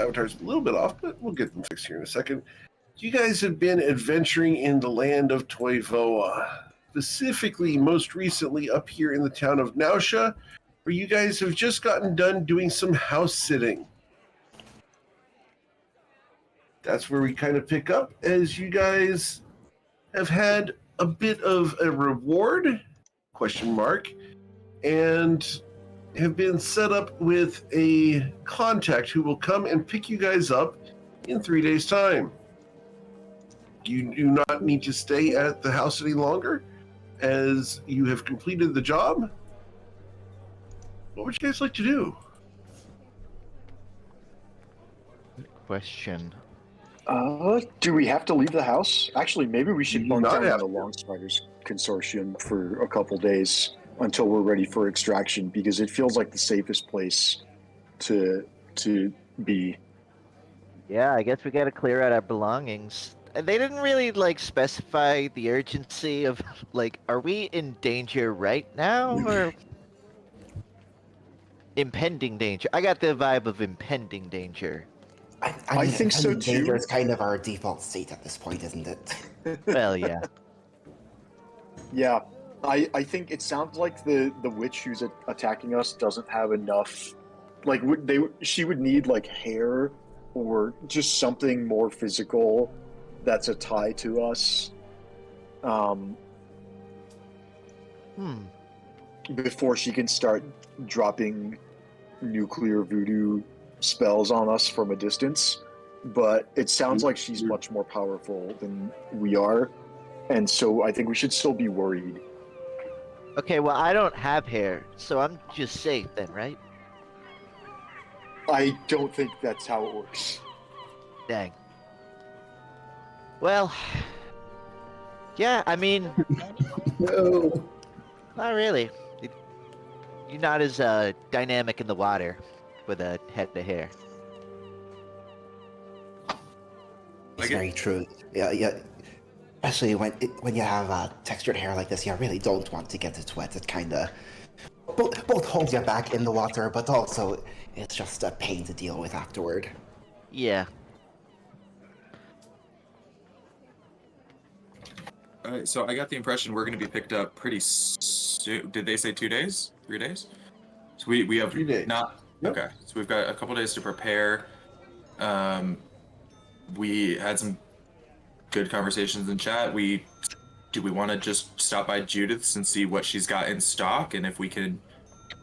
avatar's a little bit off, but we'll get them fixed here in a second. You guys have been adventuring in the land of Toivoa, specifically, most recently, up here in the town of Nausea, where you guys have just gotten done doing some house sitting. That's where we kind of pick up, as you guys have had a bit of a reward, question mark, and have been set up with a contact who will come and pick you guys up in 3 days' time. You do not need to stay at the house any longer, as you have completed the job. What would you guys like to do? Good question. Do we have to leave the house? Actually, maybe we should You do bunk not down in have the to. Long Spiders Consortium for a couple days until we're ready for extraction, because it feels like the safest place to be. Yeah, I guess we gotta clear out our belongings. And they didn't really like specify the urgency of like, are we in danger right now or impending danger? I got the vibe of impending danger. I think so, impending danger too. is kind of our default state at this point, isn't it? Well, yeah. Yeah, I think it sounds like the witch who's attacking us doesn't have enough. Like, she would need like hair or just something more physical that's a tie to us. Before she can start dropping nuclear voodoo spells on us from a distance. But it sounds like she's much more powerful than we are, and so I think we should still be worried. Okay, well, I don't have hair, so I'm just safe then, right? I don't think that's how it works. Dang. Well, yeah, I mean, No. not really. You're not as dynamic in the water with a head of hair. It's very true. Yeah. Especially when you have textured hair like this, you really don't want to get it wet. It kind of both holds you back in the water, but also it's just a pain to deal with afterward. Yeah. Alright, so I got the impression we're going to be picked up pretty soon. Did they say 2 days? 3 days? So we have 3 days. not. Yep. Okay, so we've got a couple days to prepare. We had some good conversations in chat. Do we want to just stop by Judith's and see what she's got in stock, and if we can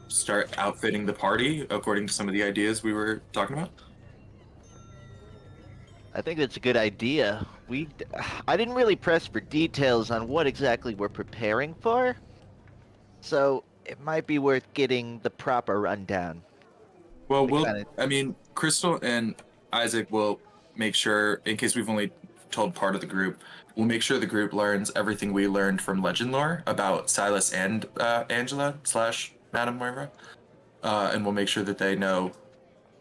start outfitting the party according to some of the ideas we were talking about? I think that's a good idea. I didn't really press for details on what exactly we're preparing for, so it might be worth getting the proper rundown. Well, I mean, Crystal and Isaac will make sure, in case we've only told part of the group, we'll make sure the group learns everything we learned from Legend Lore about Silas and Angela / Madame Moira, and we'll make sure that they know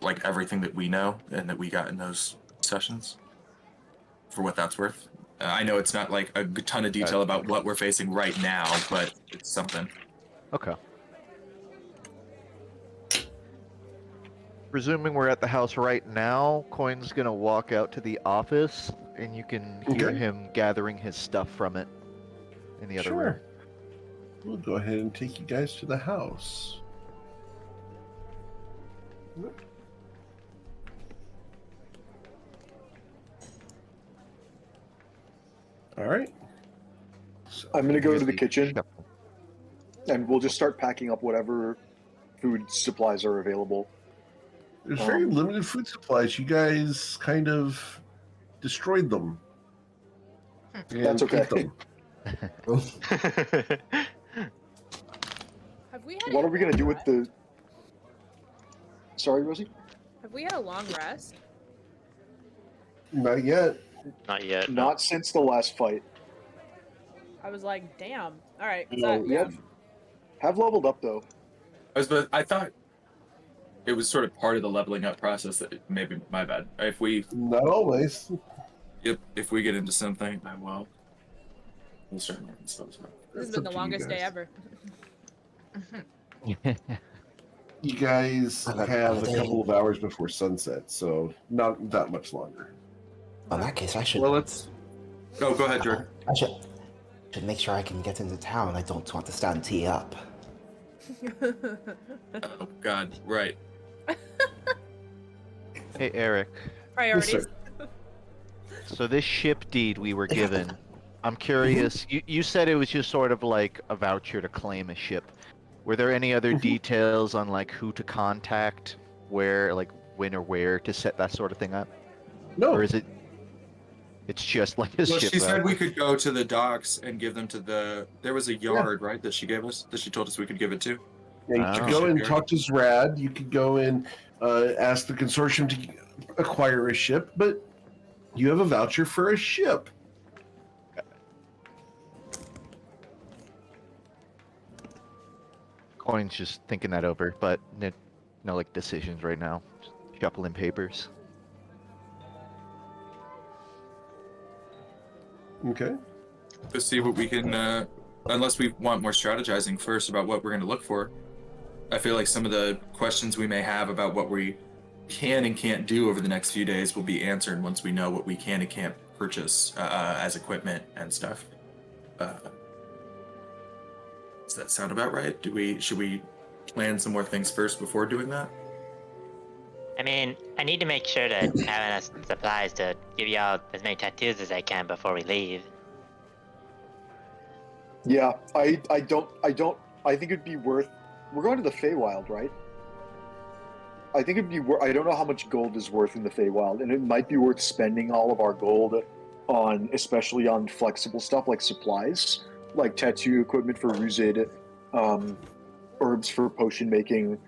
like everything that we know and that we got in those sessions, for what that's worth. I know it's not like a ton of detail about what we're facing right now, but it's something. Okay. Presuming we're at the house right now, Coin's gonna walk out to the office, and you can hear him gathering his stuff from it in the other room. We'll go ahead and take you guys to the house. All right. So I'm gonna go to the kitchen, and we'll just start packing up whatever food supplies are available. there's very limited food supplies. You guys kind of destroyed them. That's okay. ate them. Have we had What a are we gonna long do with rest? the? Sorry, Rosie. Have we had a long rest? Not yet. Not yet. Not since the last fight. I was like, damn. All right. No, we have leveled up though. I thought it was sort of part of the leveling up process. That maybe my bad. If we Not always. if we get into something, we'll start making stuff. This has been the longest day ever. You guys Another have a day. couple of hours before sunset, so not that much longer. Well, in that case, I should. Well, let's. Oh, go ahead, Jordan. I should make sure I can get into town. I don't want to stand tee up. Oh God, right. Hey, Eric. Priorities. So this ship deed we were given, I'm curious. You said it was just sort of like a voucher to claim a ship. Were there any other details on like who to contact, where, like when or where to set that sort of thing up? No. Or is it? It's just like a Well, ship. she said voucher? we could go to the docks and give them to the. There was a yard, right, that she gave us. That she told us we could give it to. Yeah, you could Oh. go and Shipyard. talk to Zrad. You could go and ask the consortium to acquire a ship, but you have a voucher for a ship. Coin's just thinking that over, but no like decisions right now. Just shuffling papers. Okay. To see what we can. Unless we want more strategizing first about what we're going to look for. I feel like some of the questions we may have about what we can and can't do over the next few days will be answered once we know what we can and can't purchase as equipment and stuff. Does that sound about right? Should we plan some more things first before doing that? I mean, I need to make sure to have enough supplies to give y'all as many tattoos as I can before we leave. Yeah, I think it'd be worth. We're going to the Feywild, right? I think it'd be worth. I don't know how much gold is worth in the Feywild, and it might be worth spending all of our gold on, especially on flexible stuff like supplies, like tattoo equipment for Ruzid, herbs for potion making.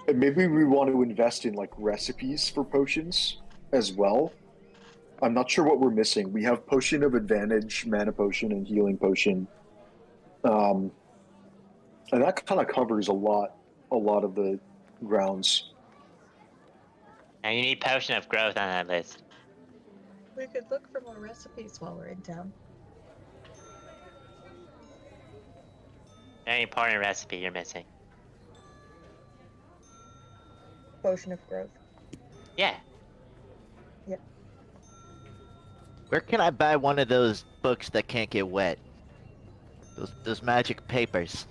And maybe we want to invest in like recipes for potions as well. I'm not sure what we're missing. We have Potion of Advantage, Mana Potion, and Healing Potion. And that kind of covers a lot of the grounds. And you need Potion of Growth on that list. We could look for more recipes while we're in town. Very important recipe you're missing. Potion of growth. Yeah. Where can I buy one of those books that can't get wet? Those magic papers.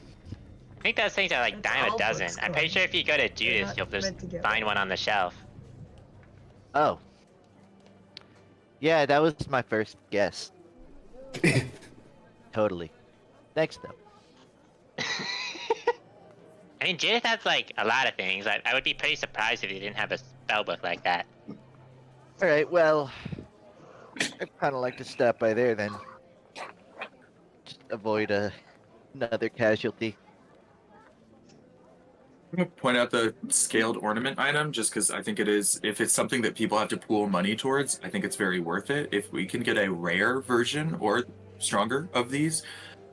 I think those things are like It's dime a all dozen. books, I'm pretty Glenn. sure if you go to They're Judas, not you'll just meant to get find wet. one on the shelf. Oh. Yeah, that was my first guess. Totally. Thanks, though. I mean, Judith has like a lot of things. I would be pretty surprised if you didn't have a spell book like that. All right, well, I'd kind of like to stop by there then. Just avoid another casualty. I'm going to point out the scaled ornament item just because I think it is, if it's something that people have to pool money towards, I think it's very worth it. If we can get a rare version or stronger of these,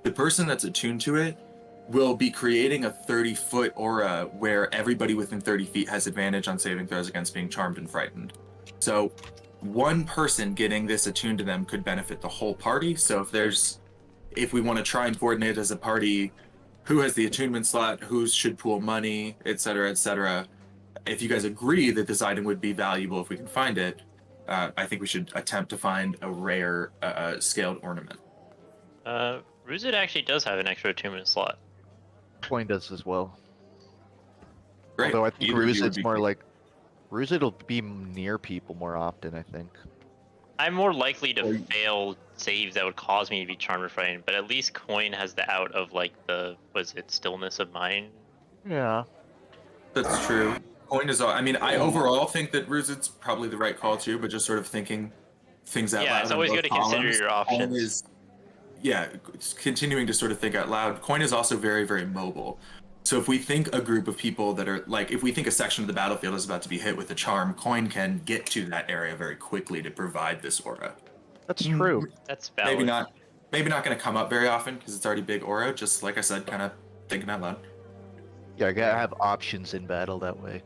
the person that's attuned to it will be creating a 30-foot aura where everybody within 30 feet has advantage on saving throws against being charmed and frightened. So one person getting this attuned to them could benefit the whole party. So if we want to try and coordinate as a party who has the attunement slot, who should pool money, etc., etc. If you guys agree that this item would be valuable if we can find it, I think we should attempt to find a rare scaled ornament. Ruzid actually does have an extra attunement slot. Coin does as well. Great. Although I think Either of you would Ruzid's be more great. like Ruzid'll be near people more often, I think. I'm more likely to fail saves that would cause me to be charmed or frightened, but at least Coin has the out of like stillness of mind. Yeah. That's true. Coin is. I mean, I overall think that Ruzid's probably the right call too, but just sort of thinking things out loud. Yeah, it's on always both good to consider columns. your Coin options. is, yeah, continuing to sort of think out loud. Coin is also very, very mobile. So if we think a group of people that are like, if we think a section of the battlefield is about to be hit with a charm, Coin can get to that area very quickly to provide this aura. That's true. That's valid. Maybe not going to come up very often because it's already big aura. Just like I said, kind of thinking out loud. Yeah, I gotta have options in battle that way.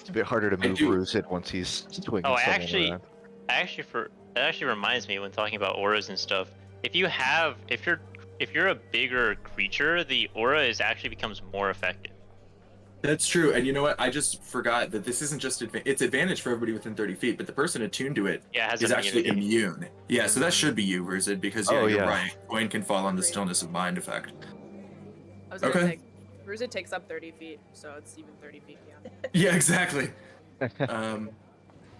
It's a bit harder to move Ruzid once he's swinging Oh, someone around. that actually reminds me when talking about auras and stuff. If you're a bigger creature, the aura actually becomes more effective. That's true, and you know what? I just forgot that this isn't just it's advantage for everybody within 30 feet, but the person attuned to it Yeah, it has is actually immunity. immune. Yeah, so that should be you, Verzid, because Oh, you're yeah. right. Coin can fall on the stillness of mind effect. I was gonna Okay. say, Bruiser takes up 30 feet, so it's even 30 feet. Yeah. Yeah, exactly.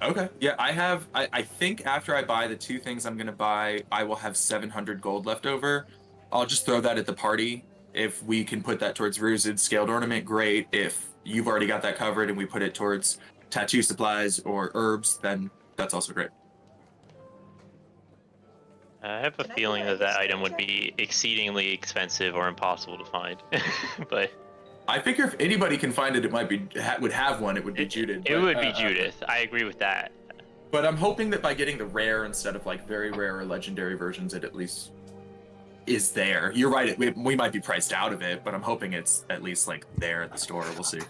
Okay. Yeah, I think after I buy the 2 things I'm gonna buy, I will have 700 gold left over. I'll just throw that at the party. If we can put that towards Ruzid's scaled ornament, great. If you've already got that covered and we put it towards tattoo supplies or herbs, then that's also great. I have a Can I feeling do a that that history item would check? be exceedingly expensive or impossible to find. But I figure if anybody can find it, it might be would have one. It would be Judith. it but, would be Judith. I agree with that. But I'm hoping that by getting the rare instead of like very rare or legendary versions, it at least is there. You're right. We might be priced out of it, but I'm hoping it's at least like there at the store. We'll see.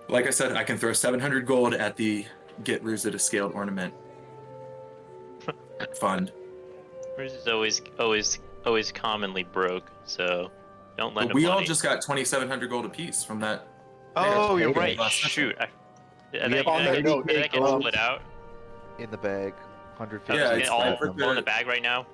Like I said, I can throw 700 gold at the get Ruzid a scaled ornament fund. Bruce is always commonly broke, so don't lend But him we money. all just got 2,700 gold apiece from that. Oh, you're There. right. Last session. Shoot. have Did on that note, that get split out? In the bag, 150. Yeah, Is it's it all all in the bag right now?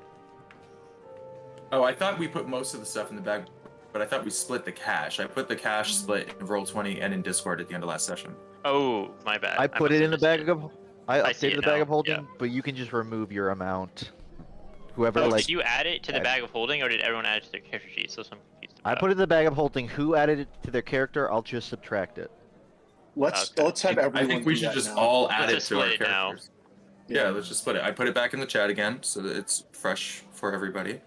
Oh, I thought we put most of the stuff in the bag, but I thought we split the cash. I put the cash split in Roll20 and in Discord at the end of last session. Oh, my bad. I put it in the bag of. I I see updated it the bag now, of holding, yeah. but you can just remove your amount. Whoever Oh, like. did you add it to the add- bag of holding, or did everyone add it to their character sheet? So I'm confused. I put it in the bag of holding. Who added it to their character? I'll just subtract it. Let's Okay. have everyone. I think we do should that just now. all add Let's it just to our split it now. characters. Yeah, let's just split it. I put it back in the chat again so that it's fresh for everybody.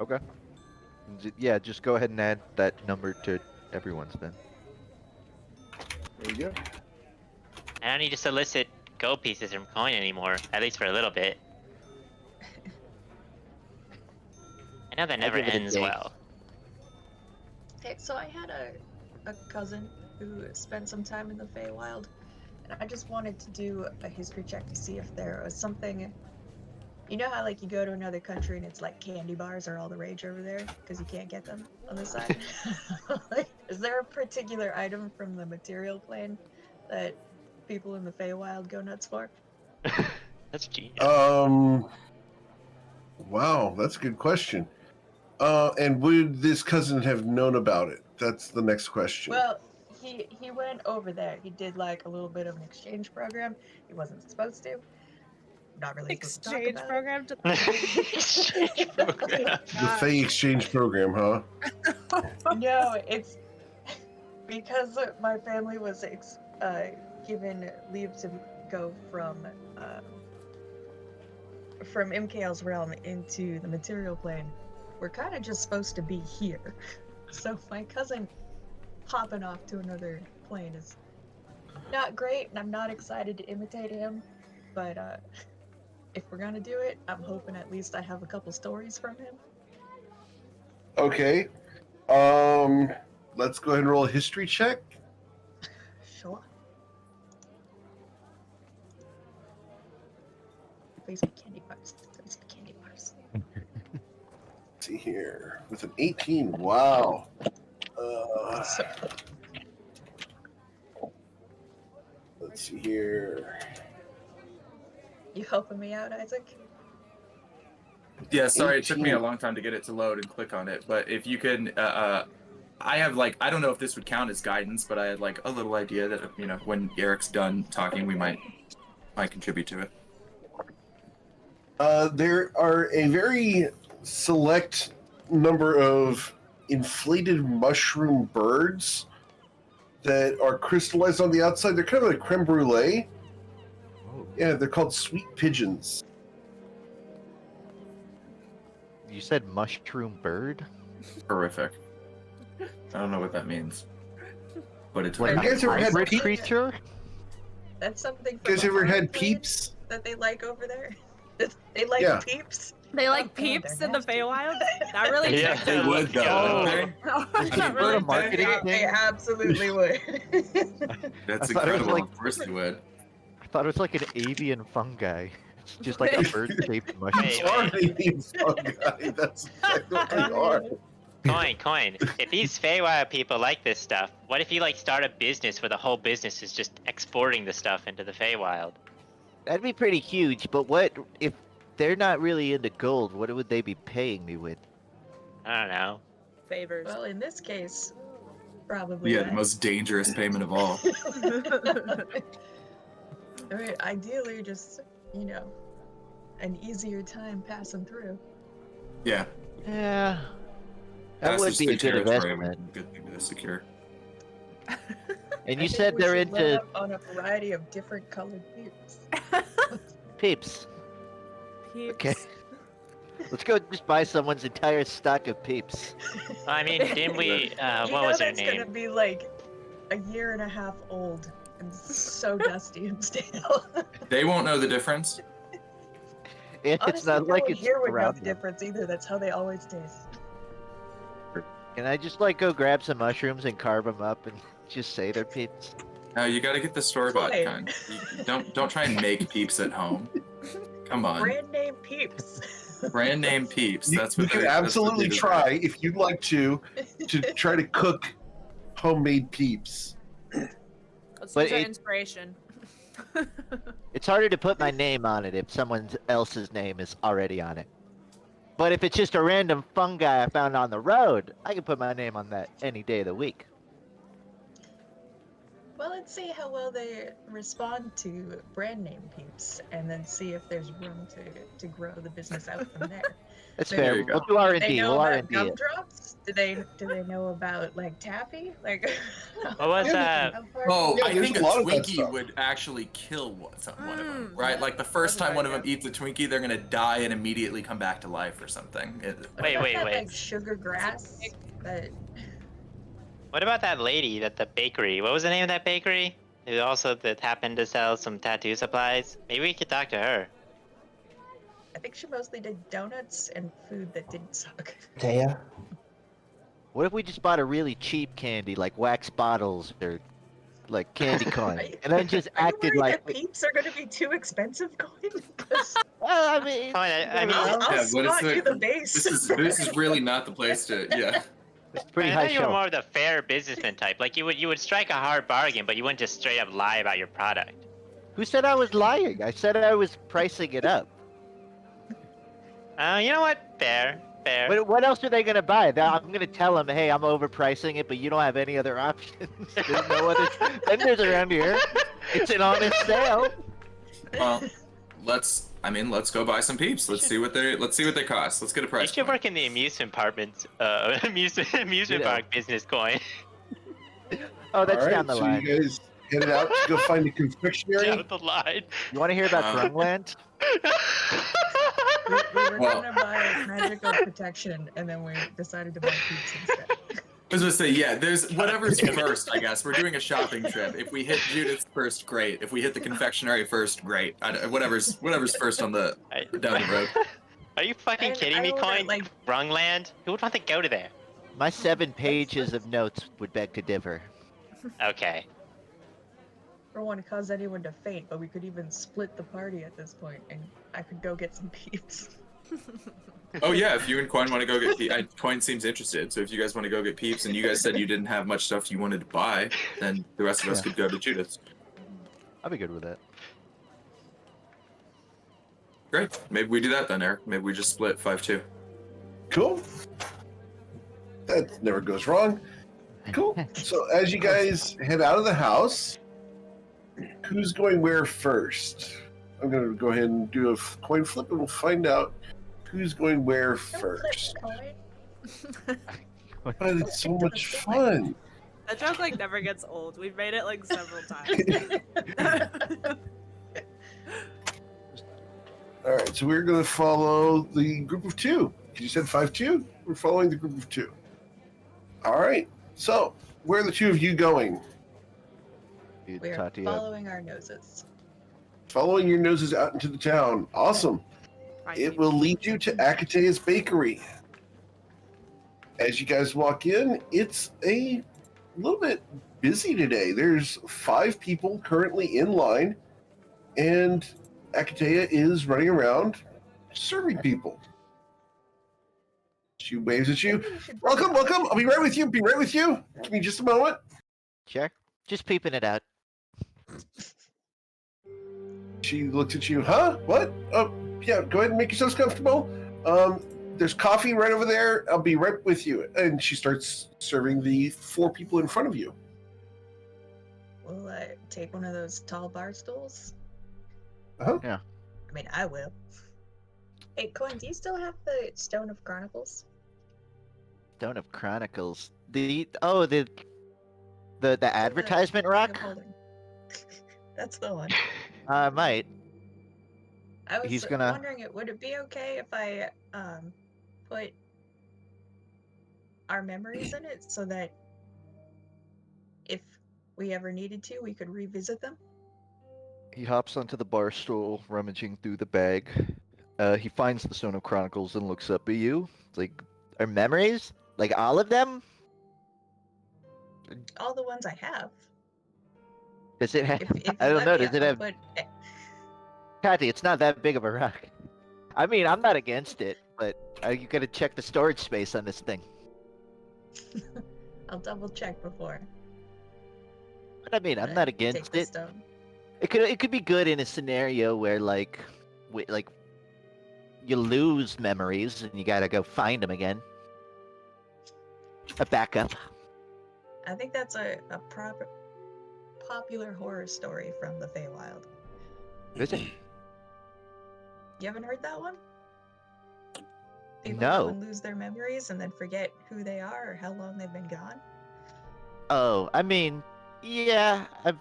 Okay. Yeah, just go ahead and add that number to everyone's then. There you go. I don't need to solicit gold pieces from coin anymore, at least for a little bit. I know that never give it a ends day. well. Okay, so I had a cousin who spent some time in the Feywild, and I just wanted to do a history check to see if there was something. You know how like you go to another country and it's like candy bars are all the rage over there because you can't get them on this side? Like, is there a particular item from the material plane that people in the Feywild go nuts for? That's genius. Wow, that's a good question. And would this cousin have known about it? That's the next question. Well, he went over there. He did like a little bit of an exchange program. He wasn't supposed to. Not really supposed to talk Exchange about program to Exchange program. The Fey exchange program, huh? it. No, it's because my family was given leave to go from MKL's realm into the material plane. We're kind of just supposed to be here. So my cousin hopping off to another plane is not great, and I'm not excited to imitate him. But if we're gonna do it, I'm hoping at least I have a couple stories from him. Okay. Let's go ahead and roll a history check. Sure. Please be candy bars. Please be candy bars. Let's see here. With an 18. Wow. Let's see here. You helping me out, Isaac? Yeah, sorry, it took me 18. a long time to get it to load and click on it. But if you can, I have like, I don't know if this would count as guidance, but I had like a little idea that, you know, when Eric's done talking, we might contribute to it. There are a very select number of inflated mushroom birds that are crystallized on the outside. They're kind of like creme brulee. Yeah, they're called sweet pigeons. You said mushroom bird? Horrific. I don't know what that means, but it's Like You guys ever had hybrid peeps? creature? That's something. You guys from a ever horror had plane peeps? that they like over there? They like Yeah. peeps. They like Oh, God, peeps they're in the nasty. Feywild? That really Yeah, checks they out. would though. Oh. Okay? That mean, really a checks marketing out. They thing? absolutely would. That's I thought it was incredible. like- Of course they would. I thought it was like an avian fungi. It's just like a bird-shaped mushroom. Hey, Are they fungi? That's exactly what they are. Coin. If these Feywild people like this stuff, what if you like start a business where the whole business is just exporting the stuff into the Feywild? That'd be pretty huge, but what if they're not really into gold? What would they be paying me with? I don't know. Favors. Well, in this case, probably. Yeah, the most dangerous payment of all. I mean, ideally, just an easier time passing through. Yeah. Yeah. That would Passes be through a good territory, investment. good thing to secure. And I you think said we they're should load into up on a variety of different colored peeps. peeps. Peeps. Okay. Let's go just buy someone's entire stock of peeps. I mean, didn't we? You What know was her that's gonna name? be like a year and a half old and so dusty and stale. They won't know the difference. It's Honestly, not no like one it's here would know around the them. difference either. That's how they always taste. Can I just like go grab some mushrooms and carve them up and just say they're peeps? No, you got to get the store-bought Fine. kind. You don't try and make peeps at home. Come on. Brand name peeps. Brand name peeps. You, That's you what can they- that's what absolutely they try if you'd like to try to cook homemade peeps. Let's But use our it- inspiration. It's harder to put my name on it if someone else's name is already on it. But if it's just a random fungi I found on the road, I can put my name on that any day of the week. Well, let's see how well they respond to brand name peeps, and then see if there's room to grow the business out from there. That's There fair. you go. We'll do They R&D. know We'll about R&D it. gumdrops? Do they know about like taffy? Like What was that? how far- Oh, Yeah, I there's think a a lot of that Twinkie stuff. would actually kill one of them, Mm, right? yeah. Like the first That's a time one good of them eats a Twinkie, they're gonna die and immediately come back to life or something. What Wait, about wait, that, wait. Like sugar grass. That What about that lady at the bakery? What was the name of that bakery? Who also that happened to sell some tattoo supplies? Maybe we could talk to her. I think she mostly did donuts and food that didn't suck. Taya? What if we just bought a really cheap candy, like wax bottles or like candy corn, Are you- and then just Are you acted worried like? that peeps are going to be too expensive, Coin? 'Cause Well, I mean, Fine, I mean, I'll Yeah, but it's slot you the base. this is really not the place to. Yeah. it's pretty I high thought you were shelf. more of the fair businessman type. Like you would strike a hard bargain, but you wouldn't just straight up lie about your product. Who said I was lying? I said I was pricing it up. You know what? Fair. What else are they gonna buy? I'm gonna tell them, hey, I'm overpricing it, but you don't have any other options. There's no other vendors around here. It's an honest sale. Well, let's go buy some peeps. Let's see what they cost. Let's get a You price. should point. work in the amusement amusement park business, Coin. Oh, that's All right, down the so line. you guys headed out to go find a confectionery. Down the line. You want to hear about Uh, Grungland? we were Well- going to buy magical protection, and then we decided to buy peeps instead. I was gonna say, yeah, there's whatever's first, I guess. We're doing a shopping trip. If we hit Judith's first, great. If we hit the confectionery first, great. Whatever's first on the down the road. Are you fucking And kidding I me, ordered, Coin? like- Rungland? Who would want to go to there? My 7 pages of notes would beg to differ. Okay. I don't want to cause anyone to faint, but we could even split the party at this point, and I could go get some peeps. Oh yeah, if you and Coin want to go get peeps, Coin seems interested. So if you guys want to go get peeps, and you guys said you didn't have much stuff you wanted to buy, then the rest of us Yeah. could go to Judith's. I'll be good with that. Great. Maybe we do that then, Eric. Maybe we just split 5-2. Cool. That never goes wrong. Cool. So as you guys head out of the house, who's going where first? I'm going to go ahead and do a coin flip, and we'll find out who's going where first. But it's so much fun. That joke like never gets old. We've made it like several times. All right, so we're going to follow the group of 2. You said 5-2? We're following the group of 2. All right. So, where are the 2 of you going? Dude, We are Tati, following our noses. Following your noses out into the town. Awesome. It will lead you to Akatea's Bakery. As you guys walk in, it's a little bit busy today. There's 5 people currently in line, and Akatea is running around serving people. She waves at you. Maybe we should Welcome, welcome. I'll be right with you. Be right with you. Give me just a moment. Sure. Just peeping it out. She looks at you. Huh? What? Oh, yeah. Go ahead and make yourselves comfortable. There's coffee right over there. I'll be right with you. And she starts serving the 4 people in front of you. We'll take one of those tall bar stools. Uh-huh. Yeah. I mean, I will. Hey, Coin, do you still have the Stone of Chronicles? Stone of Chronicles. The advertisement Ring of rock? Holding. That's the one. I might. I was He's gonna- wondering, would it be okay if I put our memories in it so that if we ever needed to, we could revisit them? He hops onto the bar stool, rummaging through the bag. He finds the Stone of Chronicles and looks up at you. It's like, our memories? Like all of them? All the ones I have. Does it have? If I you don't let know. me, Does it I'll have? put Kathy, it's not that big of a rock. I mean, I'm not against it, but you gotta check the storage space on this thing. I'll double check before. But I mean, I'm I not take against the it. stone. It could be good in a scenario where like you lose memories and you gotta go find them again. A backup. I think that's a proper popular horror story from the Feywild. Is it? You haven't heard that one? People No. go and lose their memories and then forget who they are or how long they've been gone. Oh, I mean, yeah, I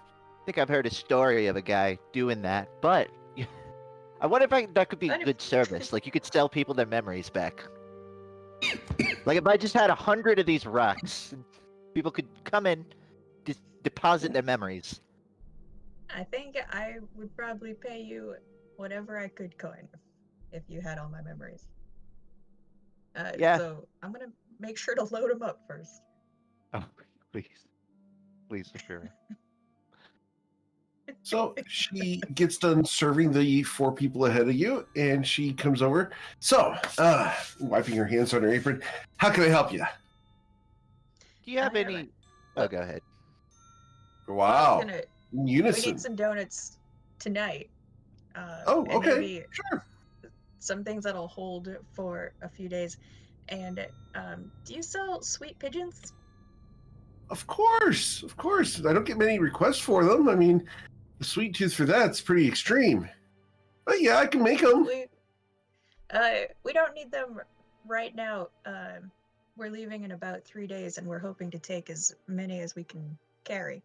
think I've heard a story of a guy doing that, but I wonder if that could be But if- good service. Like you could sell people their memories back. Like if I just had 100 of these rocks, people could come in, deposit their memories. I think I would probably pay you whatever I could coin if you had all my memories. Yeah. So I'm gonna make sure to load them up first. Oh, please, Saphira. So she gets done serving the 4 people ahead of you, and she comes over. So, wiping her hands on her apron. How can I help you? Do you have I any? haven't. Oh, go ahead. Wow. We Unison. need some donuts tonight. Oh, and okay. Maybe Sure. some things that'll hold for a few days. And do you sell sweet pigeons? Of course. Of course. I don't get many requests for them. I mean, the sweet tooth for that's pretty extreme. But yeah, I can make them. We don't need them right now. We're leaving in about 3 days, and we're hoping to take as many as we can carry.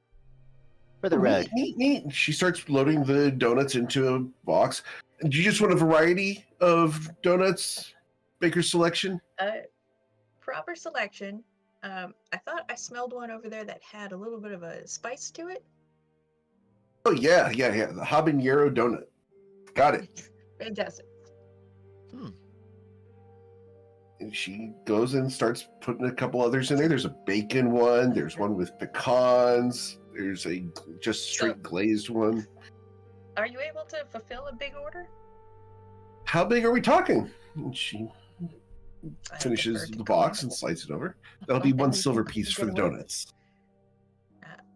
For the road. Neat. She starts loading the donuts into a box. Do you just want a variety of donuts? Baker's selection? Proper selection. I thought I smelled one over there that had a little bit of a spice to it. Oh, yeah. The habanero donut. Got it. Fantastic. And she goes and starts putting a couple others in there. There's a bacon one. There's one with pecans. There's a just straight glazed one. Are you able to fulfill a big order? How big are we talking? And she I finishes defer to the Colin. box and slides it over. That'll be Well, one then we silver can piece get for the away with it. donuts.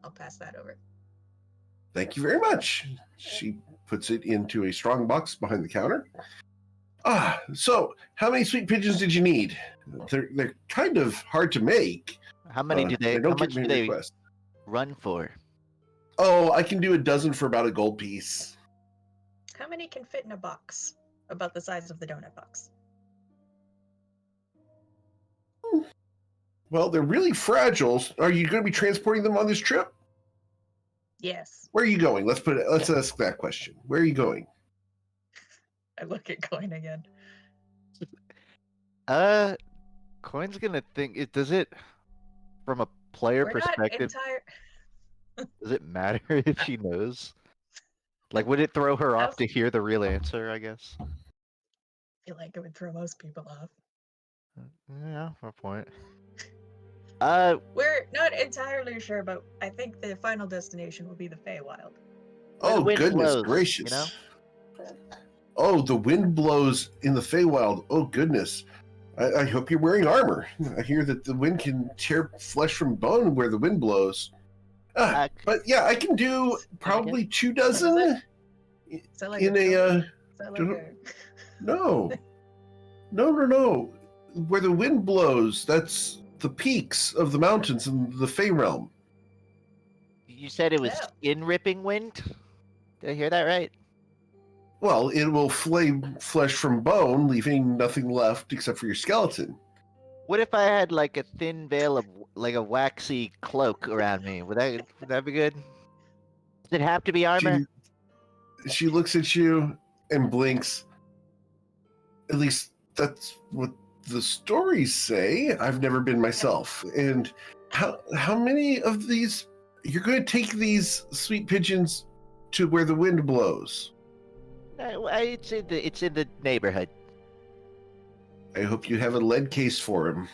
I'll pass that over. Thank you very much. She puts it into a strong box behind the counter. So how many sweet pigeons did you need? They're kind of hard to make. How many do they? I How don't much get do many they requests. run for? Oh, I can do a dozen for about a gold piece. How many can fit in a box? About the size of the donut box. Well, they're really fragile. Are you going to be transporting them on this trip? Yes. Where are you going? Let's ask that question. Where are you going? I look at Coin again. Coin's gonna think it. Does it, from a player We're perspective, not entire. does it matter if she knows? Like, would it throw her off to hear the real answer? I guess. I feel like it would throw most people off. Yeah, fair point. We're not entirely sure, but I think the final destination will be the Feywild. Where the Oh, wind goodness blows, gracious. you know? Oh, the wind blows in the Feywild. Oh, goodness. I hope you're wearing armor. I hear that the wind can tear flesh from bone where the wind blows. But yeah, I can do probably 2 dozen Is that like in a a. Is that like a... No. No. Where the wind blows, that's the peaks of the mountains in the Fey realm. You said it was Yeah. skin-ripping wind? Did I hear that right? Well, it will flay flesh from bone, leaving nothing left except for your skeleton. What if I had like a thin veil of like a waxy cloak around me? Would that be good? Does it have to be armor? She looks at you and blinks. At least that's what the stories say. I've never been myself. And how many of these you're going to take these sweet pigeons to where the wind blows? It's in the neighborhood. I hope you have a lead case for him.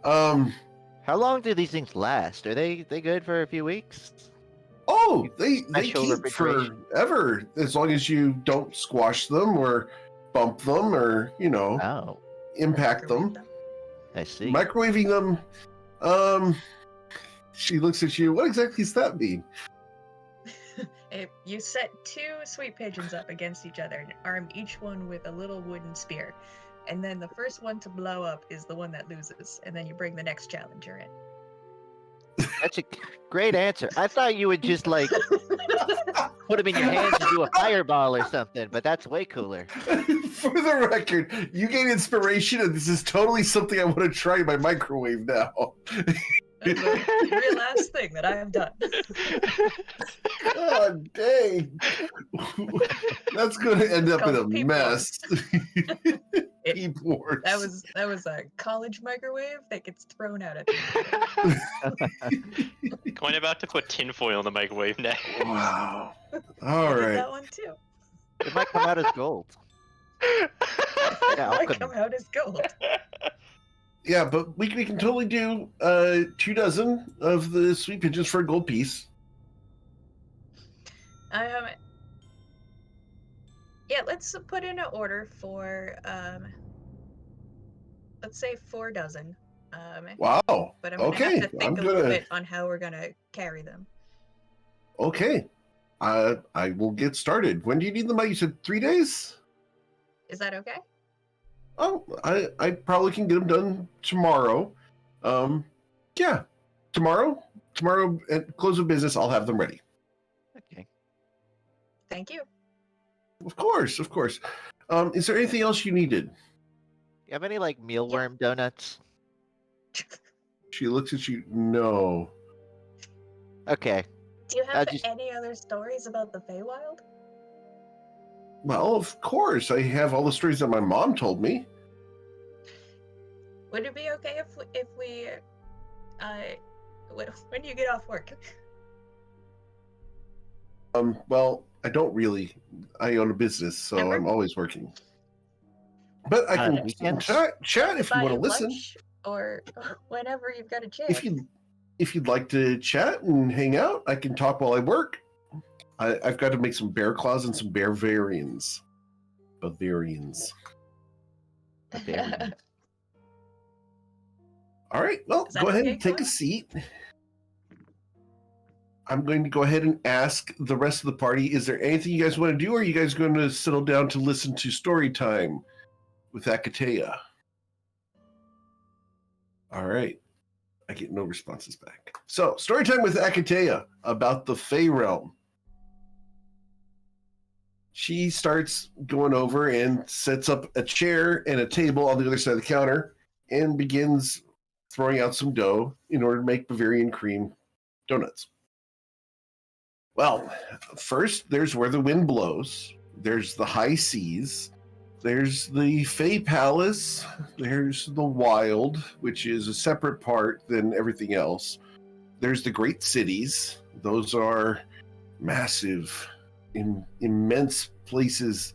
How long do these things last? Are they good for a few weeks? Oh, they Special keep refrigeration. forever as long as you don't squash them or bump them or Oh, impact them. I see. Microwaving them. She looks at you. What exactly does that mean? If you set 2 sweet pigeons up against each other and arm each one with a little wooden spear, and then the first one to blow up is the one that loses, and then you bring the next challenger in. That's a great answer. I thought you would just like put them in your hands and do a fireball or something, but that's way cooler. For the record, you gain inspiration, and this is totally something I want to try in my microwave now. That's the real last thing that I have done. Oh, dang. That's going to end up in a Peep mess. It- Peep wars. That was a college microwave that gets thrown out at the Coin about to put tinfoil in the microwave now. Wow. I All did right. that one too. It might come out as gold. Yeah, Might alchemy. come out as gold. Yeah, but we can totally do 2 dozen of the sweet pigeons for a gold piece. Yeah, let's put in an order for let's say 4 dozen. Wow. But I'm gonna Okay. have to think a little bit on how we're gonna carry them. Okay. I will get started. When do you need them by? You said 3 days? Is that okay? Oh, I probably can get them done tomorrow. Yeah. Tomorrow at close of business, I'll have them ready. Okay. Thank you. Of course. Is there anything else you needed? You have any like mealworm donuts? She looks at you. No. Okay. Do you have just- any other stories about the Feywild? Well, of course. I have all the stories that my mom told me. Would it be okay if we when do you get off work? Well, I don't really. I own a business, so Never? I'm always working. But I can weekends? chat if you Buy want to listen. lunch or whenever you've got a chance. If you'd like to chat and hang out, I can talk while I work. I've got to make some bear claws and some Bavarians. Bavarians. All right, well, Is that go ahead okay, and take a Coin? seat. I'm going to go ahead and ask the rest of the party, is there anything you guys want to do, or are you guys going to settle down to listen to story time with Akatea? All right. I get no responses back. So, story time with Akatea about the Fey Realm. She starts going over and sets up a chair and a table on the other side of the counter and begins throwing out some dough in order to make Bavarian cream donuts. Well, first, there's where the wind blows. There's the high seas. There's the Fey Palace. There's the Wild, which is a separate part than everything else. There's the great cities. Those are massive, immense places.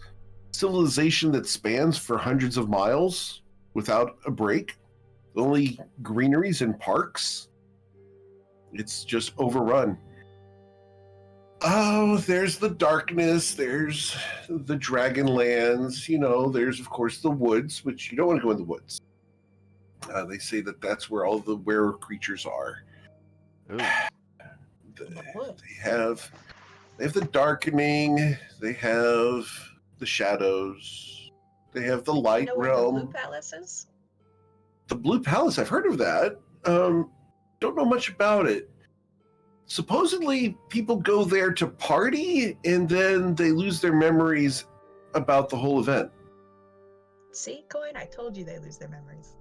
Civilization that spans for hundreds of miles without a break. Only greeneries and parks. It's just overrun. Oh, there's the darkness, there's the Dragonlands, there's, of course, the woods, which you don't want to go in the woods. They say that that's where all the rare creatures are. Ooh. They have the darkening. They have the shadows. They have the Do you light know where the Blue realm. Palace is? The Blue Palace. I've heard of that. Don't know much about it. Supposedly, people go there to party, and then they lose their memories about the whole event. See, Coin? I told you they lose their memories.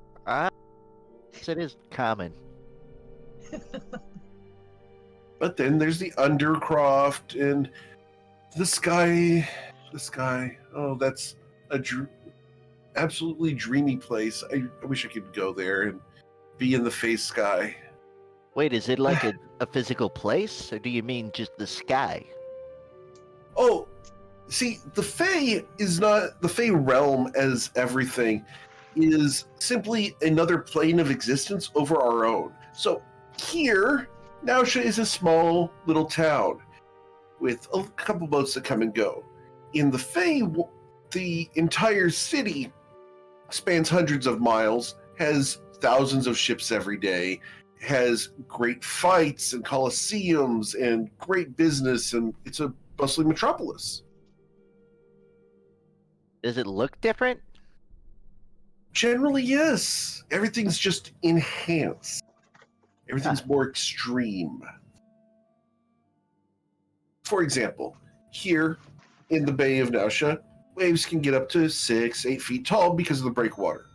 So it is common. But then there's the Undercroft and the sky. The sky. Oh, that's a absolutely dreamy place. I wish I could go there and be in the face sky. Wait, is it like a physical place, or do you mean just the sky? Oh, see, the Fae is not the Fae realm as everything is simply another plane of existence over our own. So here, Nausha is a small little town with a couple boats that come and go. In the Fae, the entire city spans hundreds of miles, has thousands of ships every day, has great fights and coliseums and great business, and it's a bustling metropolis. Does it look different? Generally, yes. Everything's just enhanced. Everything's more extreme. For example, here in the Bay of Nausha, waves can get up to 6-8 feet tall because of the breakwater.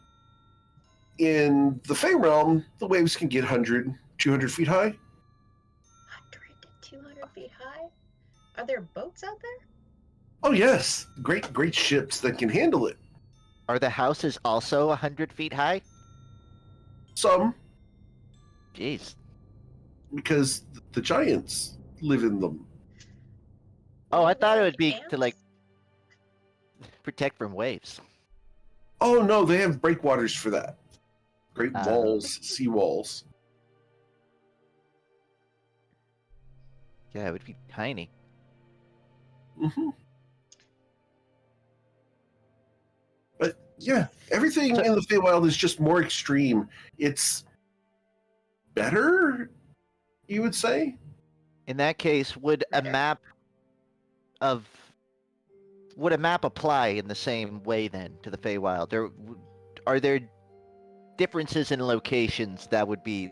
In the Fae realm, the waves can get 100, 200 feet high. 100 to 200 feet high? Are there boats out there? Oh yes, great ships that can handle it. Are the houses also 100 feet high? Some, Jeez. because the giants live in them. Oh, I thought it would be Ants? to like protect from waves. Oh no, they have breakwaters for that. Great walls, sea walls. Yeah, it would be tiny. Mm-hmm. But yeah, everything in the Feywild is just more extreme. It's better, you would say? In that case, would a map apply in the same way then to the Feywild? Are there differences in locations that would be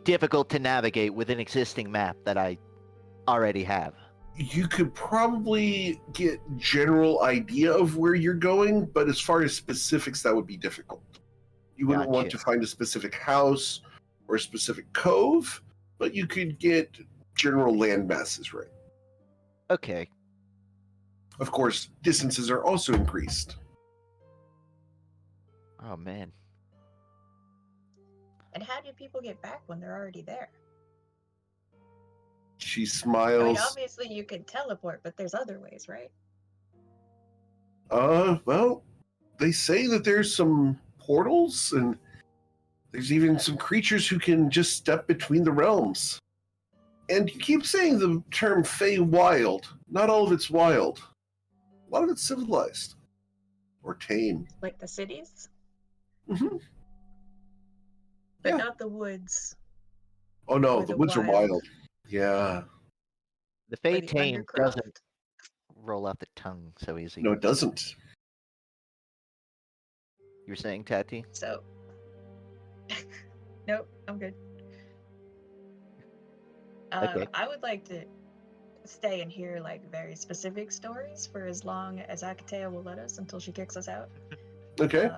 difficult to navigate with an existing map that I already have? You could probably get general idea of where you're going, but as far as specifics, that would be difficult. You wouldn't want to find a specific house or a specific cove, but you could get general land masses right. Okay. Of course, distances are also increased. Oh man. And how do people get back when they're already there? She smiles. I mean, obviously you can teleport, but there's other ways, right? Well, they say that there's some portals, and there's even some creatures who can just step between the realms. And you keep saying the term Fey wild. Not all of it's wild. A lot of it's civilized. Or tame. Like the cities? Mm-hmm. But not the woods. Oh no, Or the the woods are wild. wild. Yeah. The Fey Or the tame Undercroft. doesn't roll off the tongue so easy. No, it doesn't. You were saying, Tati? So, nope, I'm good. Okay. I would like to stay and hear like very specific stories for as long as Akatea will let us until she kicks us out. Okay.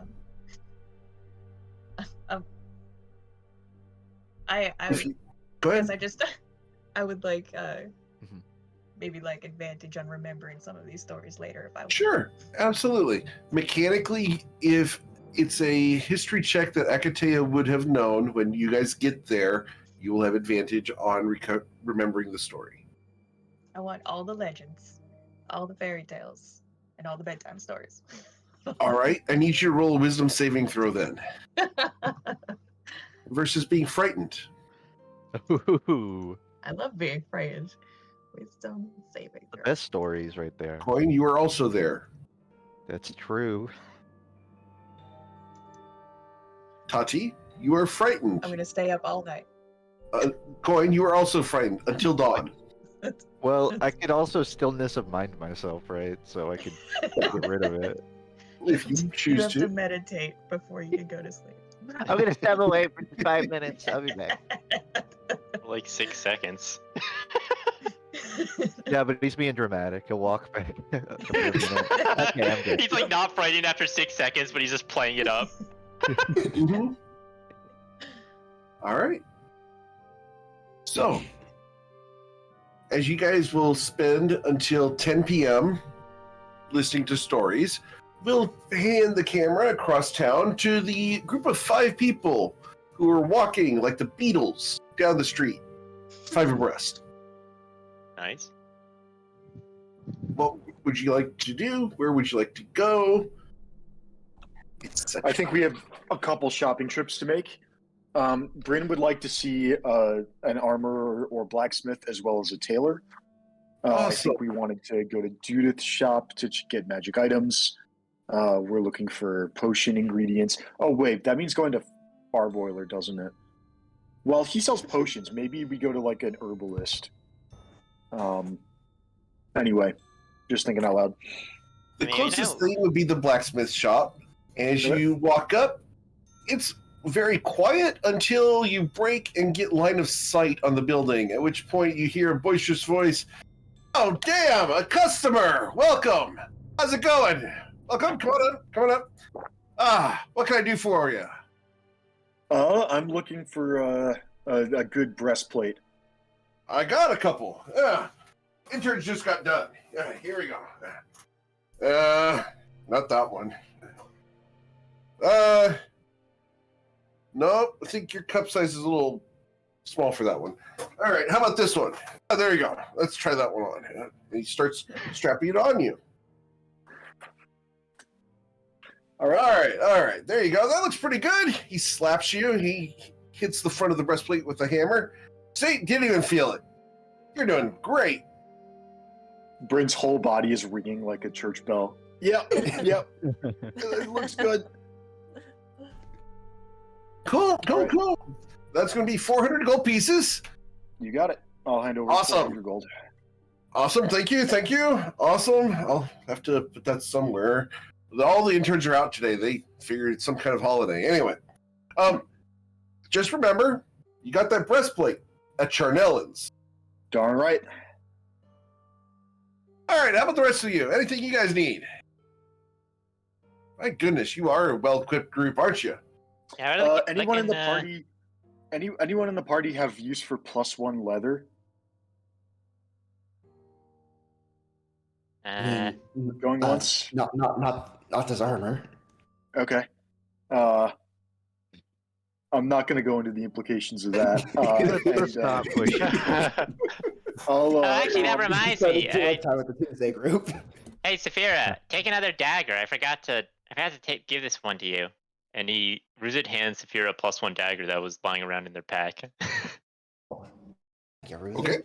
I Go ahead. guess I would like maybe like advantage on remembering some of these stories later if I Sure, absolutely. Mechanically, if it's a history check that Akatea would have known when you guys get there, you will have advantage on remembering the story. I want all the legends, all the fairy tales, and all the bedtime stories. All right, I need you to roll a wisdom saving throw then. Versus being frightened. Ooh, I love being frightened. Wisdom saving the throw. best stories right there. Coin, you are also there. That's true. Tati, you are frightened. I'm gonna stay up all night. Coin, you are also frightened until dawn. Well, I could also stillness of mind myself, right? So I could get rid of it. If you You choose have to. to meditate before you can go to sleep. I'm gonna step away for 5 minutes. I'll be back. Like 6 seconds. Yeah, but he's being dramatic. He'll walk back. Okay, I'm good. He's like not frightened after 6 seconds, but he's just playing it up. Mm-hmm. All right. So, as you guys will spend until 10 p.m. listening to stories, we'll hand the camera across town to the group of 5 people who are walking like the Beatles down the street, 5 abreast. Nice. What would you like to do? Where would you like to go? I think we have a couple shopping trips to make. Bryn would like to see an armorer or blacksmith as well as a tailor. I Awesome. think we wanted to go to Judith's shop to get magic items. We're looking for potion ingredients. Oh, wait, that means going to Farboiler, doesn't it? Well, he sells potions. Maybe we go to like an herbalist. Anyway, just thinking out loud. The I mean, closest no. thing would be the blacksmith shop. As Okay. you walk up, it's very quiet until you break and get line of sight on the building, at which point you hear a boisterous voice. Oh, damn, a customer! Welcome! How's it going? Welcome, come on up. What can I do for you? I'm looking for a good breastplate. I got a couple. Interns just got done. Here we go. Not that one. Nope, I think your cup size is a little small for that one. All right, how about this one? Oh, there you go. Let's try that one on. And he starts strapping it on you. All right. There you go. That looks pretty good. He slaps you. He hits the front of the breastplate with a hammer. See, didn't even feel it. You're doing great. Bryn's whole body is ringing like a church bell. Yep. It looks good. Cool. That's going to be 400 gold pieces. You got it. I'll hand over Awesome. 400 gold. Awesome. Thank you. Awesome. I'll have to put that somewhere. All the interns are out today. They figured it's some kind of holiday. Anyway, just remember, you got that breastplate at Charnellan's. Darn right. All right, how about the rest of you? Anything you guys need? My goodness, you are a well-equipped group, aren't you? Yeah, I really Anyone in the looking, party? Anyone in the party have use for +1 leather? Going once. Not as armor. Okay. I'm not going to go into the implications of that. Let's not push. Actually, that reminds me. Time with the Tuesday group. Hey, Saphira, take another dagger. I forgot to give this one to you. And Ruzit hands Saphira a +1 dagger that was lying around in their pack. Okay.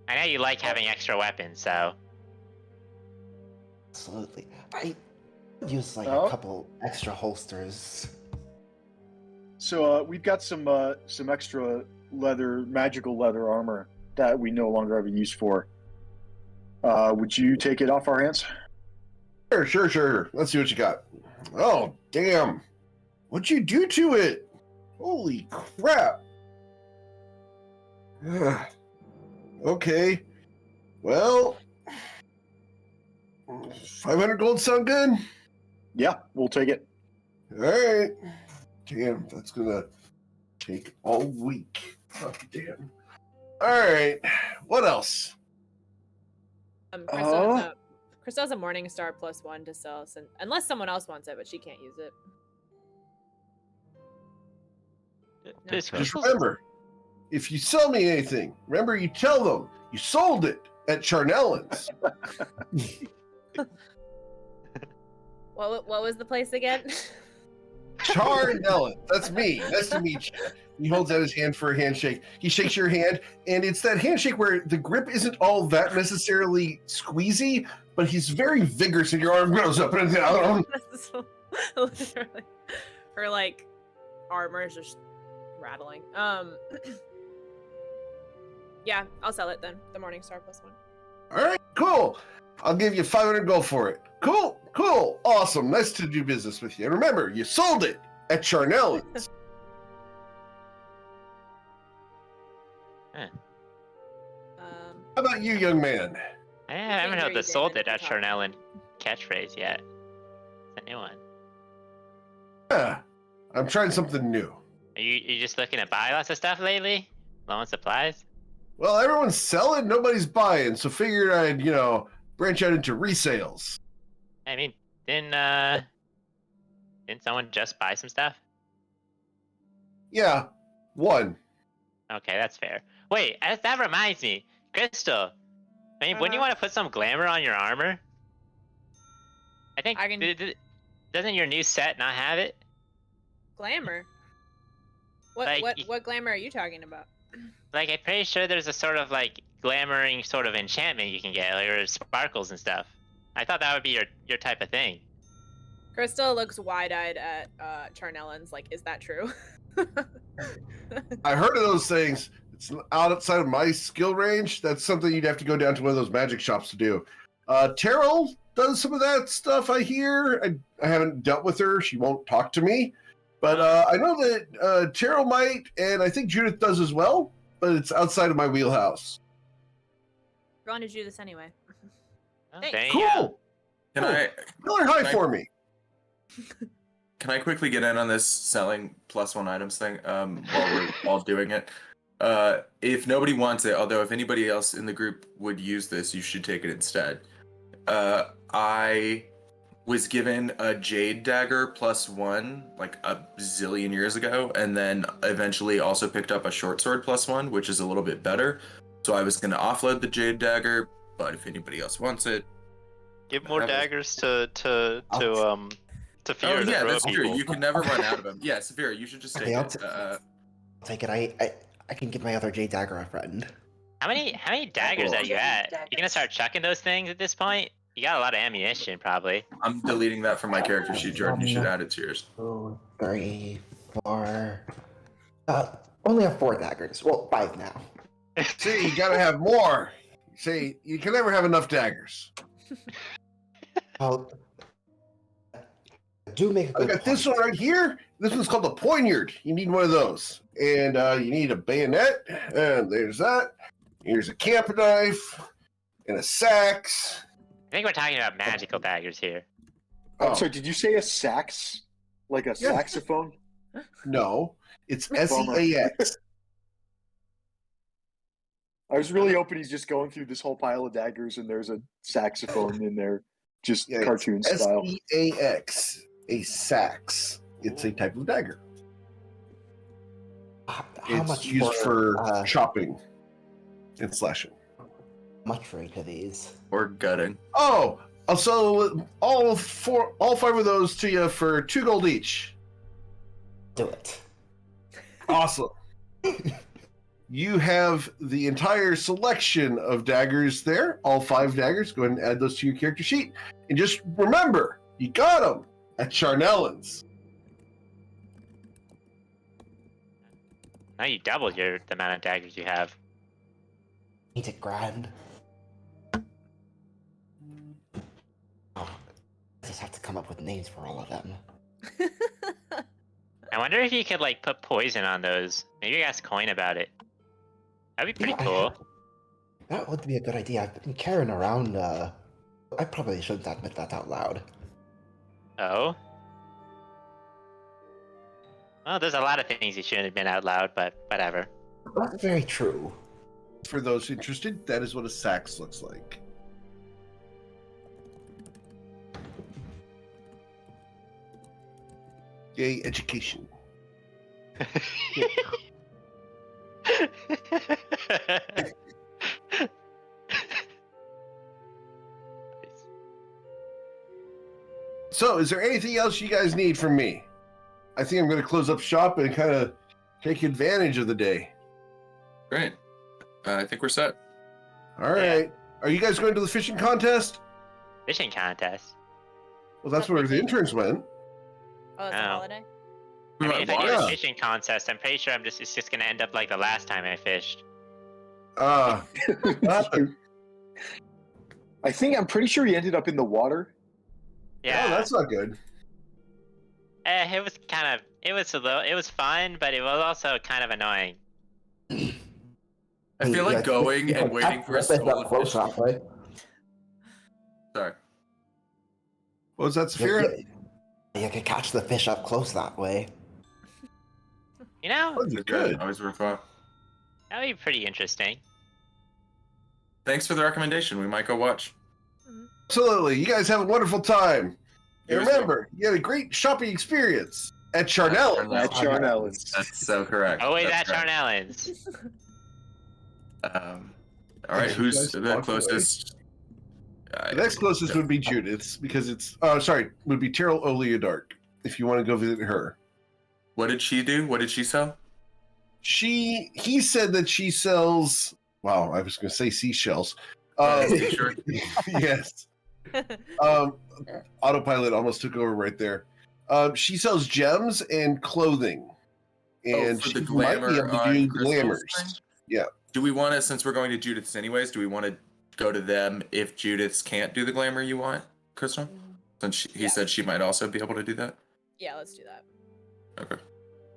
I know you like having extra weapons, so. Absolutely. I use like Oh. a couple extra holsters. So we've got some extra magical leather armor that we no longer have a use for. Would you take it off our hands? Sure. Let's see what you got. Oh, damn. What'd you do to it? Holy crap. Okay. Well, 500 gold sound good? Yeah, we'll take it. All right. Damn, that's gonna take all week. Oh, damn. All right. What else? Crystal has a Morning Star +1 to sell, unless someone else wants it, but she can't use it. Just remember, if you sell me anything, remember you tell them you sold it at Charnellan's. What was the place again? Charnellan, that's me. Nice to meet you. He holds out his hand for a handshake. He shakes your hand, and it's that handshake where the grip isn't all that necessarily squeezy, but he's very vigorous, and your arm goes up and down. Literally. Or like armor is just rattling. Yeah, I'll sell it then. The Morningstar +1. All right, cool. I'll give you 500 gold for it. Cool, awesome. Nice to do business with you. And remember, you sold it at Charnellan's. Huh. How about you, young man? I haven't hear heard you, the sold David. it at Charnellan catchphrase yet. It's a new one. Yeah, I'm trying something new. Are you just looking to buy lots of stuff lately? Low on supplies? Well, everyone's selling, nobody's buying, so figured I'd, branch out into resales. I mean, didn't someone just buy some stuff? Yeah, one. Okay, that's fair. Wait, that reminds me, Crystal. I mean, wouldn't you want to put some glamour on your armor? I think. I can- Doesn't your new set not have it? Glamour. What Like, what glamour are you talking about? Like, I'm pretty sure there's a sort of like glamoring sort of enchantment you can get, like, or sparkles and stuff. I thought that would be your type of thing. Crystal looks wide-eyed at Charnellan's, like, is that true? I heard of those things. It's outside of my skill range. That's something you'd have to go down to one of those magic shops to do. Terrell does some of that stuff, I hear. I haven't dealt with her. She won't talk to me. But I know that Terrell might, and I think Judith does as well, but it's outside of my wheelhouse. We're going to do this anyway. Okay, Cool. Can I Tell her hi for me. can I quickly get in on this selling +1 items thing while we're all doing it? If nobody wants it, although if anybody else in the group would use this, you should take it instead. I was given a jade dagger +1 like a zillion years ago, and then eventually also picked up a short sword +1, which is a little bit better. So I was going to offload the jade dagger, but if anybody else wants it, Give more daggers to Fear oh to yeah, throw that's at true. people. You can never run out of them. Yeah, Severe, you should just take Okay, I'll it. I'll take it. I can give my other jade dagger a friend. How many daggers are you at? You gonna start chucking those things at this point? You got a lot of ammunition, probably. I'm deleting that from my character sheet, Jordan. You should add it to yours. 2, 3, 4. Only have 4 daggers. Well, 5 now. See, you gotta have more. See, you can never have enough daggers. Well, do make a I good got this point. one right here. This one's called a poignard. You need one of those. And you need a bayonet. And there's that. Here's a camp knife. And a sax. I think we're talking about magical daggers here. Oh, So did you say a sax? Like a Yeah. saxophone? no. It's Bummer. SEAX. I was really hoping he's just going through this whole pile of daggers and there's a saxophone in there, just Yeah, cartoon style. SEAX. A sax. It's a type of dagger. How It's much used for for chopping and slashing. much for each of these? Or gutting. Oh, I'll sell all 5 of those to you for 2 gold each. Do it. Awesome. You have the entire selection of daggers there, all 5 daggers. Go ahead and add those to your character sheet. And just remember, you got them at Charnellan's. Now you doubled the amount of daggers you have. Ain't it grand? Oh, I just have to come up with names for all of them. I wonder if you could like put poison on those. Maybe ask Coin about it. That'd be pretty Yeah, cool. That would be a good idea. I've been carrying around. I probably shouldn't admit that out loud. Oh? Well, there's a lot of things you shouldn't admit out loud, but whatever. That's very true. For those interested, that is what a sax looks like. Yay, education. So, is there anything else you guys need from me? I think I'm going to close up shop and kind of take advantage of the day. Great. I think we're set. All right. Are you guys going to the fishing contest? Fishing contest. Well, that's where the interns went. Oh, it's a Oh. holiday? I mean, if I do watch. a fishing contest, I'm pretty sure it's just gonna end up like the last time I fished. What happened? I'm pretty sure he ended up in the water. Yeah, Oh, that's not good. it was it was fun, but it was also kind of annoying. I feel like going and waiting for a stolen fish. That way. Sorry. What was that, Saphira? You can catch the fish up close that way. You know, Those are good. Always worthwhile. that would be pretty interesting. Thanks for the recommendation. We might go watch. Absolutely. You guys have a wonderful time. And Yours remember, you had a great shopping experience at Charnel. At Charnel's. That's so correct. Always That's at correct. Charnellan's. All right, who's the closest? The next closest would be Judith's because would be Terrell Oleodark if you want to go visit her. What did she do? What did she sell? He said that she sells, wow, I was going to say seashells. Sure. Yes. Autopilot almost took over right there. She sells gems and clothing. And for she the might be able to do on Crystal's glamours. thing? Yeah. Do we want to, since we're going to Judith's anyways, do we want to go to them if Judith's can't do the glamour you want, Crystal? Since he said she might also be able to do that? Yeah, let's do that. Okay.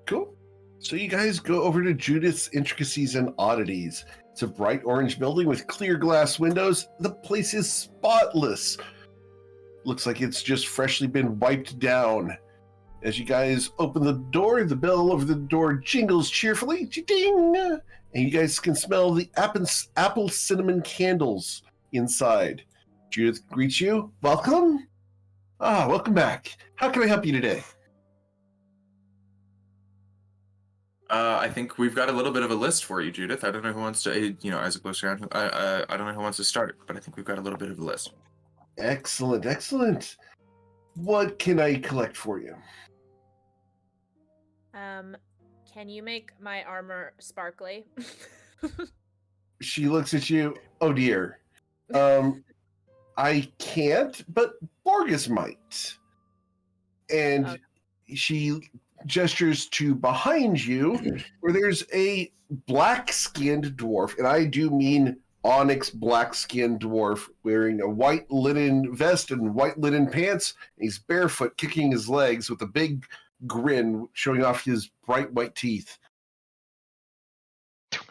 Cool. So you guys go over to Judith's Intricacies and Oddities. It's a bright orange building with clear glass windows. The place is spotless. Looks like it's just freshly been wiped down. As you guys open the door, the bell over the door jingles cheerfully. Ding! And you guys can smell the apple cinnamon candles inside. Judith greets you. Welcome. Welcome back. How can I help you today? I think we've got a little bit of a list for you, Judith. I don't know who wants to, Isaac looks around. I don't know who wants to start, but I think we've got a little bit of a list. Excellent, excellent. What can I collect for you? Can you make my armor sparkly? She looks at you. Oh dear. I can't, but Borgus might. And she gestures to behind you, where there's a black-skinned dwarf, and I do mean onyx black-skinned dwarf wearing a white linen vest and white linen pants. And he's barefoot, kicking his legs with a big grin, showing off his bright white teeth. 20%.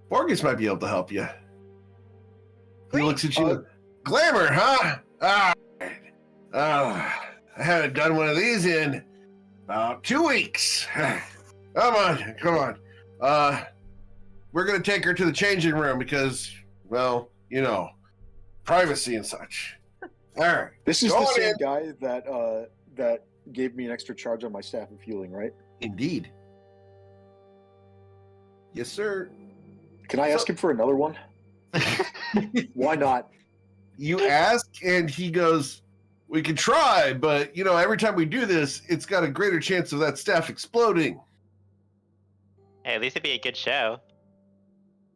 Borgus might be able to help you. He looks at you. Glamour, huh? I haven't done one of these in about 2 weeks. Come on. We're going to take her to the changing room because, well, privacy and such. All right. This is the same guy that gave me an extra charge on my staff of healing, right? Indeed. Yes, sir. Can I ask him for another one? Why not? You ask, and he goes, we can try, but, every time we do this, it's got a greater chance of that staff exploding. Hey, at least it'd be a good show.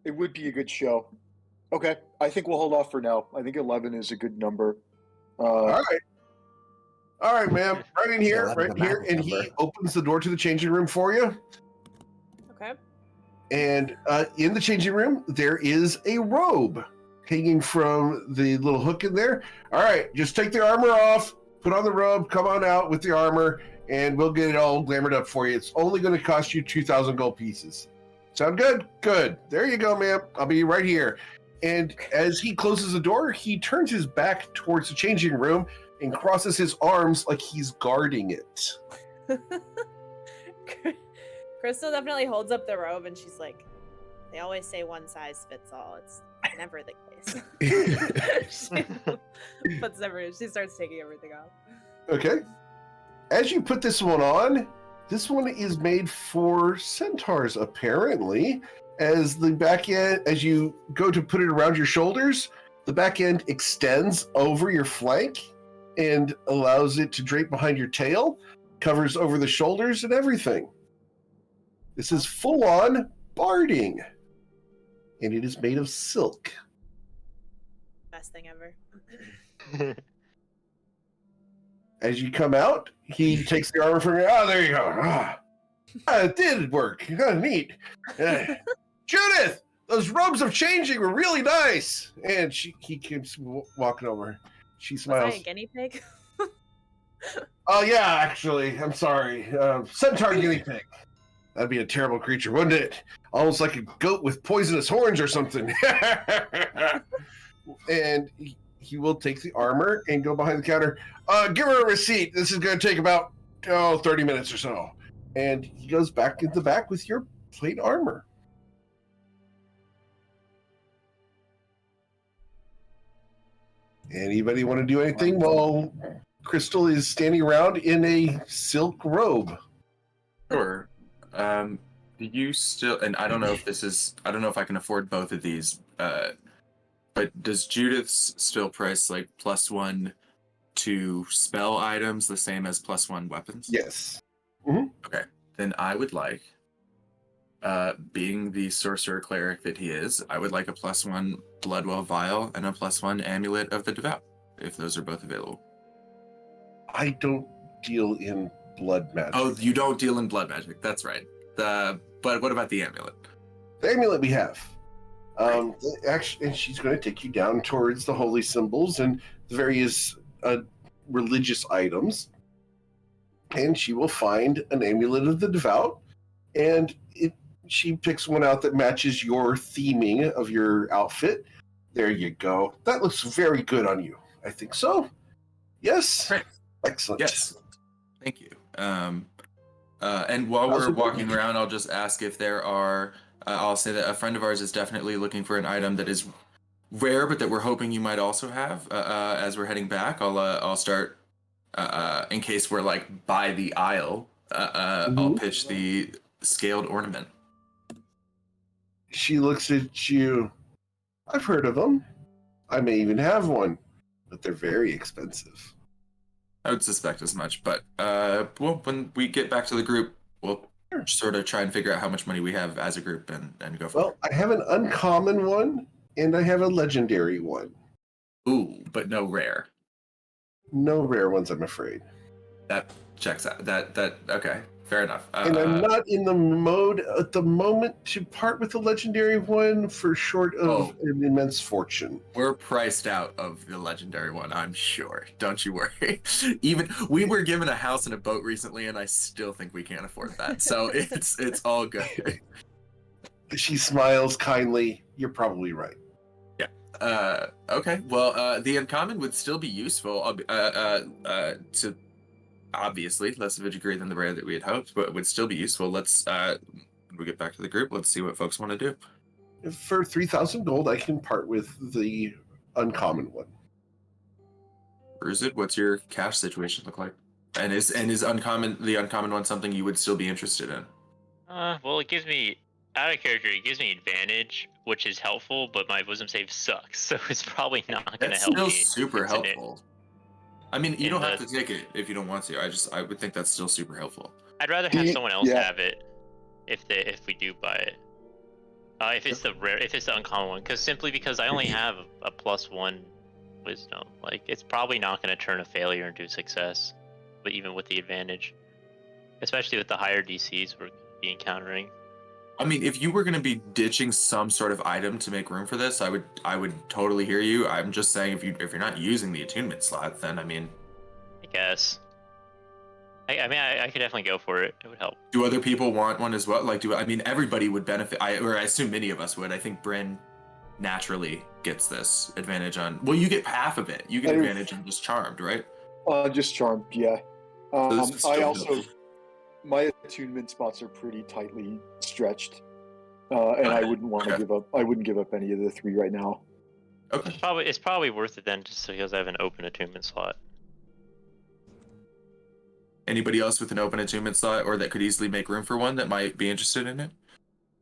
It would be a good show. Okay, I think we'll hold off for now. I think 11 is a good number. All right, ma'am. Right in here, and he opens the door to the changing room for you. Okay. And in the changing room, there is a robe hanging from the little hook in there. All right, just take the armor off, put on the robe, come on out with the armor, and we'll get it all glamored up for you. It's only going to cost you 2,000 gold pieces. Sound good? Good. There you go, ma'am. I'll be right here. And as he closes the door, he turns his back towards the changing room and crosses his arms like he's guarding it. Crystal definitely holds up the robe and she's like, they always say one size fits all. It's never the case. She starts taking everything off. Okay. As you put this one on, this one is made for centaurs, apparently. As the back end, as you go to put it around your shoulders, the back end extends over your flank and allows it to drape behind your tail, covers over the shoulders and everything. This is full-on barding, and it is made of silk. Best thing ever. As you come out, he takes the armor from you. Oh, there you go. It did work. Neat. Judith, those robes of changing were really nice. And he keeps walking over. She smiles. Was I a guinea pig? Oh, yeah, actually. I'm sorry. Centaur guinea pig. That'd be a terrible creature, wouldn't it? Almost like a goat with poisonous horns or something. And he will take the armor and go behind the counter. Give her a receipt. This is going to take about 30 minutes or so. And he goes back in the back with your plate armor. Anybody want to do anything while Crystal is standing around in a silk robe? Sure. Do you still? And I don't know if I don't know if I can afford both of these. But does Judith's still price like +1 to spell items the same as +1 weapons? Yes. Okay. Then I would like, being the sorcerer cleric that he is, I would like a +1 Bloodwell vial and a +1 amulet of the devout, if those are both available. I don't deal in blood magic. Oh, you don't deal in blood magic. That's right. But what about the amulet? The amulet we have. Actually, and she's going to take you down towards the holy symbols and the various religious items, and she will find an amulet of the devout, and she picks one out that matches your theming of your outfit. There you go. That looks very good on you. I think so. Yes. Right. Excellent. Yes. Thank you. And while we're walking around, I'll just ask if there are. I'll say that a friend of ours is definitely looking for an item that is rare, but that we're hoping you might also have. As we're heading back, I'll start. In case we're like by the aisle, I'll pitch the scaled ornament. She looks at you. I've heard of them. I may even have one, but they're very expensive. I would suspect as much, but well, when we get back to the group, we'll sort of try and figure out how much money we have as a group and go for it. Well, I have an uncommon one, and I have a legendary one. Ooh, but no rare. No rare ones, I'm afraid. That checks out. That okay, fair enough. And I'm not in the mode at the moment to part with the legendary one for short of an immense fortune. We're priced out of the legendary one, I'm sure. Don't you worry. Even we were given a house and a boat recently, and I still think we can't afford that. So it's all good. She smiles kindly. You're probably right. Yeah. Okay. Well, the uncommon would still be useful. To obviously less of a degree than the rare that we had hoped, but it would still be useful. Let's when we get back to the group, let's see what folks want to do. For 3,000 gold, I can part with the uncommon one. Urzid, what's your cash situation look like? And is the uncommon one something you would still be interested in? Well, it gives me, out of character, it gives me advantage, which is helpful, but my wisdom save sucks, so it's probably not going to help me. It's still super helpful. I mean, you don't have to take it if you don't want to. I would think that's still super helpful. I'd rather have someone else have it if we do buy it. If it's the uncommon one, because I only have a +1 wisdom. Like, it's probably not going to turn a failure into a success, but even with the advantage, especially with the higher DCs we're be encountering. I mean, if you were going to be ditching some sort of item to make room for this, I would totally hear you. I'm just saying, if you're not using the attunement slot, then I guess. I mean, I could definitely go for it. It would help. Do other people want one as well? Like, everybody would benefit. I assume many of us would. I think Bryn naturally gets this advantage on. Well, you get half of it. You get advantage on just Charmed, right? Just Charmed, yeah. So I also. My attunement spots are pretty tightly stretched, and I wouldn't want to give up. I wouldn't give up any of the 3 right now. Okay. It's probably worth it then, just because I have an open attunement slot. Anybody else with an open attunement slot, or that could easily make room for one, that might be interested in it?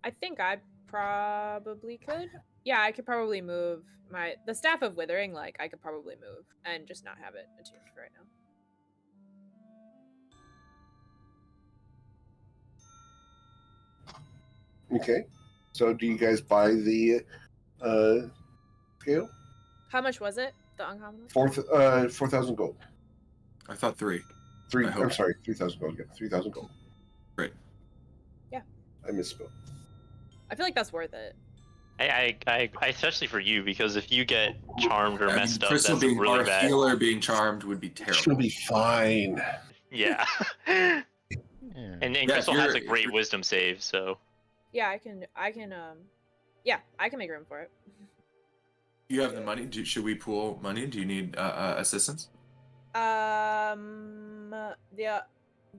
I think I probably could. Yeah, I could probably move the Staff of Withering. Like, I could probably move and just not have it attuned for right now. Okay. So do you guys buy the scale? How much was it? The uncommon one? 4,000 gold. I thought 3. I'm sorry, 3,000 gold. Yeah, 3,000 gold. Right. Yeah. I misspoke. I feel like that's worth it. I especially for you, because if you get charmed or messed up, Crystal that's being really our bad. healer being charmed would be terrible. She'll be fine. Yeah. Yeah. And Yeah, Crystal has a if great you're- wisdom save, so Yeah, I can yeah, I can make room for it. You have the money. Should we pool money? Do you need assistance?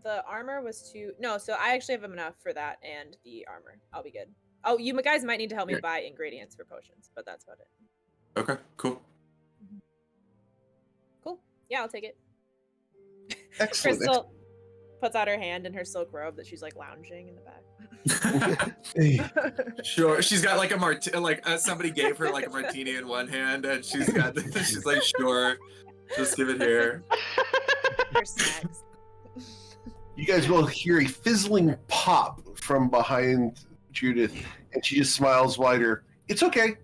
The armor was no, so I actually have enough for that and the armor. I'll be good. Oh, you guys might need to help me Yeah. buy ingredients for potions, but that's about it. Okay, cool. Cool. Yeah, I'll take it. Excellent. Crystal puts out her hand in her silk robe that she's like lounging in the back. Sure. She's got like a somebody gave her like a martini in one hand, and she's like, sure, just give it here. Her snacks. You guys will hear a fizzling pop from behind Judith, and she just smiles wider. It's okay.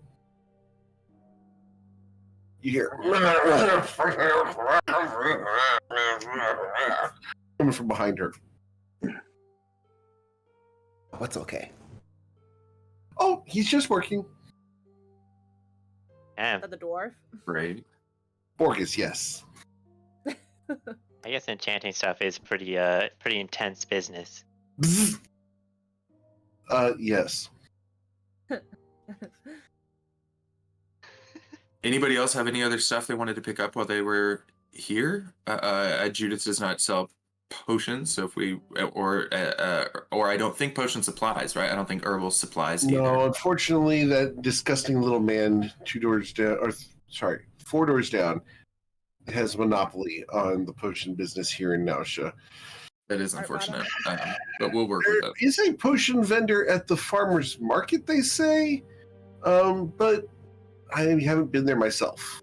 You hear coming from behind her. What's okay? Oh, he's just working. damn. The dwarf. Right. Borges, yes. I guess enchanting stuff is pretty intense business. Bzz. Yes. Anybody else have any other stuff they wanted to pick up while they were here? Judith does not sell potions, so if we or I don't think potion supplies, right? I don't think herbal supplies either. No, unfortunately, that disgusting little man 4 doors down has monopoly on the potion business here in Nausea. That is Art unfortunate, but we'll work with There it. is a potion vendor at the farmer's market, they say, but I haven't been there myself.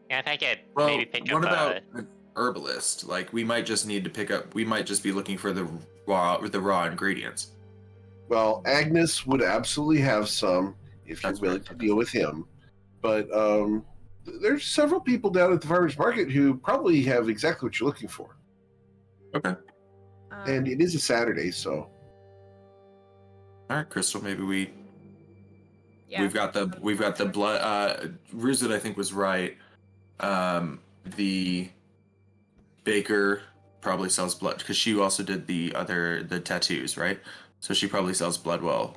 Yeah, if I could Well, maybe pick what up about an herbalist? Like, we might just need to pick up. We might just be looking for the raw ingredients. Well, Agnes would absolutely have some if you're That's willing right. to deal with him. But there's several people down at the farmer's market who probably have exactly what you're looking for. Okay. And it is a Saturday, so All right, Crystal. Maybe yeah. we've got the blood. Ruzit, I think, was right. The baker probably sells blood because she also did the tattoos, right? So she probably sells Bloodwell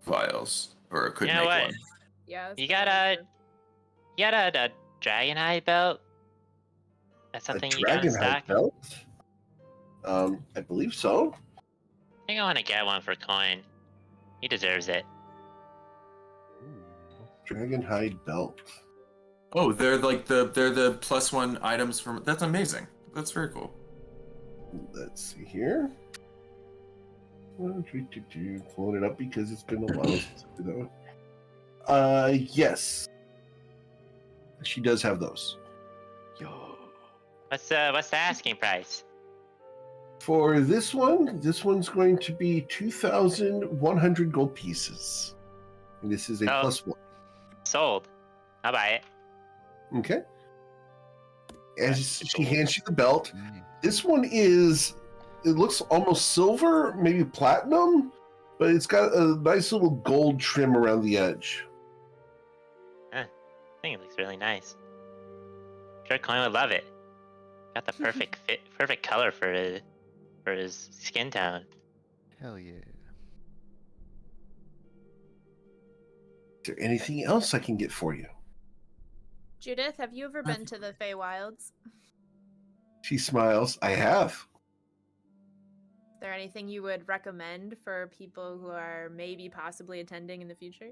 vials or could You know make what? one. Yeah. that's You probably got true. a dragon hide belt? That's something a you got in dragon hide stock? belt. I believe so. I think I want to get one for Coin. He deserves it. Dragon hide belt. Oh, they're the +1 items from. That's amazing. That's very cool. Let's see here. Pulling it up because it's been a while since I did that one. Yes. She does have those. What's the asking price? For this one's going to be 2,100 gold pieces. And this is a Oh. +1. Sold. I'll buy it. Okay. As That's she cool. hands you the belt, this one is, it looks almost silver, maybe platinum, but it's got a nice little gold trim around the edge. I think it looks really nice. Sure, Coin would love it. Got the perfect fit, perfect color for his skin tone. Hell yeah. Is there anything else I can get for you? Judith, have you ever been to the Feywilds? She smiles. I have. Is there anything you would recommend for people who are maybe possibly attending in the future?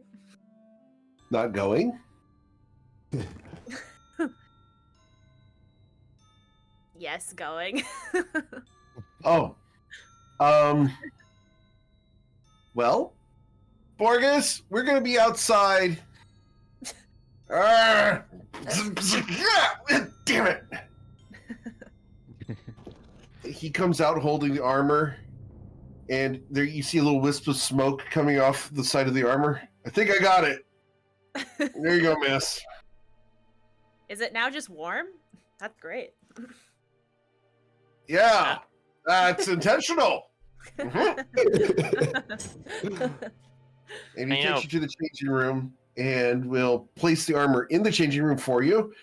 Not going? Yes, going. Oh. Well, Borges, we're going to be outside. Damn it. He comes out holding the armor, and there you see a little wisp of smoke coming off the side of the armor. I think I got it. There you go, miss. Is it now just warm? That's great. Yeah, that's intentional. Mhm. And he You know- takes you to the changing room and will place the armor in the changing room for you,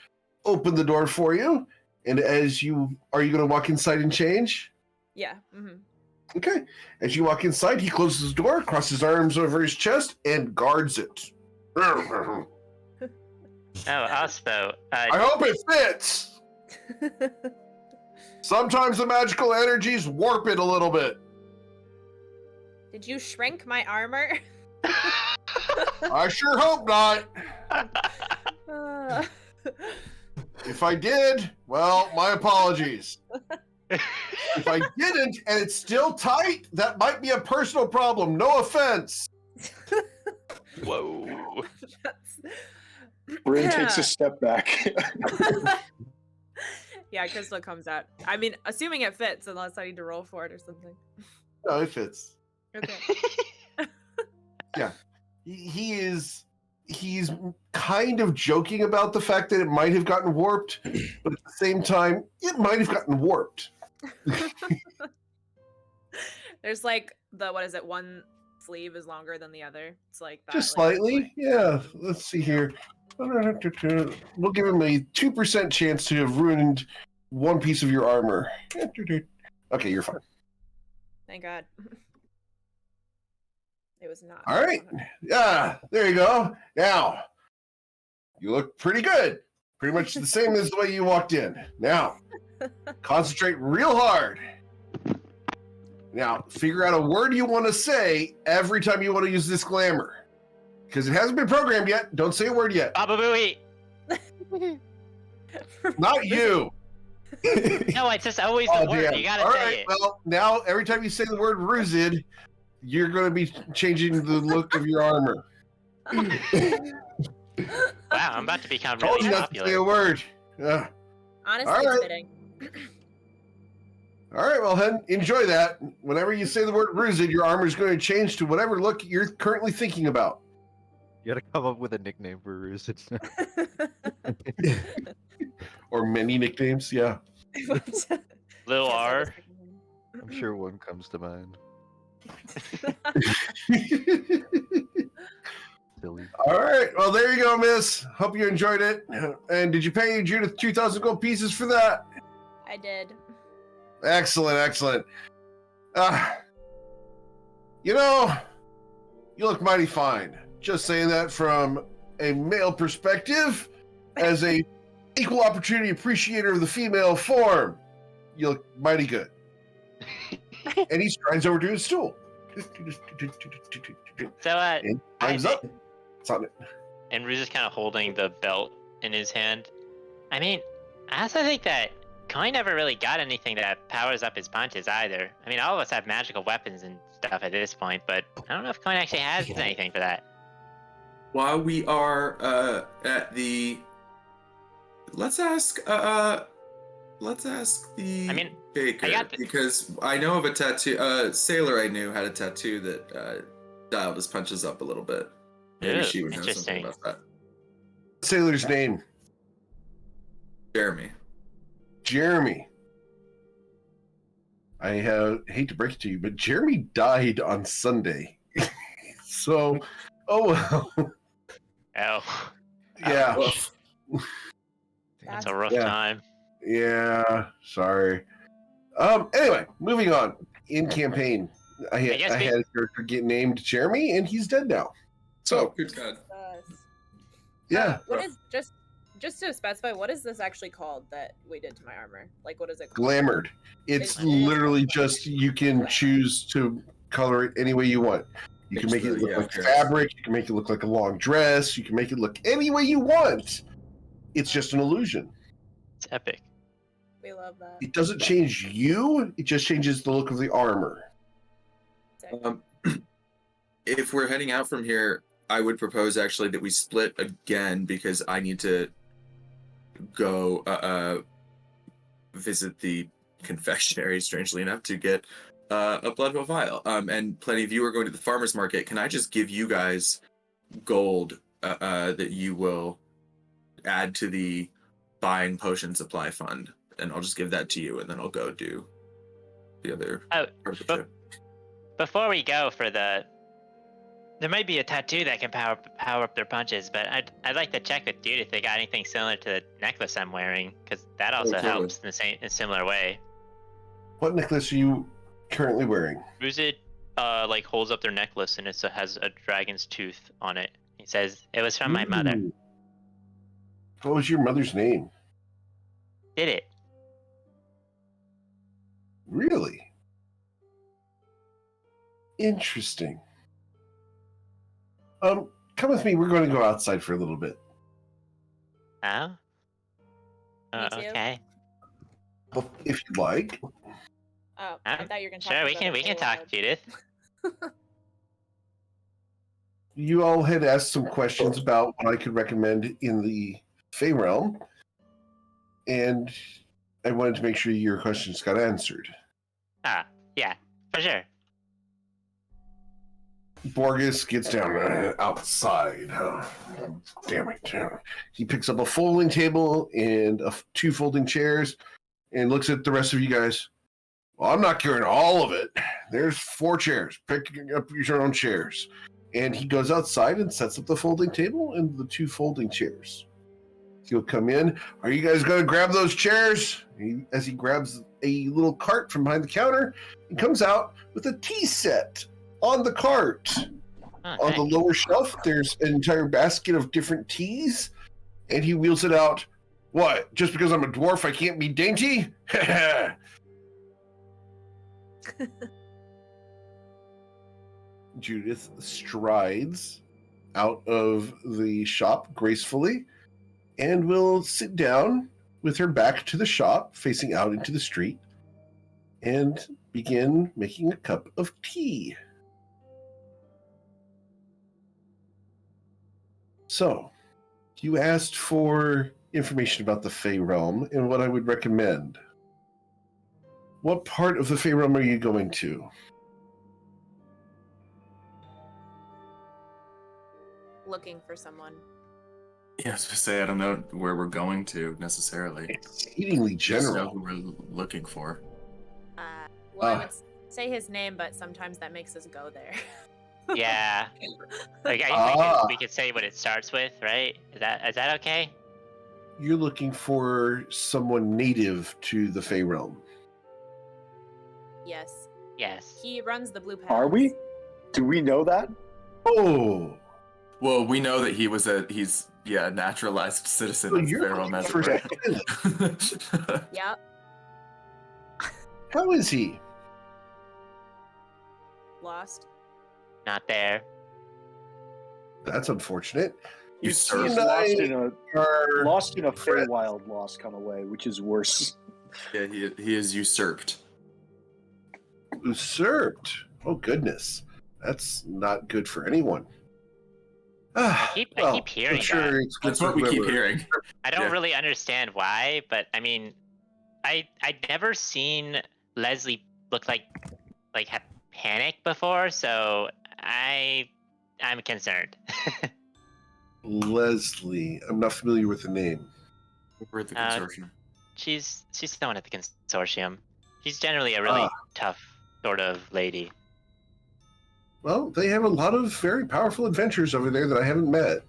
open the door for you, and are you going to walk inside and change? Yeah. Mm-hmm. Okay. As you walk inside, he closes the door, crosses his arms over his chest, and guards it. Oh, also, I hope it fits. Sometimes the magical energies warp it a little bit. Did you shrink my armor? I sure hope not. Uh, If I did, well, my apologies. If I didn't and it's still tight, that might be a personal problem. No offense. whoa. Bryn takes a step back. Yeah, Crystal comes out. I mean, assuming it fits, unless I need to roll for it or something. No, it fits. Okay. Yeah. He's kind of joking about the fact that it might have gotten warped, but at the same time, it might have gotten warped. There's like what is it? One sleeve is longer than the other. It's like that. Just like, slightly. Yeah. Let's see here. We'll give him a 2% chance to have ruined one piece of your armor. Okay, you're fine. Thank God. It was not. All right. Yeah, there you go. Now, you look pretty good. Pretty much the same as the way you walked in. Now, concentrate real hard. Now, figure out a word you want to say every time you want to use this glamour. Because it hasn't been programmed yet. Don't say a word yet. Baba Booey. Not you. No, it's just always the word. damn. You gotta All say right, it. well, now every time you say the word Ruzid, you're going to be changing the look of your armor. Wow, I'm about to become Told really you not to say popular. a word. Honestly, All it's right. fitting. All right, well, then, enjoy that. Whenever you say the word Ruzid, your armor is going to change to whatever look you're currently thinking about. You gotta come up with a nickname for Ruse. Or many nicknames, yeah. Lil R. I'm sure one comes to mind. Silly. All right, well, there you go, miss. Hope you enjoyed it. And did you pay Judith 2,000 gold pieces for that? I did. Excellent, excellent. You know, you look mighty fine. Just saying that from a male perspective, as a equal opportunity appreciator of the female form, you look mighty good. And he strides over to his stool. So, And climbs Isaac, up. It's on it. and Ruse is kind of holding the belt in his hand. I mean, I also think that Koi never really got anything that powers up his punches either. I mean, all of us have magical weapons and stuff at this point, but I don't know if Koi actually has anything for that. While we are at the, let's ask the I mean, baker, because I know of a tattoo. Sailor I knew had a tattoo that dialed his punches up a little bit. Maybe Ew, she would know something interesting. about that. Sailor's name. Jeremy. Jeremy. I hate to break it to you, but Jeremy died on Sunday. So, oh well. Oh, Yeah. Woof. that's a rough Yeah. time. Yeah. Sorry. Anyway, moving on. In campaign, I guess we- had a character get named Jeremy, and he's dead now. Oh, So, good God. yeah. What is just to specify? What is this actually called that we did to my armor? Like, what is it called? Glamored. It's It's- literally just you can choose to color it any way you want. You can make it look like dress. fabric. You can make it look like a long dress. You can make it look any way you want. It's just an illusion. It's epic. We love that. It doesn't change you. It just changes the look of the armor. Sick. If we're heading out from here, I would propose actually that we split again because I need to go visit the confectionery, strangely enough, to get a blood vial. And plenty of you are going to the farmer's market. Can I just give you guys gold that you will add to the buying potion supply fund and I'll just give that to you, and then I'll go do the other Oh, part of the but trip. before we go for there might be a tattoo that can power up their punches, but I'd like to check with dude if they got anything similar to the necklace I'm wearing, because that also totally. helps in a similar way. What necklace are you currently wearing? Who's it? Like holds up their necklace and it has a dragon's tooth on it. He says it was from my mother. Ooh. What was your mother's name? Did it? Really? Interesting. Come with me. We're going to go outside for a little bit. Oh. Me too. Okay. If you'd like. Oh, I thought you were gonna talk. Sure, we about can it talk, aloud. Judith. You all had asked some questions about what I could recommend in the Fey realm, and I wanted to make sure your questions got answered. Yeah, for sure. Borges gets down outside. Damn it. He picks up a folding table and two folding chairs and looks at the rest of you guys. Well, I'm not carrying all of it. There's 4 chairs. Pick up your own chairs. And he goes outside and sets up the folding table and the 2 folding chairs. He'll come in. Are you guys going to grab those chairs? As he grabs a little cart from behind the counter, he comes out with a tea set on the cart. On the lower shelf, there's an entire basket of different teas, and he wheels it out. What? Just because I'm a dwarf, I can't be dainty? Judith strides out of the shop gracefully and will sit down with her back to the shop, facing out into the street, and begin making a cup of tea. So, you asked for information about the Fey realm and what I would recommend. What part of the Fey realm are you going to? Looking for someone. Yeah, I was gonna say I don't know where we're going to necessarily. Exceedingly Just know general. who we're looking for. Well, I would say his name, but sometimes that makes us go there. Yeah. Like we could say what it starts with, right? Is that okay? You're looking for someone native to the Fey realm. Yes. Yes. He runs the Blue Palace. Are we? Do we know that? Oh, Well, we know that he's a naturalized citizen so of you're Pharaoh looking for Mesmer. Yep. How is he? Lost. Not there. That's unfortunate. You He's serve. lost in a Feywild lost kind of way, which is worse. Yeah, he is usurped. Usurped. Oh goodness, that's not good for anyone. I keep hearing I'm sure that. it's good That's for what we keep whoever. hearing. I don't Yeah. really understand why, but I mean, I'd never seen Leslie look like have panic before, so I'm concerned. Leslie. I'm not familiar with the name. We're at the consortium. She's someone at the consortium. She's generally a really tough sort of lady. Well, they have a lot of very powerful adventures over there that I haven't met.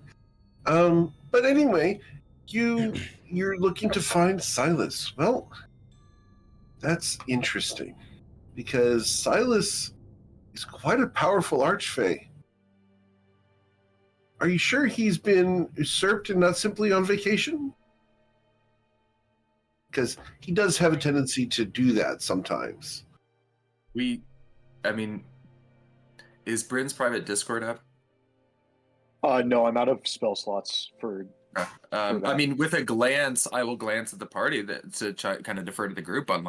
But anyway, you're looking to find Silas. Well, that's interesting because Silas is quite a powerful archfey. Are you sure he's been usurped and not simply on vacation? Because he does have a tendency to do that sometimes. Is Bryn's private Discord up? No, I'm out of spell slots for. I mean, with a glance, I will glance at the party to kind of defer to the group on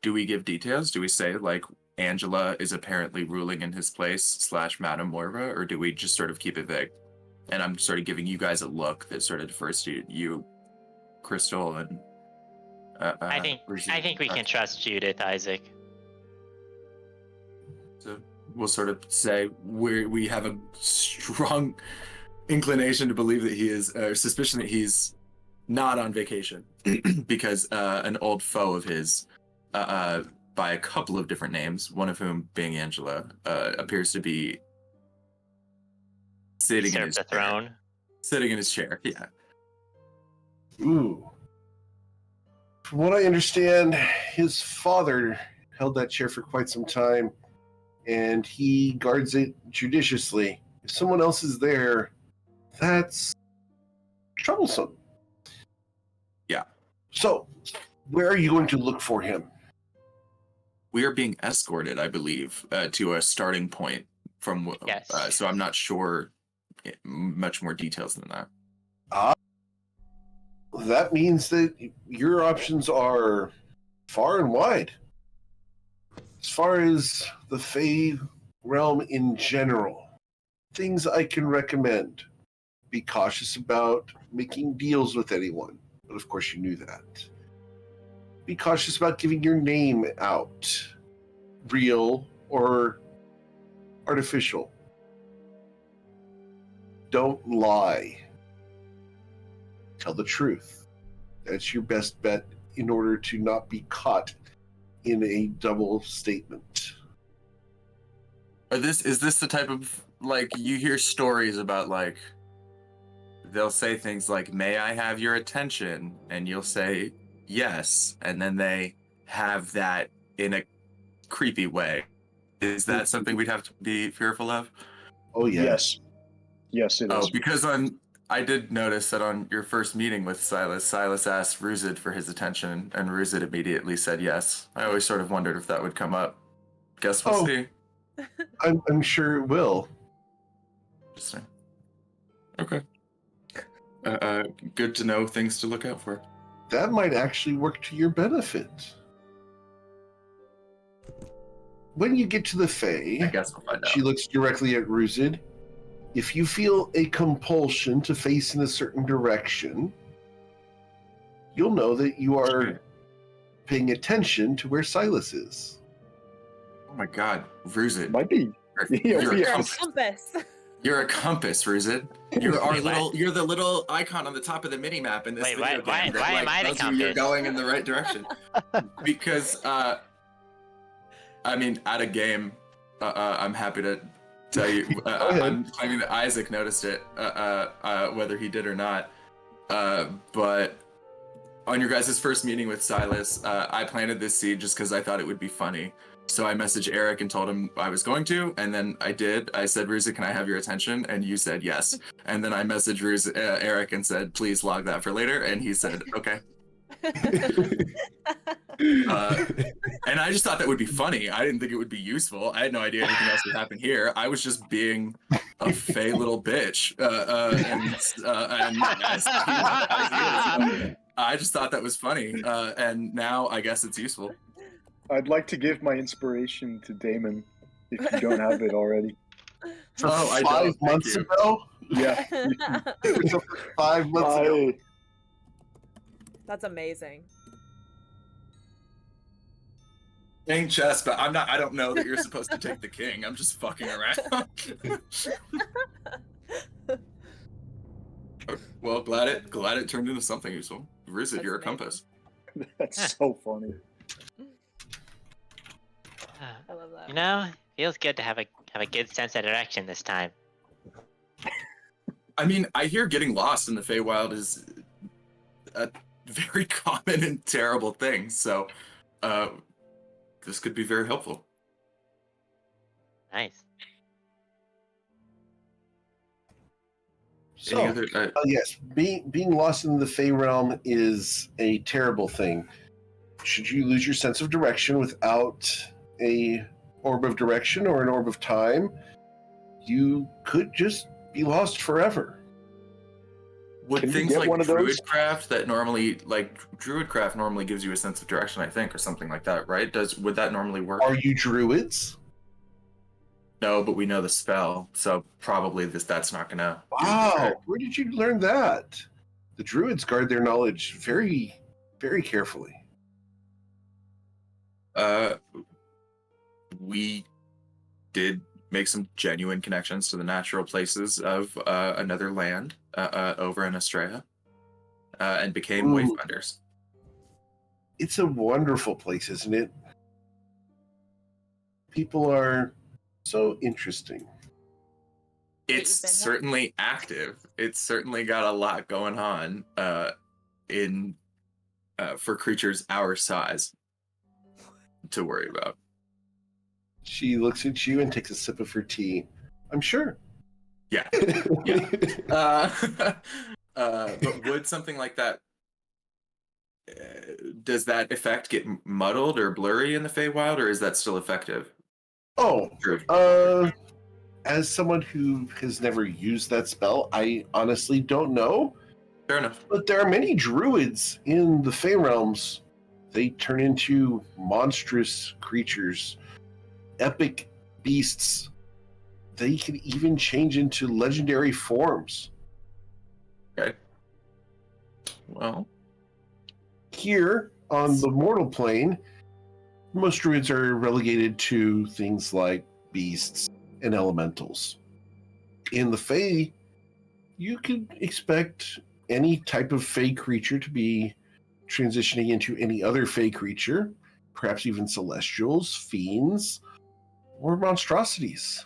do we give details? Do we say Angela is apparently ruling in his place / Madame Morva, or do we just sort of keep it vague? And I'm sort of giving you guys a look that sort of defers to you, Crystal, and I think we can trust Judith, Isaac. So we'll sort of say we have a strong inclination to believe that he is, or suspicion that he's not on vacation, because an old foe of his, by a couple of different names, one of whom being Angela, appears to be sitting in Usurp his the chair. throne. Sitting in his chair, yeah. Ooh. From what I understand, his father held that chair for quite some time, and he guards it judiciously. If someone else is there, that's troublesome. Yeah. So, where are you going to look for him? We are being escorted, I believe, to a starting point from. Yes. So I'm not sure much more details than that. That means that your options are far and wide. As far as the Fey realm in general, things I can recommend. Be cautious about making deals with anyone, but of course you knew that. Be cautious about giving your name out, real or artificial. Don't lie. Tell the truth. That's your best bet in order to not be caught in a double statement. Is this the type of, like, you hear stories about, like, they'll say things like, "May I have your attention?" and you'll say yes, and then they have that in a creepy way. Is that something we'd have to be fearful of? Oh, yeah. Yes, it is. Oh, because I did notice that on your first meeting with Silas asked Ruzid for his attention, and Ruzid immediately said yes. I always sort of wondered if that would come up. Guess we'll see. I'm sure it will. Interesting. Okay. Good to know things to look out for. That might actually work to your benefit. When you get to the Fae, I guess we'll find out. she looks directly at Ruzid. If you feel a compulsion to face in a certain direction, you'll know that you are paying attention to where Silas is. Oh my god, Ruzid. Might be. You're a You're a compass. compass. You're a compass, Ruzid. You're our Wait, what? little. You're the little icon on the top of the mini map in this Wait, video why game. that, am like, I the tells you you're compass? going in the right direction. Because, I mean, at a game, I'm happy to tell you. I'm claiming that Isaac noticed it, whether he did or not. But on your guys' first meeting with Silas, I planted this seed just because I thought it would be funny. So I messaged Eric and told him I was going to, and then I did. I said, "Ruza, can I have your attention?" And you said yes. And then I messaged Eric and said, "Please log that for later." And he said, "Okay." And I just thought that would be funny. I didn't think it would be useful. I had no idea anything else would happen here. I was just being a fey little bitch. I just thought that was funny. And now I guess it's useful. I'd like to give my inspiration to Damon, if you don't have it already. For I 5 don't, months thank ago? Yeah. 5 months ago. That's amazing. Playing chess, but I don't know that you're supposed to take the king. I'm just fucking around. Well, glad it turned into something useful. Rizid, you're a amazing. compass. That's so funny. I love that. You know, feels good to have a good sense of direction this time. I mean, I hear getting lost in the Feywild is a very common and terrible thing. So, this could be very helpful. Nice. So, Any other, yes, being lost in the Fey realm is a terrible thing. Should you lose your sense of direction without a orb of direction or an orb of time, you could just be lost forever. would Can you things get like one of those? Druidcraft that normally, like Druidcraft normally gives you a sense of direction, I think, or something like that, right? Would that normally work? Are you druids? No, but we know the spell, so probably that's not gonna. Wow, where did you learn that? The druids guard their knowledge very, very carefully. We did make some genuine connections to the natural places of another land over in Australia. and became Ooh. wayfinders. It's a wonderful place, isn't it? People are so interesting. It's you've been there? certainly active. It's certainly got a lot going on in for creatures our size to worry about. She looks at you and takes a sip of her tea. I'm sure. Yeah. Yeah. But would something like that, does that effect get muddled or blurry in the Feywild, or is that still effective? Oh, True. as someone who has never used that spell, I honestly don't know. Fair enough. But there are many druids in the Fey realms. They turn into monstrous creatures, epic beasts. They can even change into legendary forms. Okay. Well, Here on the mortal plane, most druids are relegated to things like beasts and elementals. In the Fey, you could expect any type of Fey creature to be transitioning into any other Fey creature, perhaps even celestials, fiends, or monstrosities.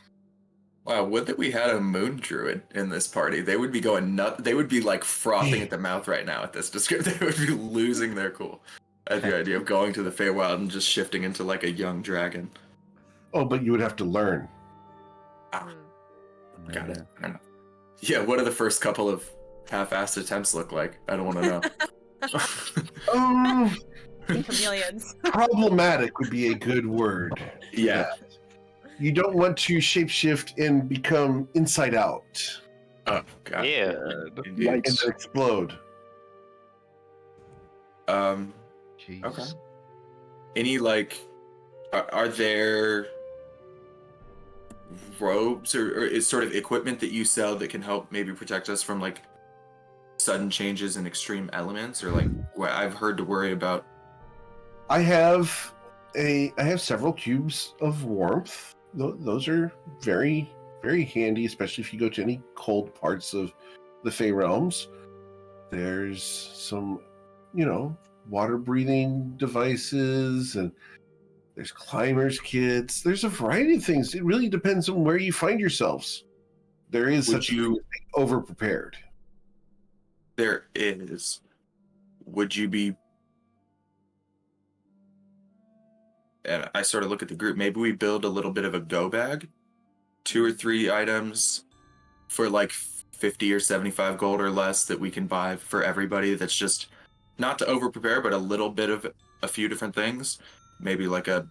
wow, would that we had a moon druid in this party. They would be going nuts. They would be like frothing at the mouth right now at this description. They would be losing their cool at the idea of going to the Feywild and just shifting into like a young dragon. Oh, but you would have to learn. Ah, got it. I don't know. Yeah, what do the first couple of half-assed attempts look like? I don't want to know. Chameleons. Problematic would be a good word. Yeah. You don't want to shapeshift and become inside out Oh, God. Yeah. Indeed. and then explode. Jeez. Okay. Any, like, are there robes or is sort of equipment that you sell that can help maybe protect us from, like, sudden changes in extreme elements, or like what I've heard to worry about? I have several cubes of warmth. Those are very, very handy, especially if you go to any cold parts of the Fey realms. There's some, water breathing devices, and there's climbers kits. There's a variety of things. It really depends on where you find yourselves. There is Would such a thing as being over-prepared. There is. Would you be? And I sort of look at the group. Maybe we build a little bit of a go bag, 2 or 3 items for like 50 or 75 gold or less that we can buy for everybody. That's just not to over prepare, but a little bit of a few different things. Maybe like I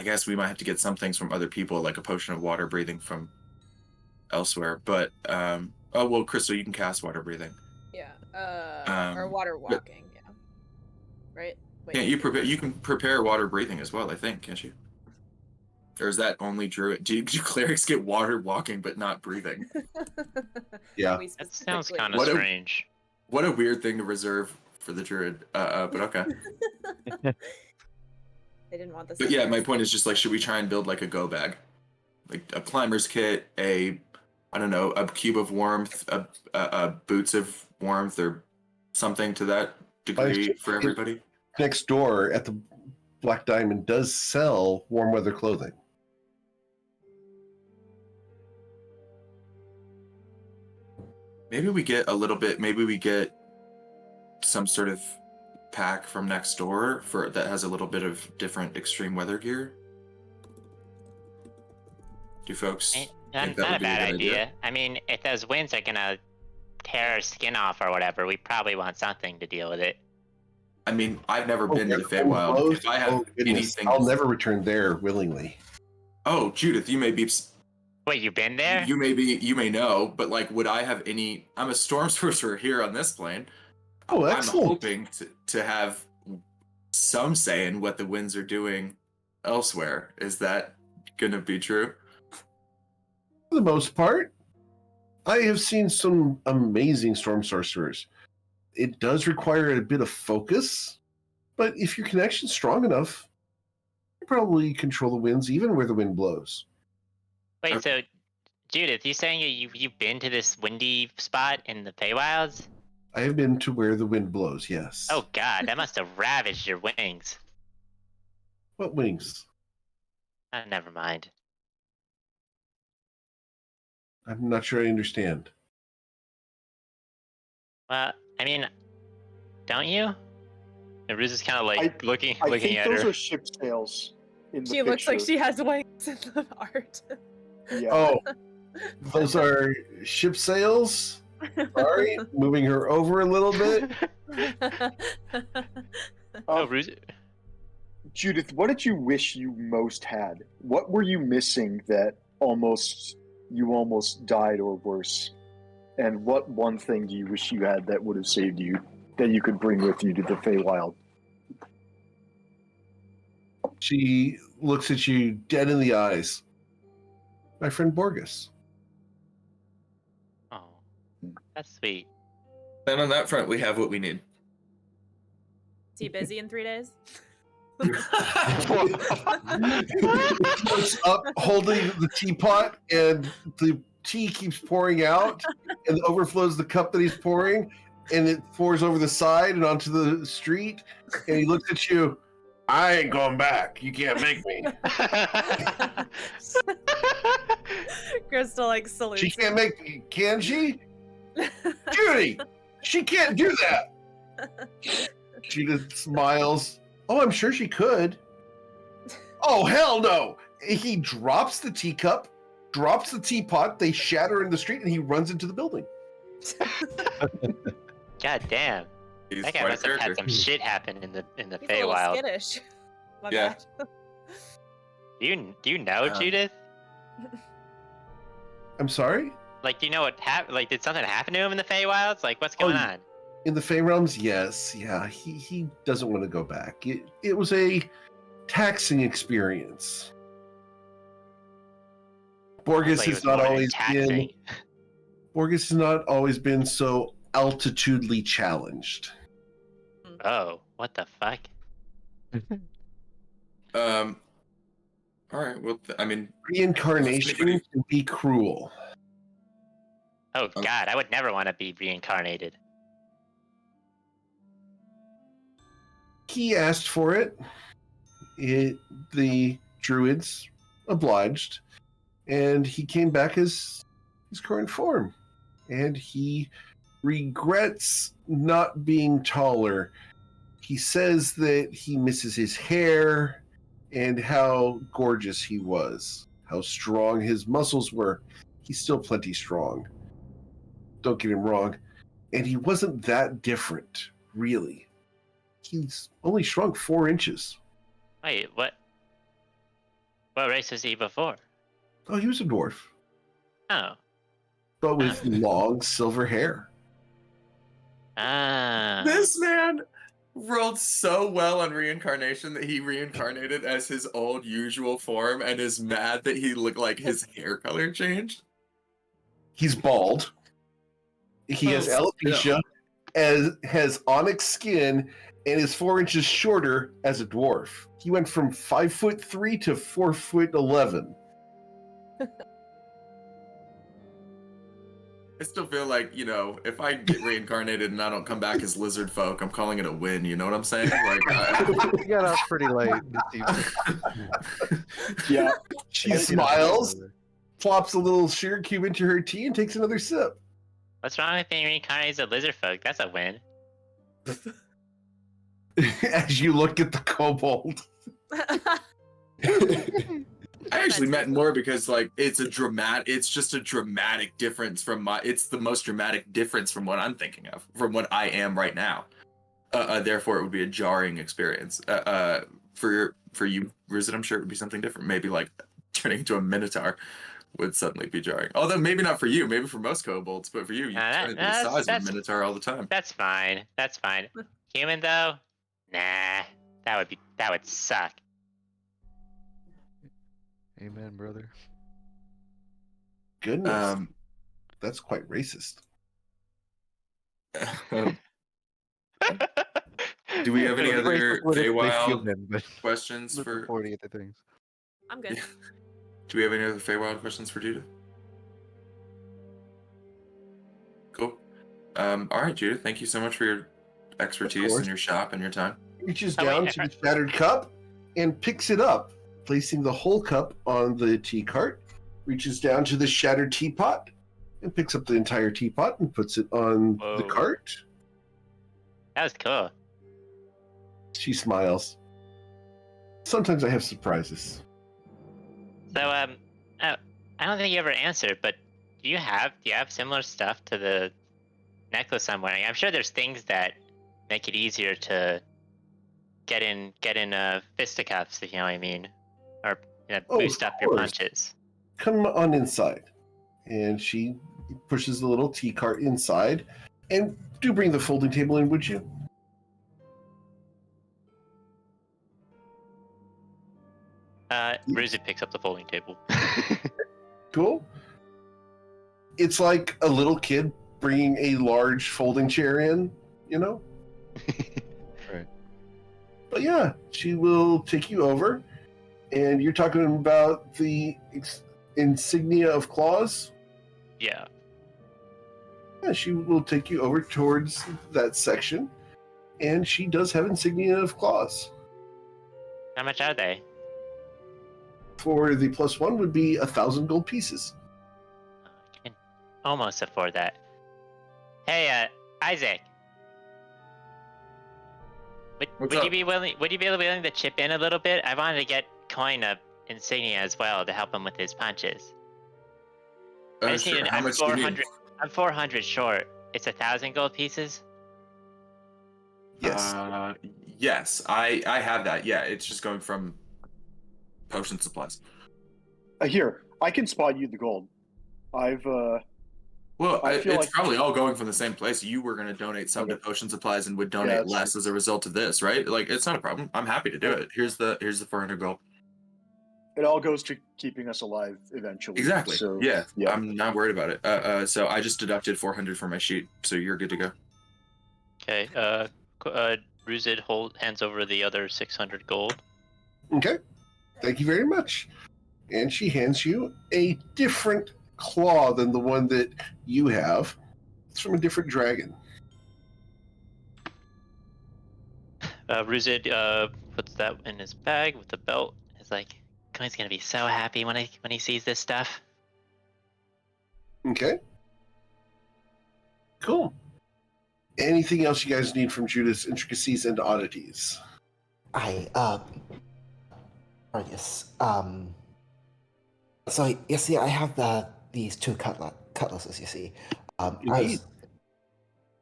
guess we might have to get some things from other people, like a potion of water breathing from elsewhere. But oh well, Crystal, you can cast water breathing. Yeah. Or water walking. Yeah. Right. Wait, Yeah, you can prepare water breathing as well, I think, can't you? Or is that only druid? Do clerics get water walking but not breathing? Yeah. That sounds kind of What a- strange. What a weird thing to reserve for the druid. But okay. They didn't want this. But yeah, my point is just like, should we try and build like a go bag, like a climber's kit, I don't know, a cube of warmth, a boots of warmth, or something to that degree for everybody? Next door at the Black Diamond does sell warm weather clothing. Maybe we get a little bit. Maybe we get some sort of pack from next door that has a little bit of different extreme weather gear. Do folks think that Not would a be a bad good idea. I mean, if those winds are gonna tear our skin off or whatever, we probably want something to deal with it. I mean, I've never been to the Feywild. Feywild. If I have anything, I'll never return there willingly. Oh, Judith, you may be. Wait, you been there? You may know, but like, would I have any? I'm a storm sorcerer here on this plane. Oh, excellent. I'm hoping to have some say in what the winds are doing elsewhere. Is that going to be true? For the most part, I have seen some amazing storm sorcerers. It does require a bit of focus, but if your connection's strong enough, you probably control the winds even where the wind blows. Wait, so Judith, you saying you've been to this windy spot in the Feywilds? I have been to where the wind blows, yes. Oh god, that must have ravaged your wings. What wings? Never mind. I'm not sure I understand. Well, I mean, don't you? And Ruse is kind of like I looking think at those her. are ship sails in the She looks like picture. she has wings in the art. Yeah. Oh, those are ship sails? Sorry, moving her over a little bit. Oh, Ruse. Judith, what did you wish you most had? What were you missing that you almost died or worse? And what one thing do you wish you had that would have saved you, that you could bring with you to the Feywild? She looks at you dead in the eyes. My friend Borges. Oh, that's sweet. And on that front, we have what we need. Is he busy in 3 days? Looks up holding the teapot, and the tea keeps pouring out and overflows the cup that he's pouring, and it pours over the side and onto the street. And he looks at you. I ain't going back. You can't make me. Crystal like salutes. She can't make me, can she? Judy, she can't do that. Judith smiles. Oh, I'm sure she could. Oh, hell no. He drops the teacup, drops the teapot, they shatter in the street, and he runs into the building. God damn. He's That guy quite a must have had character. some shit happen in the He's a little Feywild. skittish. My Yeah. bad. Do you know Judith? I'm sorry? Like, do you know what happened? Like, did something happen to him in the Feywilds? Like, what's going on? In the Fey Realms, yes. Yeah, he doesn't want to go back. It was a taxing experience. Borges Like, it has was not more than always been taxing. Borges has not always been so altitudely challenged. Oh, what the fuck? All right. Well, I mean, Reincarnation Anybody- can be cruel. Oh god, I would never want to be reincarnated. He asked for it. The druids obliged, and he came back as his current form. And he regrets not being taller. He says that he misses his hair and how gorgeous he was, how strong his muscles were. He's still plenty strong. Don't get him wrong. And he wasn't that different, really. He's only shrunk 4 inches. Wait, what? What race was he before? Oh, he was a dwarf, Oh. but with long silver hair. Ah. this man rolled so well on reincarnation that he reincarnated as his old usual form and is mad that he looked like his hair color changed. He's bald. He has Oh, alopecia, has onyx skin, and is 4 inches shorter as a dwarf. He went from 5'3" to 4'11". I still feel like, if I get reincarnated and I don't come back as lizard folk, I'm calling it a win. You know what I'm saying? Like, You got out pretty late this evening. Yeah. She smiles, plops a little sugar cube into her tea, and takes another sip. What's wrong with being reincarnated as a lizard folk? That's a win. As you look at the kobold. I actually meant more because it's just a dramatic difference it's the most dramatic difference from what I'm thinking of, from what I am right now. Therefore it would be a jarring experience. For you, Rizit, I'm sure it would be something different. Maybe like turning into a minotaur would suddenly be jarring. Although maybe not for you, maybe for most kobolds, but for you turn into the size of a minotaur all the time. That's fine. That's fine. Human though? Nah. That would suck. Amen, brother. Goodness, that's quite racist. Do we have any other Feywild human, but questions for 40 other things. I'm good. Do we have any other Feywild questions for Judith? Cool. All right, Judith. Thank you so much for your expertise and your shop and your time. Reaches down to the shattered cup and picks it up, placing the whole cup on the tea cart. Reaches down to the shattered teapot and picks up the entire teapot and puts it on the cart. That was cool. She smiles. Sometimes I have surprises. So, I don't think you ever answered, but do you have similar stuff to the necklace I'm wearing? I'm sure there's things that make it easier to get in fisticuffs, if you know what I mean, or boost up your punches. Come on inside. And she pushes the little tea cart inside. And do bring the folding table in, would you? Ruzit picks up the folding table. Cool. It's like a little kid bringing a large folding chair in, you know? Right. But yeah, she will take you over. And you're talking about the insignia of claws? Yeah. Yeah, she will take you over towards that section. And she does have insignia of claws. How much are they? For the +1 would be 1,000 gold pieces. I can almost afford that. Hey, Isaac. Would you be willing to chip in a little bit? I wanted to get coin of insignia as well to help him with his punches. I just Sure. need How much do you need? I'm 400 short. It's 1,000 gold pieces. Yes. Yes, I have that. Yeah, it's just going from potion supplies. Here, I can spot you the gold. Well, I feel it's like- probably all going from the same place. You were going to donate some to potion supplies and would donate less as a result of this, right? Like, it's not a problem. I'm happy to do it. Here's the 400 gold. It all goes to keeping us alive eventually. Exactly. So, yeah, I'm not worried about it. So I just deducted 400 from my sheet, so you're good to go. Okay. Ruzid hands over the other 600 gold. Okay. Thank you very much. And she hands you a different claw than the one that you have. It's from a different dragon. Ruzid puts that in his bag with the belt. He's like, Coin's gonna be so happy when he sees this stuff. Okay. Cool. Anything else you guys need from Judith's intricacies and oddities? Yes. So you see, I have these two cutlasses. You see, I was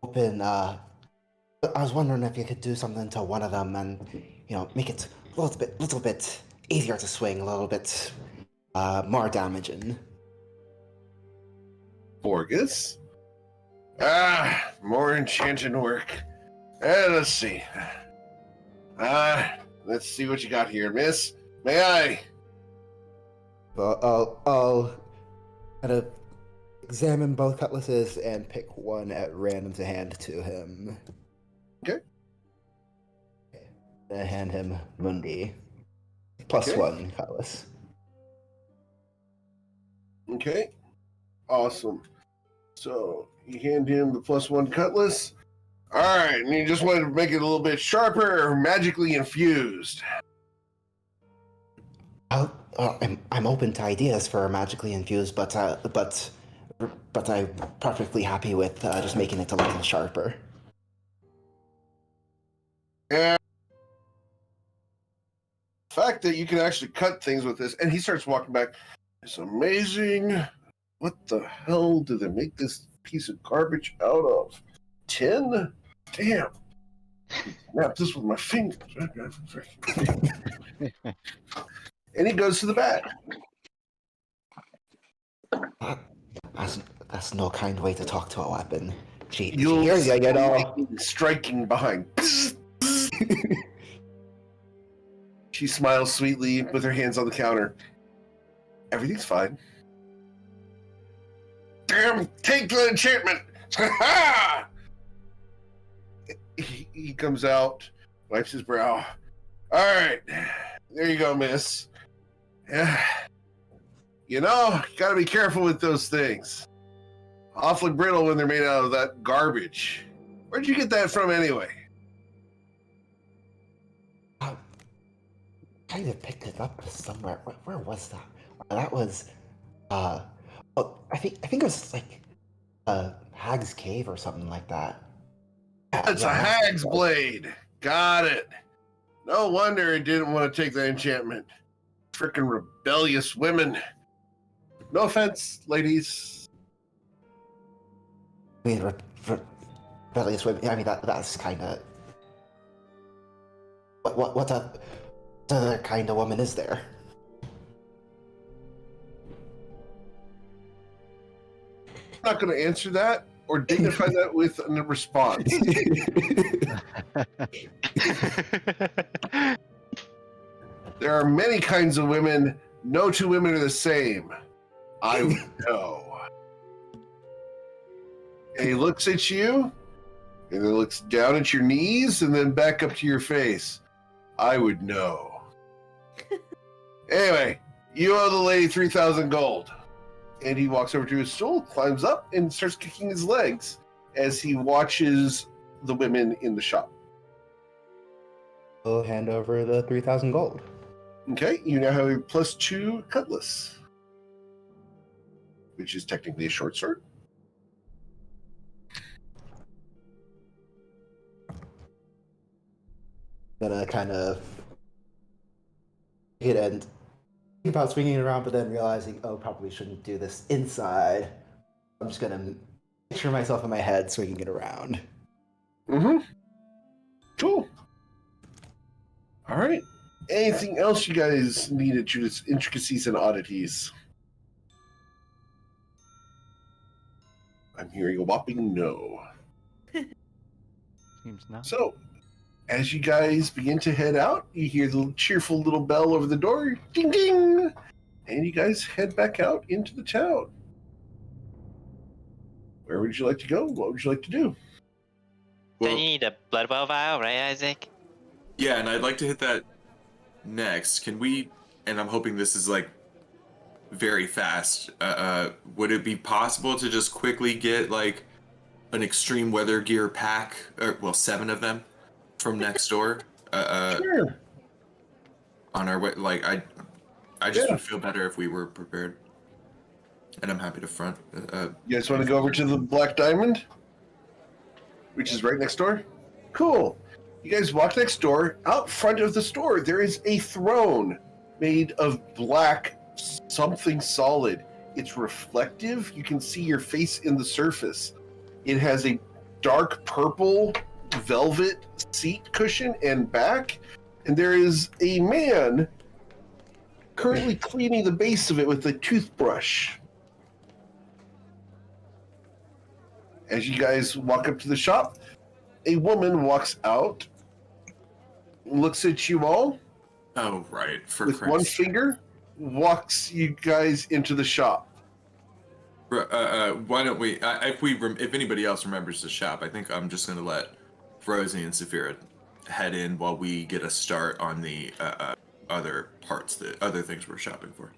hoping. I was wondering if you could do something to one of them, and make it a little bit easier to swing, a little bit more damaging. Borgus? More enchanting work. Let's see. Let's see what you got here, miss. May I? Well, I'll kind of examine both cutlasses and pick one at random to hand to him. Okay. I hand him Mundi. +1 cutlass. Okay. Awesome. So you hand him the +1 cutlass. All right, and you just wanted to make it a little bit sharper or magically infused? I'm open to ideas for magically infused, but I'm perfectly happy with just making it a little sharper. And the fact that you can actually cut things with this, and he starts walking back, it's amazing. What the hell do they make this piece of garbage out of? Tin? Damn. Snap this with my fingers. And he goes to the back. That's no kind way to talk to a weapon. You'll get all striking behind. She smiles sweetly with her hands on the counter. Everything's fine. Damn, take the enchantment! He comes out, wipes his brow. All right, there you go, miss. Yeah. You gotta be careful with those things. Awfully brittle when they're made out of that garbage. Where'd you get that from anyway? Kind of picked it up somewhere. Where was that? That was, I think it was like a hag's cave or something like that. It's a hag's blade. Got it. No wonder it didn't want to take the enchantment. Frickin' rebellious women. No offense, ladies. I mean, rebellious women. I mean, that's kind of what other kind of woman is there? I'm not going to answer that or dignify that with a response. There are many kinds of women. No two women are the same. I would know. And he looks at you, and then looks down at your knees, and then back up to your face. I would know. Anyway, you owe the lady 3,000 gold. And he walks over to his stool, climbs up, and starts kicking his legs as he watches the women in the shop. I'll hand over the 3,000 gold. Okay, you now have a +2 cutlass, which is technically a short sword. Gonna kind of get and think about swinging it around, but then realizing, oh, probably shouldn't do this inside. I'm just gonna picture myself in my head swinging it around. Mm-hmm. Cool. All right. Anything else you guys needed to its intricacies and oddities? I'm hearing a whopping no. Seems not. So, as you guys begin to head out, you hear the cheerful little bell over the door, ding ding, and you guys head back out into the town. Where would you like to go? What would you like to do? Then you need a blood well vial, right, Isaac? Yeah, and I'd like to hit that next. Can we? And I'm hoping this is like very fast. Would it be possible to just quickly get like an extreme weather gear pack, or well, 7 of them from next door? Sure. On our way, like I just would feel better if we were prepared. And I'm happy to front. You guys want to go over to the Black Diamond, which is right next door? Cool. You guys walk next door. Out front of the store, there is a throne made of black something solid. It's reflective. You can see your face in the surface. It has a dark purple velvet seat cushion and back, and there is a man currently cleaning the base of it with a toothbrush. As you guys walk up to the shop, a woman walks out, looks at you all, oh right, for with Christ. one finger, walks you guys into the shop. Why don't we? If anybody else remembers the shop, I think I'm just gonna let Rosie and Saphira head in while we get a start on the other parts, the other things we're shopping for.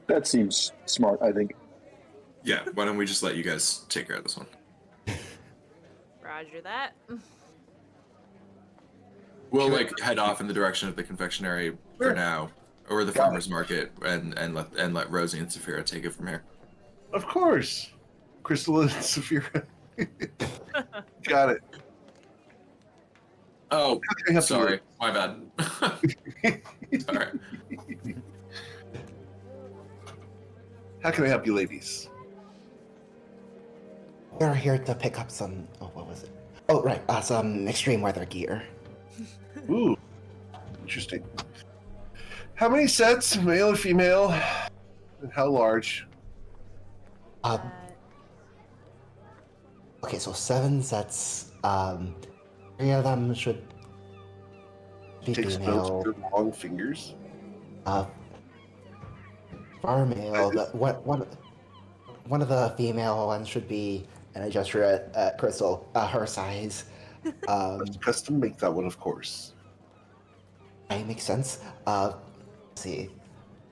That seems smart, I think. Yeah, why don't we just let you guys take care of this one? Roger that. We'll like head off in the direction of the confectionery for now, or the farmer's market, and let Rosie and Saphira take it from here. Of course. Crystal and Saphira. Got it. Oh, How can I help you sorry, with? my bad. Sorry. How can I help you, ladies? We're here to pick up some. Oh, what was it? Oh, right. Some extreme weather gear. Ooh, interesting. How many sets, male or female, and how large? Okay, so 7 sets. 3 of them should be Takes notes female. with your long fingers. Far male. One of the female ones should be, and I gesture at Crystal, her size. Custom make that one, of course. That makes sense. Let's see.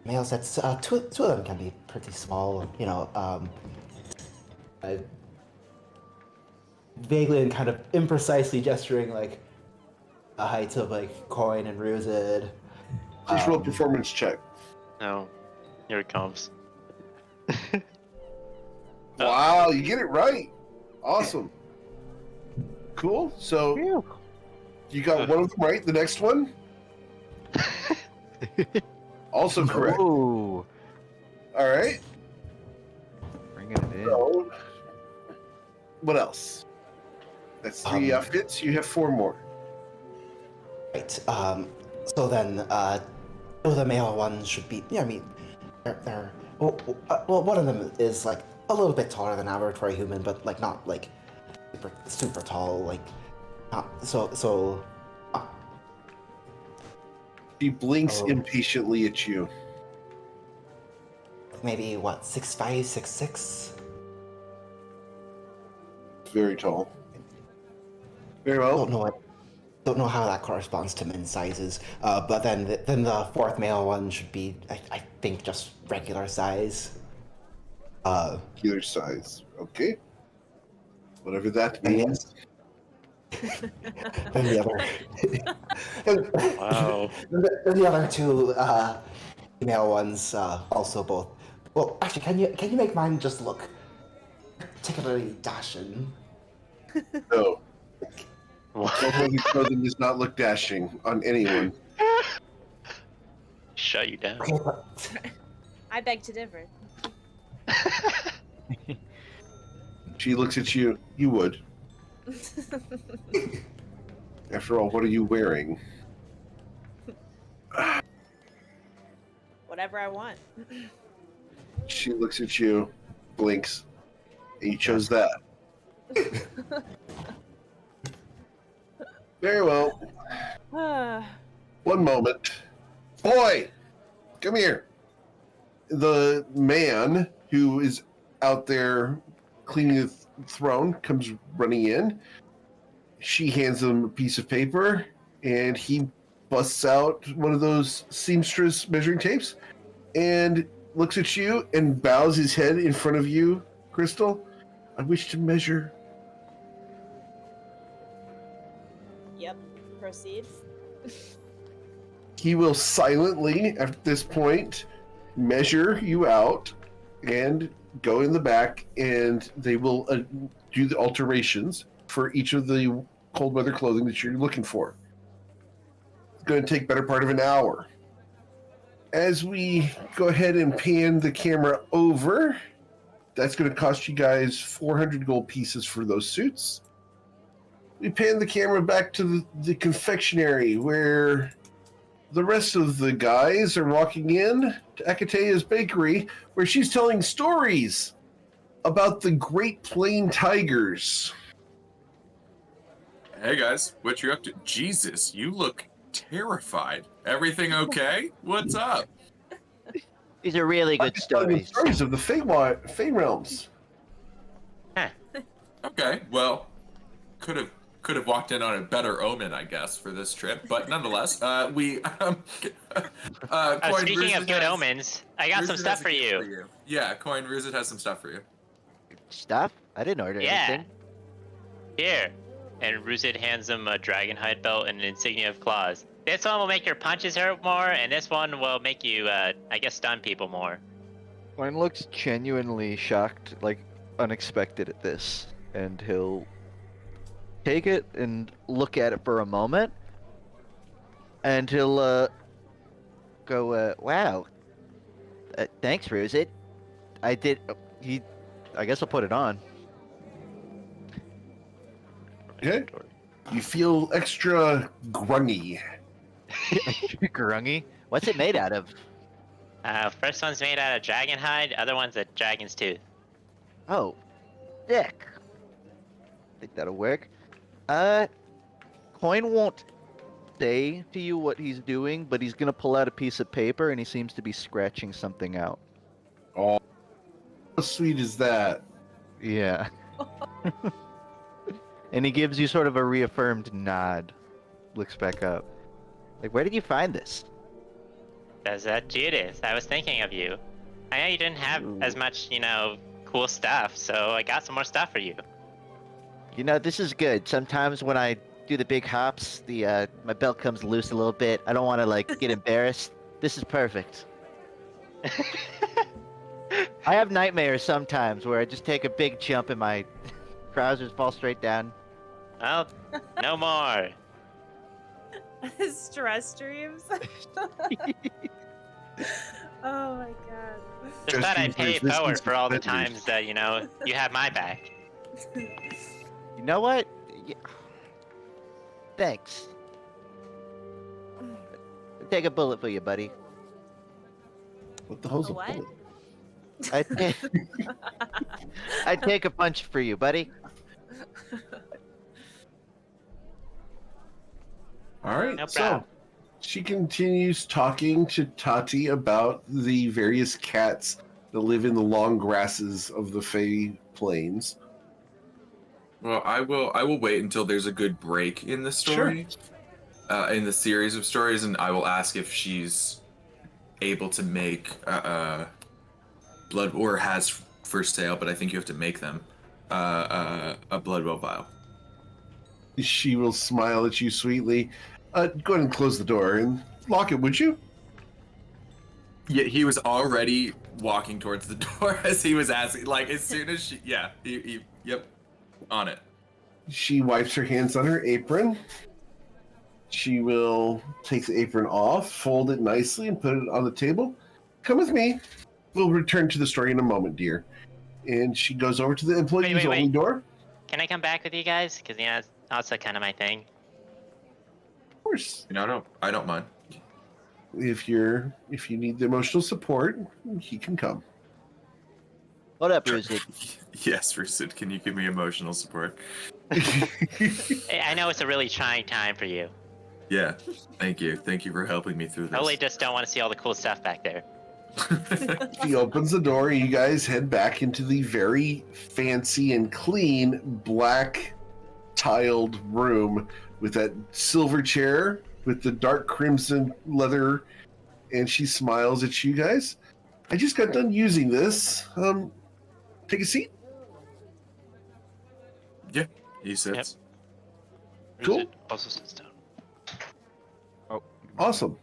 Male sets, two of them can be pretty small. vaguely and kind of imprecisely gesturing like the heights of like Coin and Ruzid. Please roll a performance check. No. Here it comes. Wow, you get it right. Awesome. Cool. So you got one of them right. The next one? Also correct. Ooh. All right. Bringing it in. So, what else? That's 3 outfits. You have 4 more. Right. So then, the male ones should be. Yeah, I mean, they're well, one of them is like a little bit taller than average for a human, but like not like super tall. Like, not so. He blinks impatiently at you. Maybe what, 6'5", 6'6"? Very tall. Very well. Don't know how that corresponds to men's sizes. But then the fourth male one should be, I think, just regular size. Regular size. Okay. Whatever that means. Then the other. Wow. Then the other 2 female ones also both. Well, actually, can you make mine just look particularly dashing? No. Someone's clothing does not look dashing on anyone. Shut you down. I beg to differ. She looks at you. You would. After all, what are you wearing? Whatever I want. She looks at you, blinks, and you chose that. Very well. One moment. Boy, come here. The man who is out there cleaning the throne comes running in. She hands him a piece of paper, and he busts out one of those seamstress measuring tapes and looks at you and bows his head in front of you, Crystal. I wish to measure. Yep. Proceed. He will silently, at this point, measure you out and go in the back, and they will do the alterations for each of the cold weather clothing that you're looking for. It's going to take better part of an hour. As we go ahead and pan the camera over, that's going to cost you guys 400 gold pieces for those suits. We pan the camera back to the confectionery where the rest of the guys are walking in to Akatea's bakery, where she's telling stories about the Great Plain tigers. Hey guys, what you up to? Jesus, you look terrified. Everything okay? What's up? These are really good stories. Stories of the Fey realms. Okay, well, could have walked in on a better omen, I guess, for this trip. But nonetheless, we Speaking of good omens, I got some stuff for you. Yeah, Coin Ruzit has some stuff for you. Stuff? I didn't order anything. Here. And Ruzit hands him a dragon hide belt and an insignia of claws. This one will make your punches hurt more, and this one will make you, I guess, stun people more. Coin looks genuinely shocked, like unexpected at this, and he'll take it and look at it for a moment, and he'll go, wow, thanks, Ruzit. I guess I'll put it on. Okay. You feel extra grungy. Grungy? What's it made out of? First one's made out of dragon hide, other one's a dragon's tooth. Oh, sick. Think that'll work. Coin won't say to you what he's doing, but he's gonna pull out a piece of paper and he seems to be scratching something out. Oh, how sweet is that? Yeah. And he gives you sort of a reaffirmed nod. Looks back up. Like, where did you find this? That's Judith. I was thinking of you. I know you didn't have as much, cool stuff, so I got some more stuff for you. You know, this is good. Sometimes when I do the big hops, my belt comes loose a little bit. I don't want to like get embarrassed. This is perfect. I have nightmares sometimes where I just take a big jump and my trousers fall straight down. Well, no more. Stress dreams. Oh my god. Just thought I'd Stress pay it dreams, forward this for all the is times that, you have my back. You know what? Thanks. Take a bullet for you, buddy. What the hell's A a what? bullet? I'd take a punch for you, buddy. All right, No so problem. she continues talking to Tati about the various cats that live in the long grasses of the Fey Plains. Well, I will wait until there's a good break in the story, in the series of stories, and I will ask if she's able to make blood, or has for sale, but I think you have to make them, a Bloodwell vial. She will smile at you sweetly. Go ahead and close the door and lock it, would you? Yeah, he was already walking towards the door as he was asking. Like, as soon as she, yep, on it. She wipes her hands on her apron. She will take the apron off, fold it nicely, and put it on the table. Come with me. We'll return to the story in a moment, dear. And she goes over to the employees only door. Can I come back with you guys? Because, it's also kind of my thing. Of course. No, I don't mind. If you need the emotional support, he can come. What up, Ruzid? Yes, Rusid, can you give me emotional support? I know it's a really trying time for you. Yeah, thank you. Thank you for helping me through this. Totally just don't want to see all the cool stuff back there. She opens the door, and you guys head back into the very fancy and clean black tiled room with that silver chair with the dark crimson leather, and she smiles at you guys. I just got done using this. Take a seat. Yeah, he sits. Cool. Also sits down. Awesome.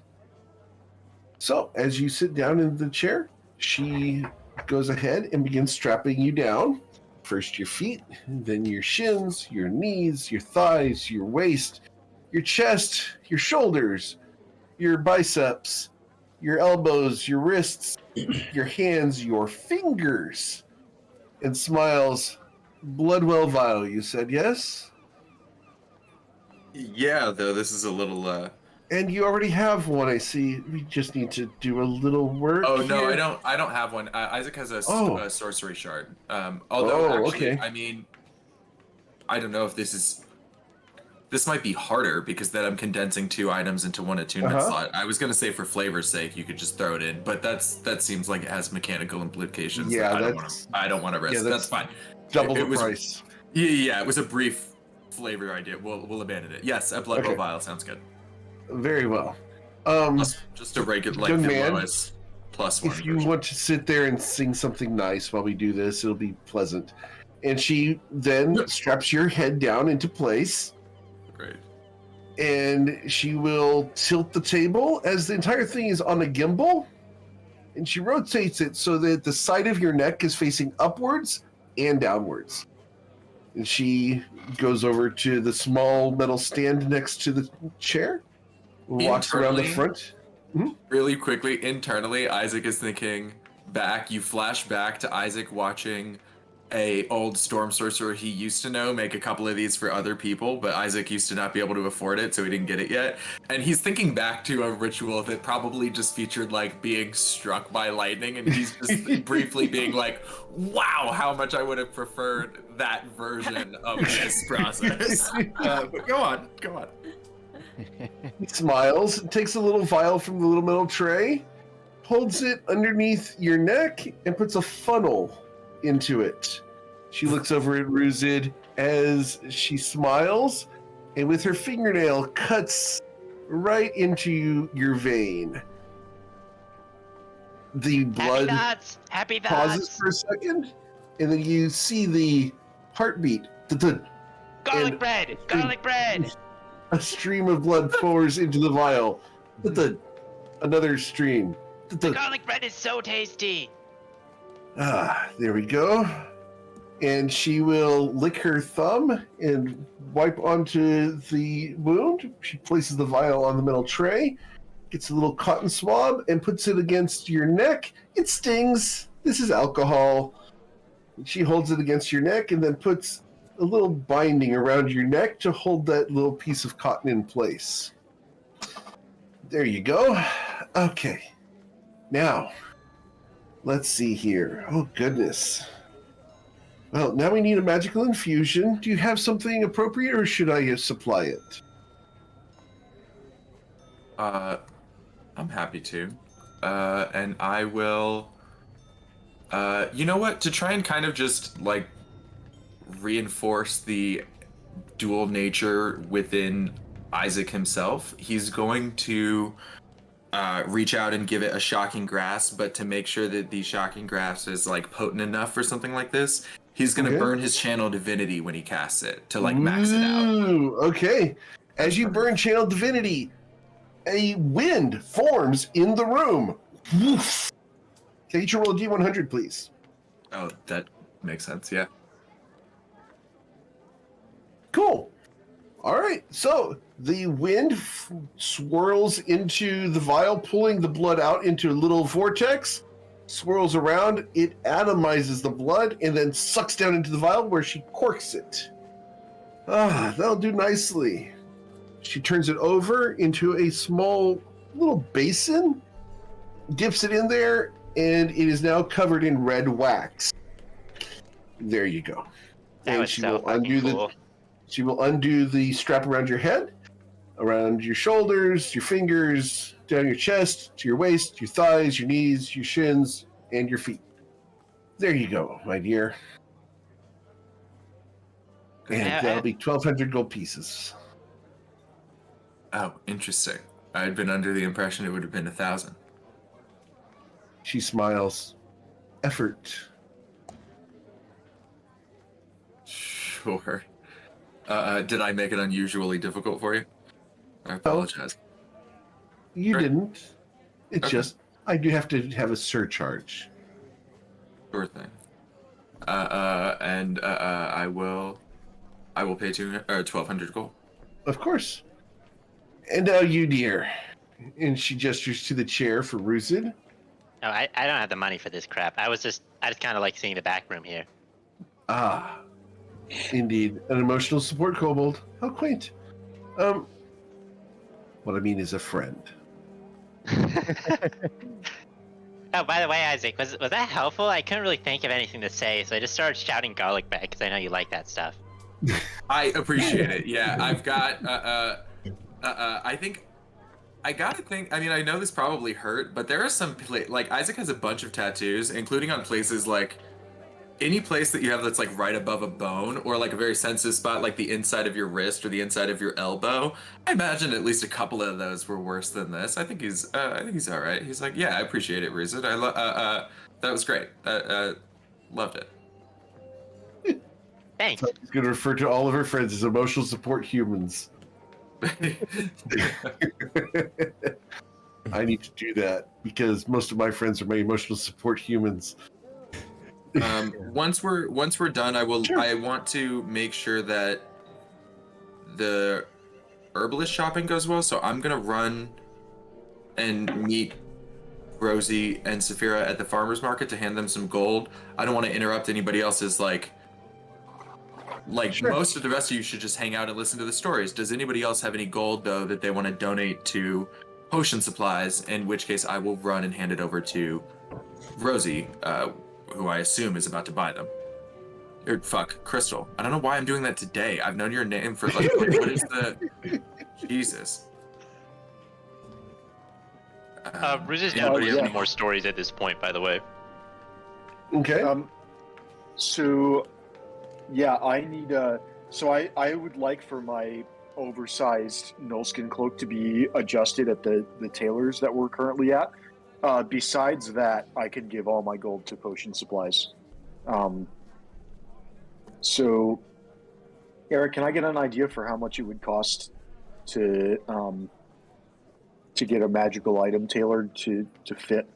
So, as you sit down in the chair, she goes ahead and begins strapping you down. First your feet, then your shins, your knees, your thighs, your waist, your chest, your shoulders, your biceps, your elbows, your wrists, your hands, your fingers, and smiles. Bloodwell vial, you said yes? Yeah, though this is a little And you already have one, I see. We just need to do a little work. Oh no, here. I don't have one. Isaac has a sorcery shard. Oh, okay. I mean, I don't know if this might be harder because then I'm condensing 2 items into one attunement slot. I was gonna say for flavor's sake you could just throw it in, but that seems like it has mechanical implications. Yeah, that I don't want to risk. yeah, that's fine. Double the was, price. Yeah, it was a brief flavor idea. We'll abandon it. Yes, a blood vial sounds good. Very well. Just a regular, like Young the man, lowest +1. If you want to sit there and sing something nice while we do this, it'll be pleasant. And she then straps your head down into place. Great. And she will tilt the table as the entire thing is on a gimbal. And she rotates it so that the side of your neck is facing upwards and downwards. And she goes over to the small metal stand next to the chair, walks around the front. Really quickly, internally, Isaac is thinking back. You flash back to Isaac watching a old storm sorcerer he used to know make a couple of these for other people, but Isaac used to not be able to afford it, so he didn't get it yet. And he's thinking back to a ritual that probably just featured like being struck by lightning, and he's just briefly being like, wow, how much I would have preferred that version of this process. But go on. He smiles, takes a little vial from the little metal tray, holds it underneath your neck, and puts a funnel into it. She looks over at Ruzid as she smiles, and with her fingernail cuts right into your vein. The blood Happy pauses thoughts. for a second, and then you see the heartbeat. Garlic And- bread! Garlic bread! A stream of blood pours into the vial. Another stream. The garlic bread is so tasty! There we go. And she will lick her thumb and wipe onto the wound. She places the vial on the metal tray, gets a little cotton swab, and puts it against your neck. It stings. This is alcohol. She holds it against your neck and then puts a little binding around your neck to hold that little piece of cotton in place. There you go. Okay. Now, let's see here. Oh, goodness. Well, now we need a magical infusion. Do you have something appropriate, or should I supply it? I'm happy to. And I will... you know what? To try and kind of just, like, reinforce the dual nature within Isaac himself, he's going to reach out and give it a shocking grasp, but to make sure that the shocking grasp is, like, potent enough for something like this, he's going to burn his channel divinity when he casts it to, like, max it out. Okay. As you burn channel divinity, a wind forms in the room. Woof. Can you roll a D100, please? Oh, that makes sense, yeah. Cool. All right. So the wind swirls into the vial, pulling the blood out into a little vortex, swirls around, it atomizes the blood, and then sucks down into the vial where she corks it. That'll do nicely. She turns it over into a small little basin, dips it in there, and it is now covered in red wax. There you go. That And was she so will fucking undo cool. She will undo the strap around your head, around your shoulders, your fingers, down your chest, to your waist, your thighs, your knees, your shins, and your feet. There you go, my dear. And that'll be 1,200 gold pieces. Oh, interesting. I'd been under the impression it would have been 1,000. She smiles. Effort. Sure. Did I make it unusually difficult for you? I apologize. You Sure. didn't. It's Okay. just, I do have to have a surcharge. Sure thing. And I will pay 1,200 gold. Of course. And now you, dear. And she gestures to the chair for Ruzid. No, I don't have the money for this crap. I just kind of like seeing the back room here. Ah, indeed. An emotional support kobold. How quaint. What I mean is a friend. Oh, by the way, Isaac, was that helpful? I couldn't really think of anything to say, so I just started shouting garlic back because I know you like that stuff. I appreciate it. Yeah, I've got. I think. I gotta think. I mean, I know this probably hurt, but there are some like Isaac has a bunch of tattoos, including on places like any place that you have that's like right above a bone or like a very sensitive spot, like the inside of your wrist or the inside of your elbow. I imagine at least a couple of those were worse than this. I think he's all right. He's like, yeah, I appreciate it, Rizit. That was great. Loved it. Thanks. He's going to refer to all of her friends as emotional support humans. I need to do that because most of my friends are my emotional support humans. Once we're done, I will. Sure. I want to make sure that the herbalist shopping goes well. So I'm gonna run and meet Rosie and Saphira at the farmers market to hand them some gold. I don't want to interrupt anybody else's like. Sure. Most of the rest of you should just hang out and listen to the stories. Does anybody else have any gold though that they want to donate to potion supplies? In which case, I will run and hand it over to Rosie, who I assume is about to buy them. Or fuck, Crystal. I don't know why I'm doing that today. I've known your name for like what is the Jesus? Ruz is gonna bring some more stories at this point, by the way. Okay. So, yeah, I need so I would like for my oversized nullskin cloak to be adjusted at the tailors that we're currently at. Besides that, I could give all my gold to potion supplies. So, Eric, can I get an idea for how much it would cost to get a magical item tailored to fit?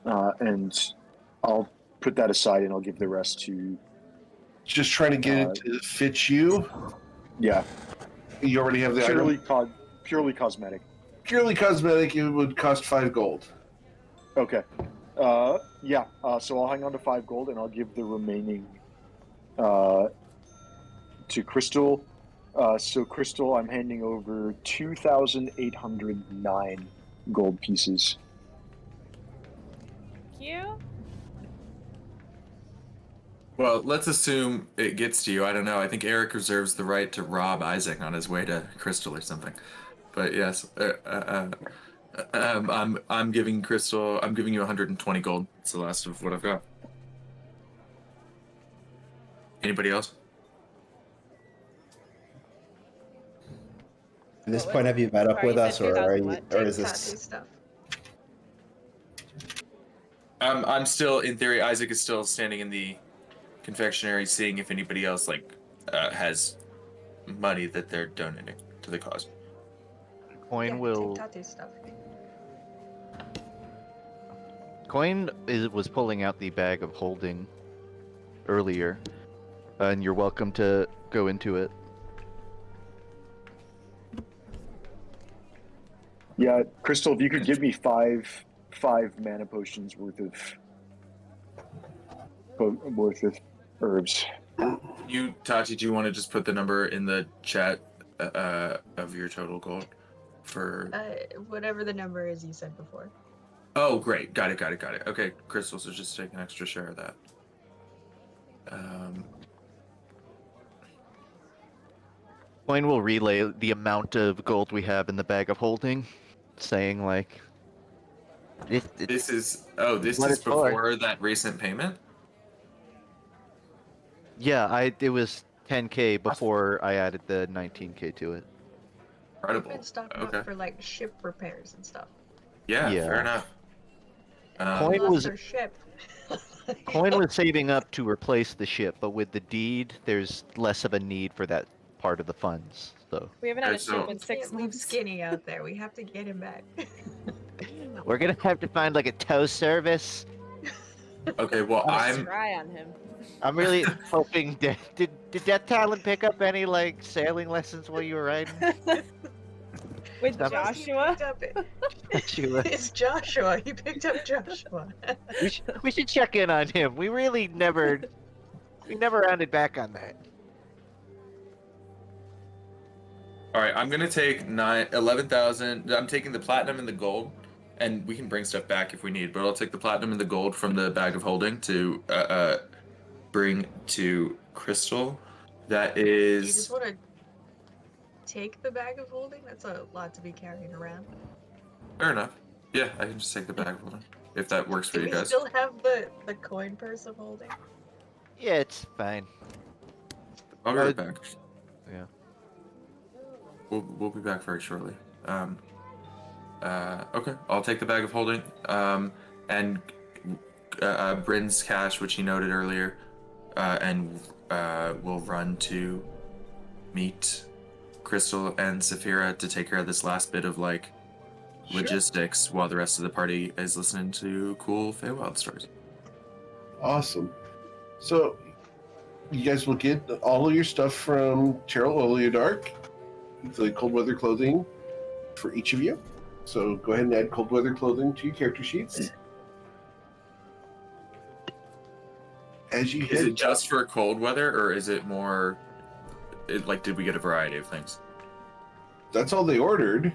And I'll put that aside, and I'll give the rest to. Just trying to get it to fit you. Yeah. You already have the purely item. Purely cosmetic. Purely cosmetic. It would cost 5 gold. Okay. Yeah. So I'll hang on to 5 gold, and I'll give the remaining to Crystal. So Crystal, I'm handing over 2,809 gold pieces. Thank you. Well, let's assume it gets to you. I don't know. I think Eric reserves the right to rob Isaac on his way to Crystal or something. But yes, I'm giving Crystal. I'm giving you 120 gold. It's the last of what I've got. Anybody else? At this point, have you met up with us, or are you, or is Tattoo this? stuff. I'm still, in theory, Isaac is still standing in the confectionery, seeing if anybody else has money that they're donating to the cause. Coin will. Tattoo stuff. Coin was pulling out the bag of holding earlier, and you're welcome to go into it. Yeah, Crystal, if you could give me five mana potions worth of herbs. You, Tati, do you want to just put the number in the chat of your total gold for? Whatever the number is you said before. Oh, great. Got it. Okay, Crystal, so just take an extra share of that. Coin will relay the amount of gold we have in the bag of holding, saying like, This is what before it's for. that recent payment? Yeah, it was 10k before I added the 19k to it. Incredible. Been stocking up for like ship repairs and stuff. Yeah, Yeah. fair enough. Coin Lost was their ship. Coin was saving up to replace the ship, but with the deed, there's less of a need for that part of the funds. So We haven't had a Okay, ship so- in 6 Leave months. Skinny out there. We have to get him back. we're gonna have to find like a tow service. Okay, well, I'm Try on him. I'm really hoping. Did Death Talon pick up any like sailing lessons while you were riding? With Stop. Joshua? Sheila? It's Joshua. He picked up Joshua. We should check in on him. We really never rounded back on that. all right. I'm gonna take 11,000. I'm taking the platinum and the gold, and we can bring stuff back if we need. But I'll take the platinum and the gold from the bag of holding to bring to Crystal. That You is. just want to take the bag of holding? That's a lot to be carrying around. Fair enough. Yeah, I can just take the bag of holding if that works for Do you we guys. still have the coin purse of holding? Yeah, it's fine. I'll be right back. Yeah. We'll be back very shortly. Okay, I'll take the bag of holding. And Bryn's cash, which he noted earlier, and we'll run to meet Crystal and Saphira to take care of this last bit of logistics while the rest of the party is listening to cool Feywild stories. Awesome. So, you guys will get all of your stuff from Terrell Oleodark, the cold weather clothing for each of you. So go ahead and add cold weather clothing to your character sheets. As you Is it just for cold weather, or is it more? Did we get a variety of things? That's all they ordered.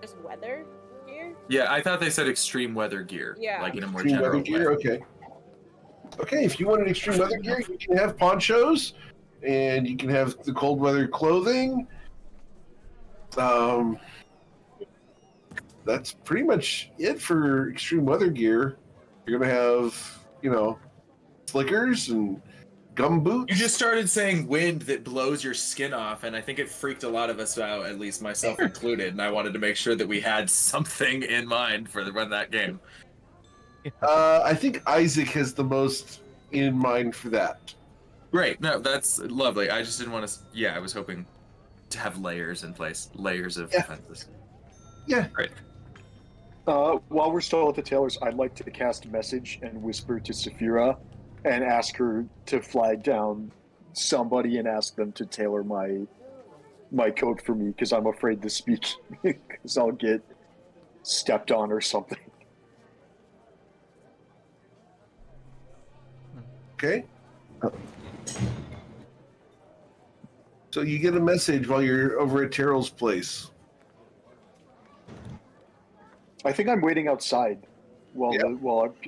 Just weather gear? Yeah, I thought they said extreme weather gear. Yeah. Like in a more Extreme general weather gear. way. Okay. Okay, if you wanted extreme weather gear, you can have ponchos, and you can have the cold weather clothing. That's pretty much it for extreme weather gear. You're gonna have, slickers and gumboots. You just started saying wind that blows your skin off, and I think it freaked a lot of us out, at least myself included. And I wanted to make sure that we had something in mind for run that game. I think Isaac has the most in mind for that. Great. No, that's lovely. I just didn't want to. Yeah, I was hoping to have layers in place, layers of defenses. Yeah. Great. While we're still at the tailors, I'd like to cast message and whisper to Saphira and ask her to flag down somebody and ask them to tailor my coat for me because I'm afraid to speak because I'll get stepped on or something. Okay. So you get a message while you're over at Terrell's place. I think I'm waiting outside while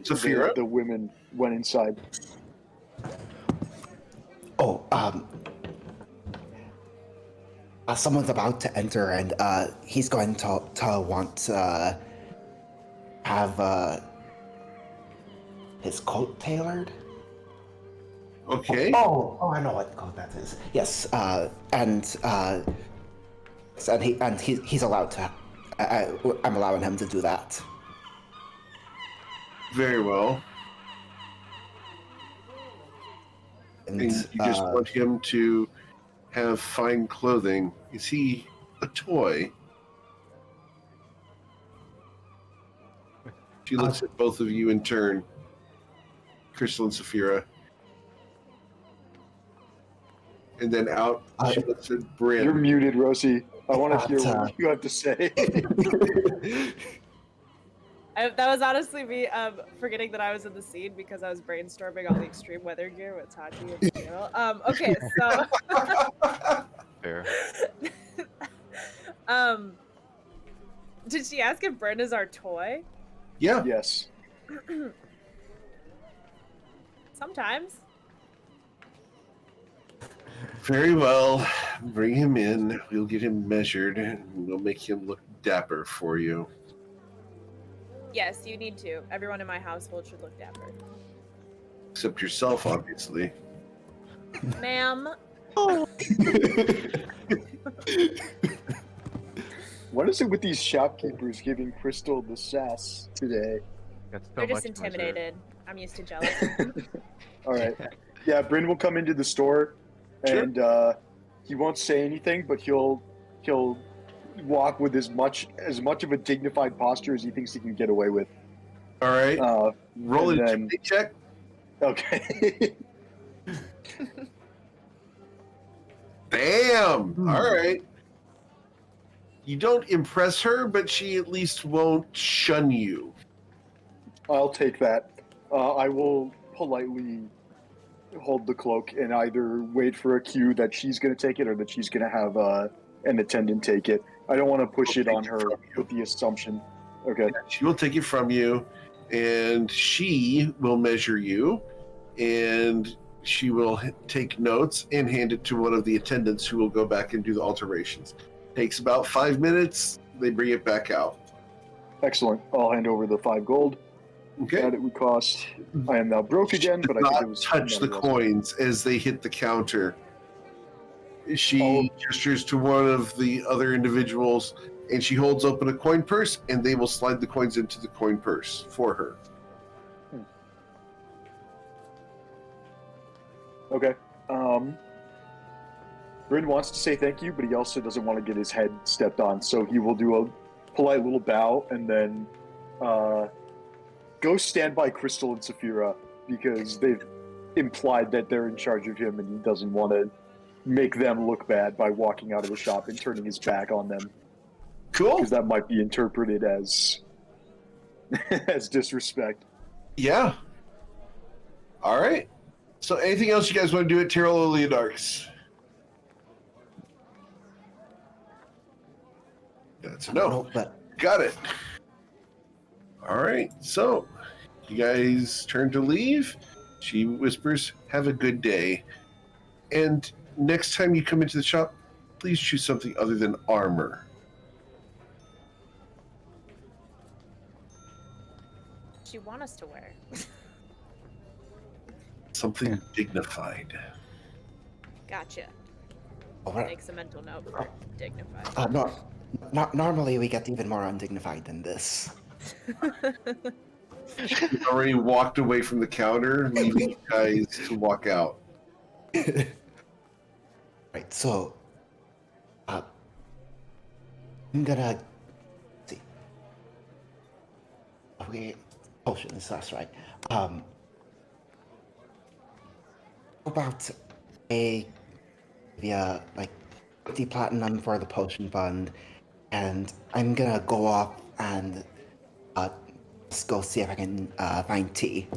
Saphira? the women went inside. Oh, someone's about to enter, and he's going to want to have his coat tailored. Okay. Oh, I know what coat that is. Yes, and he's allowed to. I'm allowing him to do that. Very well. And you just want him to have fine clothing. Is he a toy? She looks at both of you in turn. Crystal and Saphira. And then out, she looks at Bryn. You're muted, Rosie. I want to hear what you have to say. That was honestly me forgetting that I was in the scene because I was brainstorming all the extreme weather gear with Tachi and Daniel. Okay, so... Fair. Did she ask if Bryn is our toy? Yeah. Yes. Sometimes. Very well. Bring him in. We'll get him measured, and we'll make him look dapper for you. Yes, you need to. Everyone in my household should look dapper. Except yourself, obviously. Ma'am. What is it with these shopkeepers giving Crystal the sass today? They're just intimidated. I'm used to jealousy. All right. Yeah, Bryn will come into the store, and he won't say anything, but he'll walk with as much of a dignified posture as he thinks he can get away with. All right. Roll a intimidate check. Okay. Bam! All right. You don't impress her, but she at least won't shun you. I'll take that. I will politely hold the cloak and either wait for a cue that she's going to take it or that she's going to have an attendant take it. I don't want to push it on her with the assumption. Okay. She will take it from you, and she will measure you, and she will take notes and hand it to one of the attendants who will go back and do the alterations. Takes about 5 minutes. They bring it back out. Excellent. I'll hand over the 5 gold. Okay. That it would cost. I am now broke again, but I think it was. Touch the coins as they hit the counter. She gestures to one of the other individuals, and she holds open a coin purse, and they will slide the coins into the coin purse for her. Okay. Bryn wants to say thank you, but he also doesn't want to get his head stepped on, so he will do a polite little bow and then go stand by Crystal and Saphira because they've implied that they're in charge of him and he doesn't want to make them look bad by walking out of the shop and turning his back on them. Cool. Because that might be interpreted as as disrespect. Yeah. All right. So anything else you guys want to do at Tyrrell Oleodarks? That's a no. Got it. All right. So you guys turn to leave. She whispers, "Have a good day." And next time you come into the shop, please choose something other than armor. What do you want us to wear? Something dignified. Gotcha. Alright. Makes a mental note for dignified. Normally we get even more undignified than this. She already walked away from the counter, leaving you guys to walk out. Right, so I'm gonna see. Okay, potions, that's right. About like 50 platinum for the potion fund, and I'm gonna go off and just go see if I can find tea.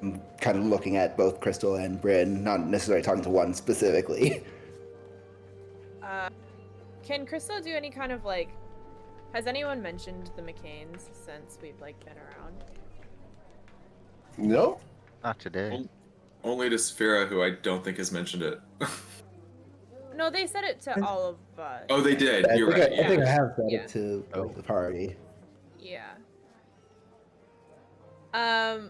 I'm kind of looking at both Crystal and Bryn, not necessarily talking to one specifically. Can Crystal do any kind of like? Has anyone mentioned the McCains since we've like been around? No? Not today. Only to Saphira, who I don't think has mentioned it. No, they said it to all of us. Oh, they did. You're right. I think I have said Yeah. it to the party. Yeah. I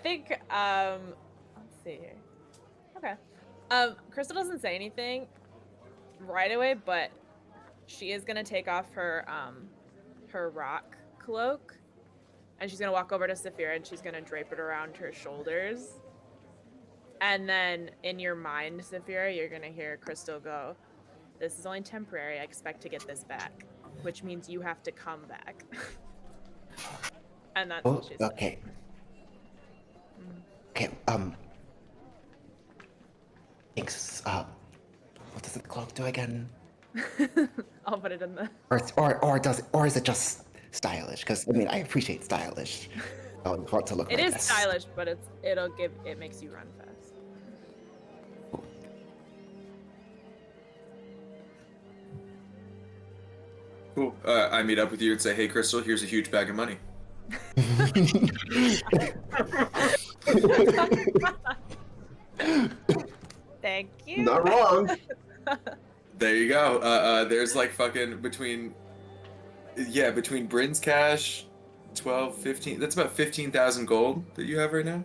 think let's see here. Okay. Crystal doesn't say anything right away, but she is gonna take off her her rock cloak, and she's gonna walk over to Saphira and she's gonna drape it around her shoulders. And then in your mind, Saphira, you're gonna hear Crystal go, "This is only temporary. I expect to get this back," which means you have to come back. And that's what she said. Okay. Okay, thanks. What does the cloak do again? I'll put it in the. Or is it just stylish? Because I mean, I appreciate stylish. I would want to look. It like is this. stylish, but it makes you run fast. Cool. I meet up with you and say, "Hey, Crystal, here's a huge bag of money." Thank you. Not wrong. There you go. There's like fucking between Bryn's cash, 12, 15. That's about 15,000 gold that you have right now.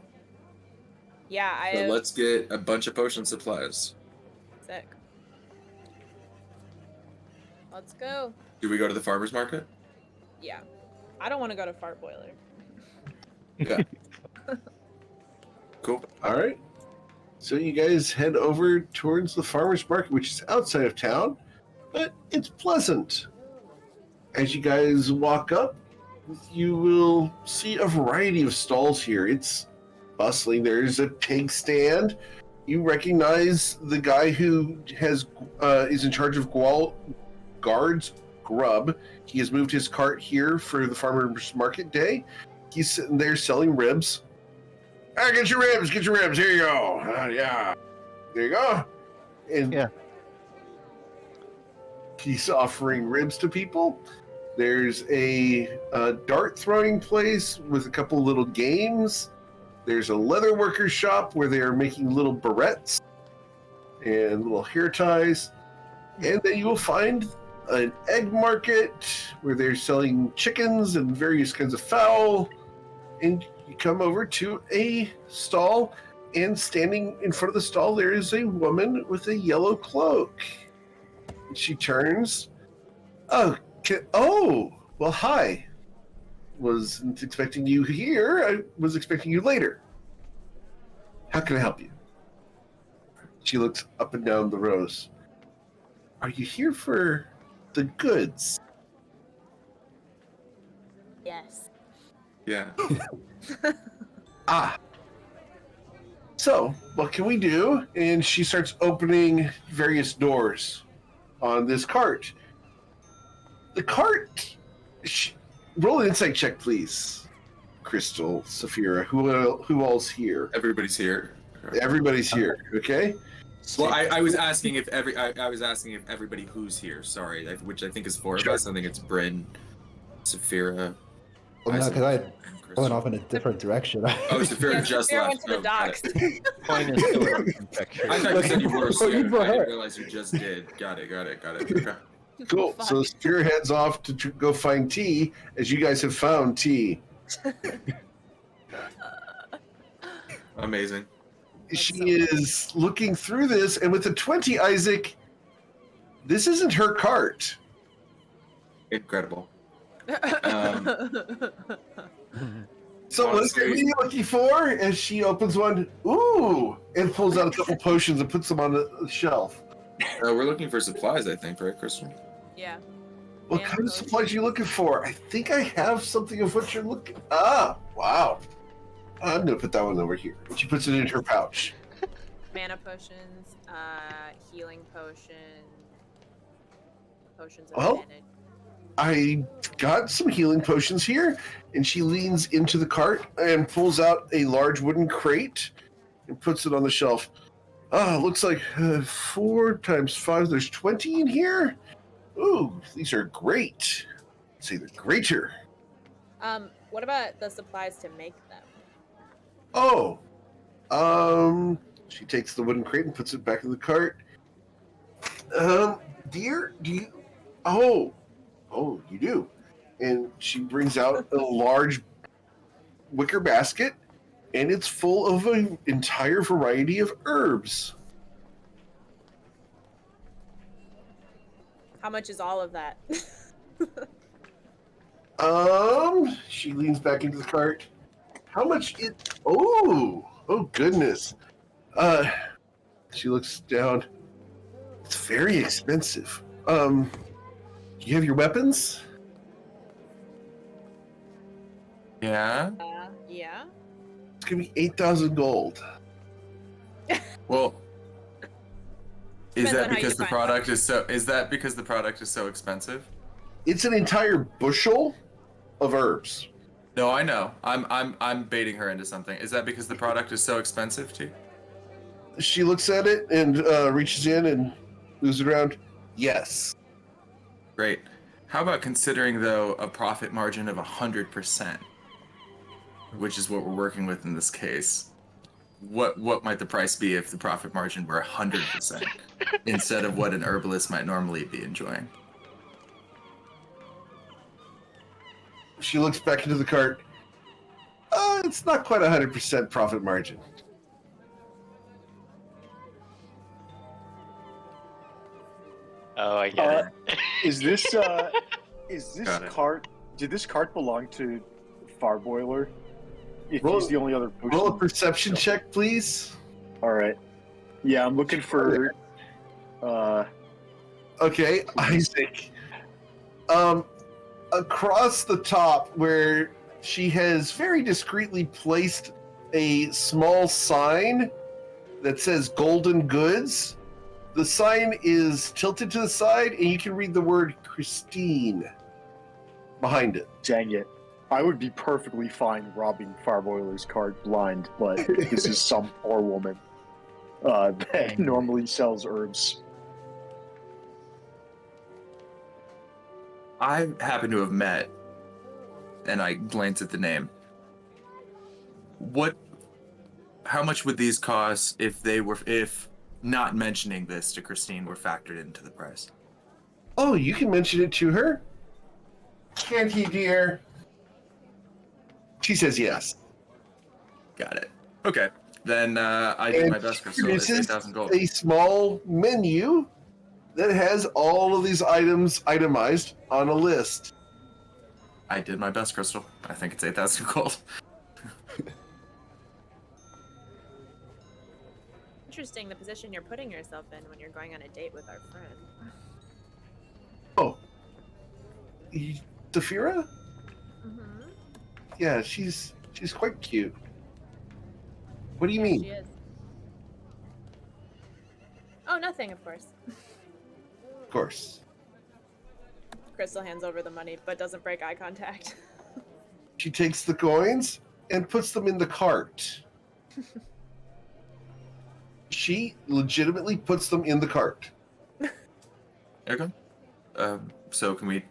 Yeah, So let's get a bunch of potion supplies. Sick. Let's go. Do we go to the farmer's market? Yeah. I don't want to go to Fart Boiler. Yeah. Cool. All right. So you guys head over towards the farmer's market, which is outside of town, but it's pleasant. As you guys walk up, you will see a variety of stalls here. It's bustling. There's a pig stand. You recognize the guy who is in charge of guards grub. He has moved his cart here for the farmer's market day. He's sitting there selling ribs. Get your ribs. Here you go. Yeah. There you go. And Yeah. he's offering ribs to people. There's a dart throwing place with a couple little games. There's a leather worker shop where they are making little barrettes and little hair ties. And then you will find an egg market where they're selling chickens and various kinds of fowl. And you come over to a stall, and standing in front of the stall, there is a woman with a yellow cloak. She turns. Oh, well, hi. Wasn't expecting you here. I was expecting you later. How can I help you? She looks up and down the rows. Are you here for the goods? Yes. Yeah. So, what can we do? And she starts opening various doors on this cart. The cart... roll an insight check, please. Crystal, Saphira, who all's here? Everybody's here. Everybody's here, okay? Well, I was asking if everybody who's here. Sorry, which I think is four of us. I think it's Bryn, Saphira. Well, no, Isaac, because I and Crystal. went off in a different direction. Oh, Saphira just Saphira left. went to the Oh, got docks. it. Point is still in picture. I thought you said you were Oh, asleep. you I brought didn't her. realize you just did. Got it. Okay. Cool. Fuck. So Spear heads off to go find tea, as you guys have found tea. Amazing. She so is looking through this, and with a 20, Isaac, this isn't her cart. Incredible. So what Honestly- are you looking for? As she opens one, ooh, and pulls out a couple potions and puts them on the shelf. We're looking for supplies, I think, right, Crystal? Yeah. What And kind of potions. supplies are you looking for? I think I have something of what you're looking. Ah, wow. I'm gonna put that one over here. She puts it in her pouch. Mana potions, healing potion, potions of Well, advantage. I got some healing potions here, and she leans into the cart and pulls out a large wooden crate and puts it on the shelf. Ah, looks like 4 times 5, there's 20 in here. Ooh, these are great. Let's say they're greater. What about the supplies to make them? Oh, she takes the wooden crate and puts it back in the cart. Dear, do you? Oh, you do. And she brings out a large wicker basket, and it's full of an entire variety of herbs. How much is all of that? She leans back into the cart. How much it? Oh goodness. She looks down. It's very expensive. Do you have your weapons? Yeah. Yeah. It's gonna be 8,000 gold. Well, is Depends on that how because you the define product is so? Is that because the product is so expensive? It's an entire bushel of herbs. No, I know. I'm baiting her into something. Is that because the product is so expensive too? She looks at it and reaches in and moves it around. Yes. Great. How about considering though a profit margin of 100%, which is what we're working with in this case? What might the price be if the profit margin were 100% instead of what an herbalist might normally be enjoying? She looks back into the cart. It's not quite 100% profit margin. Oh, I get it. Is this Got it. cart? Did this cart belong to Farboiler? If Roll- he's the only other potion. Roll a perception check, please. All right. Yeah, I'm looking for. Okay, Isaac. Across the top, where she has very discreetly placed a small sign that says Golden Goods. The sign is tilted to the side, and you can read the word Christine behind it. Dang it! I would be perfectly fine robbing Farboiler's cart blind, but this is some poor woman that normally sells herbs. I happen to have met, and I glance at the name. How much would these cost if not mentioning this to Christine were factored into the price? Oh, you can mention it to her. Can't he, dear? She says yes. Got it. Okay. Then I did And my best, she Crystal. It's produces 8,000 gold. a small menu that has all of these items itemized on a list. I did my best, Crystal. I think it's 8,000 gold. Interesting the position you're putting yourself in when you're going on a date with our friend. Oh. Zafira? Mm-hmm. Yeah, she's quite cute. What do you She mean? is. Oh, nothing, of course. Of course. Crystal hands over the money, but doesn't break eye contact. She takes the coins and puts them in the cart. She legitimately puts them in the cart. Okay. So can we?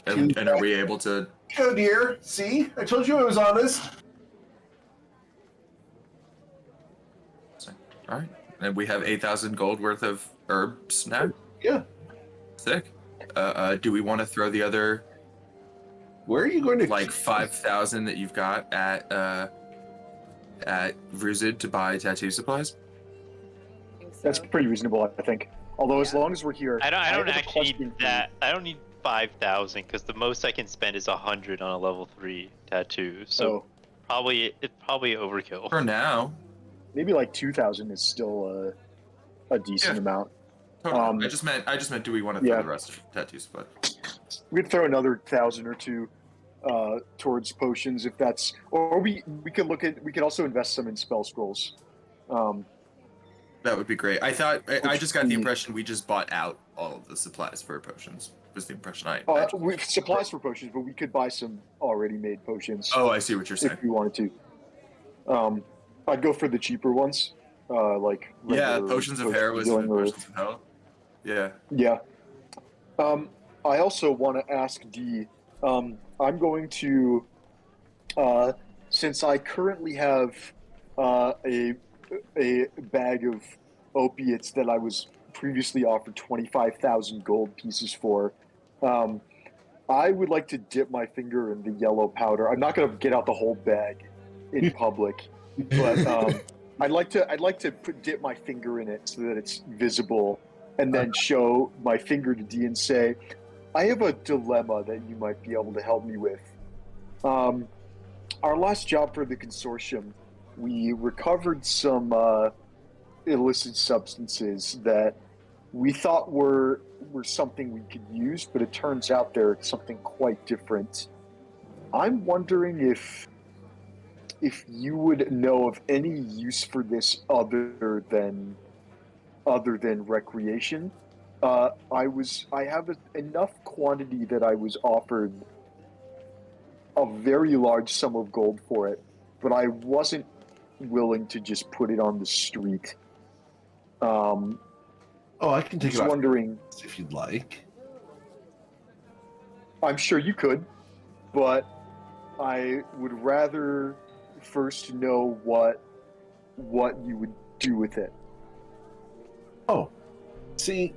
And are we able to? Go, dear. See? I told you I was honest. All right. And we have 8,000 gold worth of herbs now. Yeah. Sick. Do we want to throw the other Where are you going to like 5,000 that you've got at Vruzid to buy tattoo supplies? I think so. That's pretty reasonable, I think. Although as long as we're here, I don't have a actually need question for you. that. I don't need 5,000 because the most I can spend is 100 on a level 3 tattoo. So it's probably overkill. For now. Maybe like 2,000 is still a decent amount. Totally. I just meant do we want to throw the rest of tattoo supplies? We'd throw another 1,000 or two towards potions if that's, or we could also invest some in spell scrolls. That would be great. I just got the impression we just bought out all of the supplies for potions. Was the impression I had. Supplies for potions, but we could buy some already made potions. Oh, I see what you're saying. If we wanted to. I'd go for the cheaper ones. Like potions of heroism and potions of hell. Yeah. Yeah. I also want to ask D. I'm going to, since I currently have a bag of opiates that I was previously offered 25,000 gold pieces for, I would like to dip my finger in the yellow powder. I'm not going to get out the whole bag in public, but I'd like to dip my finger in it so that it's visible, and then show my finger to D and say, I have a dilemma that you might be able to help me with. Our last job for the consortium, we recovered some illicit substances that we thought were something we could use, but it turns out they're something quite different. I'm wondering if you would know of any use for this other than recreation. I have enough quantity that I was offered a very large sum of gold for it, but I wasn't willing to just put it on the street. I can take it off wondering if you'd like. I'm sure you could, but I would rather first know what you would do with it. Oh, see,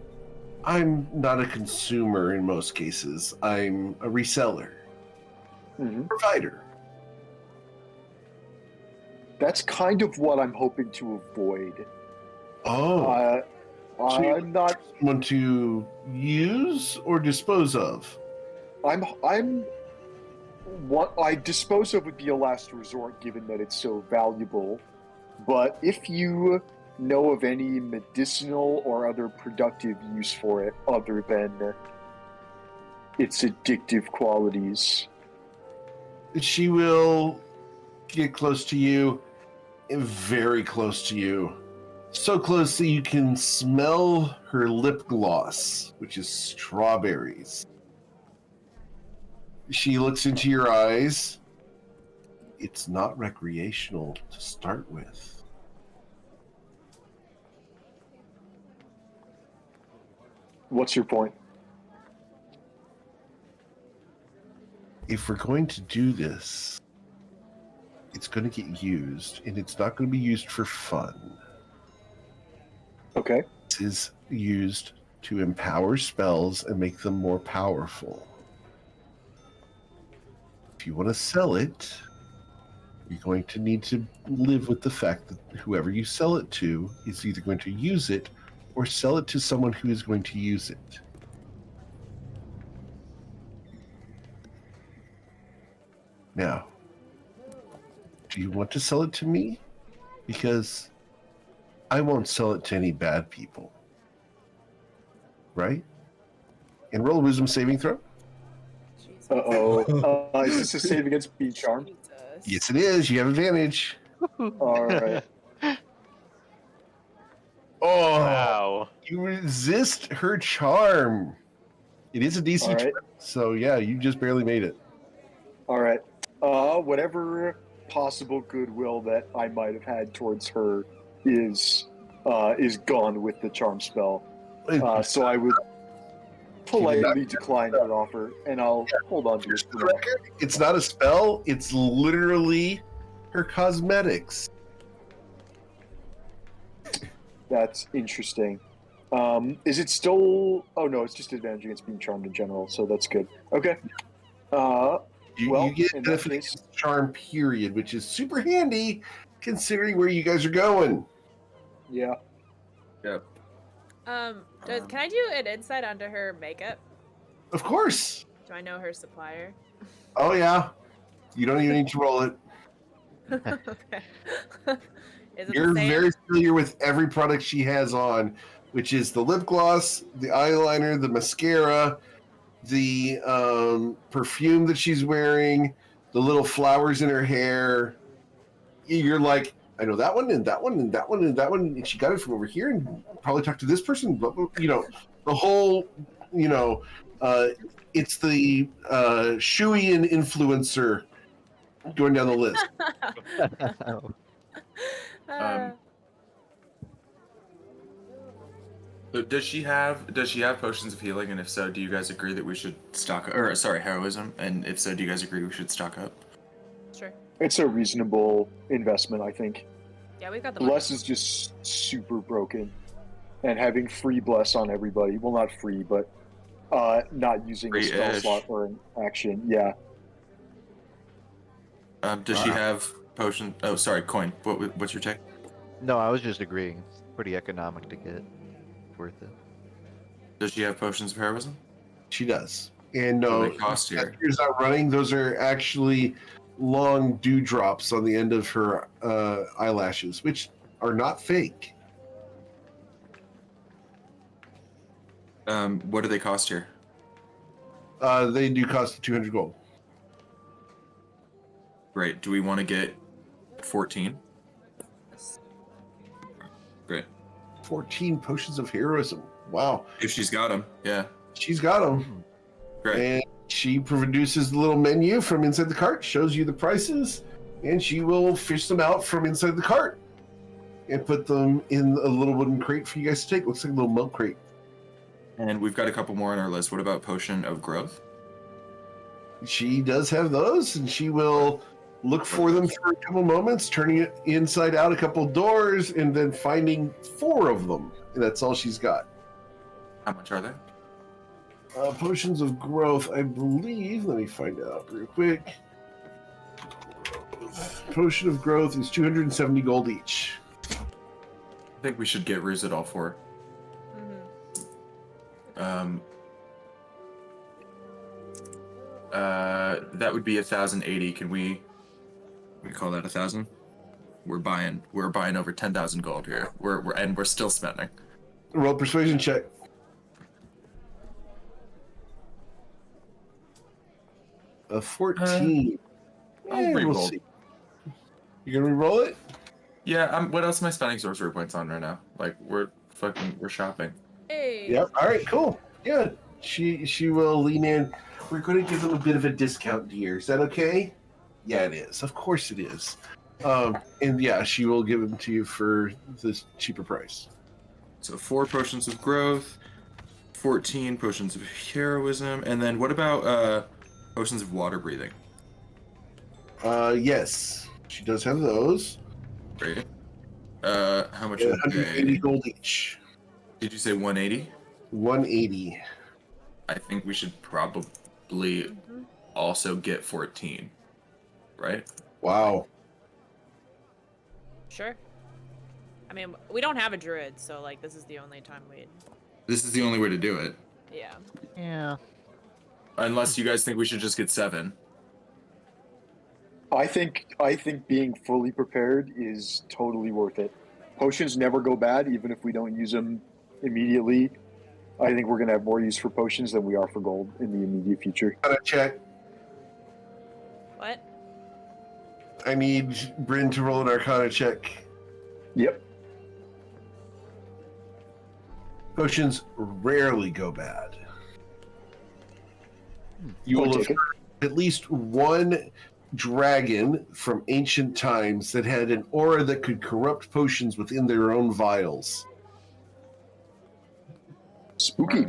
I'm not a consumer in most cases. I'm a reseller, provider. That's kind of what I'm hoping to avoid. Oh, so I'm not someone to use or dispose of. What I dispose of would be a last resort, given that it's so valuable. But if you know of any medicinal or other productive use for it other than its addictive qualities, She will get close to you, very close to you. So close that you can smell her lip gloss, which is strawberries. She looks into your eyes. It's not recreational to start with. What's your point? If we're going to do this, it's going to get used, and it's not going to be used for fun. Okay. This is used to empower spells and make them more powerful. If you want to sell it, you're going to need to live with the fact that whoever you sell it to is either going to use it or sell it to someone who is going to use it. Now, do you want to sell it to me? Because I won't sell it to any bad people. Right? And roll a wisdom saving throw. Uh-oh. Is this a save against being charmed? Yes, it is. You have advantage. All right. Oh, Wow. you resist her charm. It is a DC All right. 20, so yeah, you just barely made it. All right. Whatever possible goodwill that I might have had towards her is gone with the charm spell. So I would politely decline that offer, and I'll hold on to it. For the record, it's not a spell. It's literally her cosmetics. That's interesting. Is it still? Oh no, it's just advantage against being charmed in general, so that's good. Okay. You get in that benefit case, against charm period, which is super handy considering where you guys are going. yeah. Yep. Can I do an insight onto her makeup? Of course. Do I know her supplier? Oh yeah. You don't even need to roll it. Okay. Is it You're the same? very familiar with every product she has on, which is the lip gloss, the eyeliner, the mascara, the perfume that she's wearing, the little flowers in her hair. You're like, I know that one and that one and that one and that one, and she got it from over here, and probably talked to this person. Blah, blah, the whole, it's the Shuian influencer going down the list. So does she have potions of healing? And if so, do you guys agree that we should stock or sorry, heroism? And if so, do you guys agree we should stock up? Sure. It's a reasonable investment, I think. Yeah, we've got the money. Bless is just super broken, and having free bless on everybody. Well, not free, but not using a spell Free-ish. slot or an action. Yeah. Does she have potion? Oh, sorry, coin. What's your take? No, I was just agreeing. It's pretty economic to get. Worth it. Does she have potions of heroism? She does. And What do no, they cost here? She's not running. Those are actually long dewdrops on the end of her eyelashes, which are not fake. What do they cost here? They do cost 200 gold. Great. Do we want to get 14? Great. 14 potions of heroism. Wow. If she's got them, yeah. She's got them. Great. And she produces the little menu from inside the cart, shows you the prices, and she will fish them out from inside the cart and put them in a little wooden crate for you guys to take. Looks like a little milk crate. And we've got a couple more on our list. What about potion of growth? She does have those, and she will look for them for a couple moments, turning it inside out a couple doors, and then finding 4 of them. And that's all she's got. How much are they? Potions of growth, I believe. Let me find out real quick. Potion of growth is 270 gold each. I think we should get Ruse at all 4. That would be 1,080. Can we call that 1,000? We're buying over 10,000 gold here. We're still spending. Roll persuasion check. A 14. I'll re-roll. We'll see. You gonna re-roll it? Yeah. What else am I spending sorcery points on right now? Like we're shopping. Hey. Yep. All right. Cool. Yeah. She will lean in. We're going to give them a bit of a discount, dear. Is that okay? Yeah, it is. Of course it is. And yeah, she will give them to you for this cheaper price. So 4 potions of growth, 14 potions of heroism, and then what about potions of water breathing? Yes, she does have those. Great. How much? 180 gold each. Did you say 180? 180. I think we should probably also get 14, right? Wow. Sure. I mean, we don't have a druid, so like this is the only time we'd. This is the only way to do it. Yeah. Yeah. Unless you guys think we should just get 7. I think being fully prepared is totally worth it. Potions never go bad, even if we don't use them immediately. I think we're going to have more use for potions than we are for gold in the immediate future. Gotta check. What? I need Bryn to roll an Arcana check. Yep. Potions rarely go bad. You will have at least one dragon from ancient times that had an aura that could corrupt potions within their own vials. Spooky.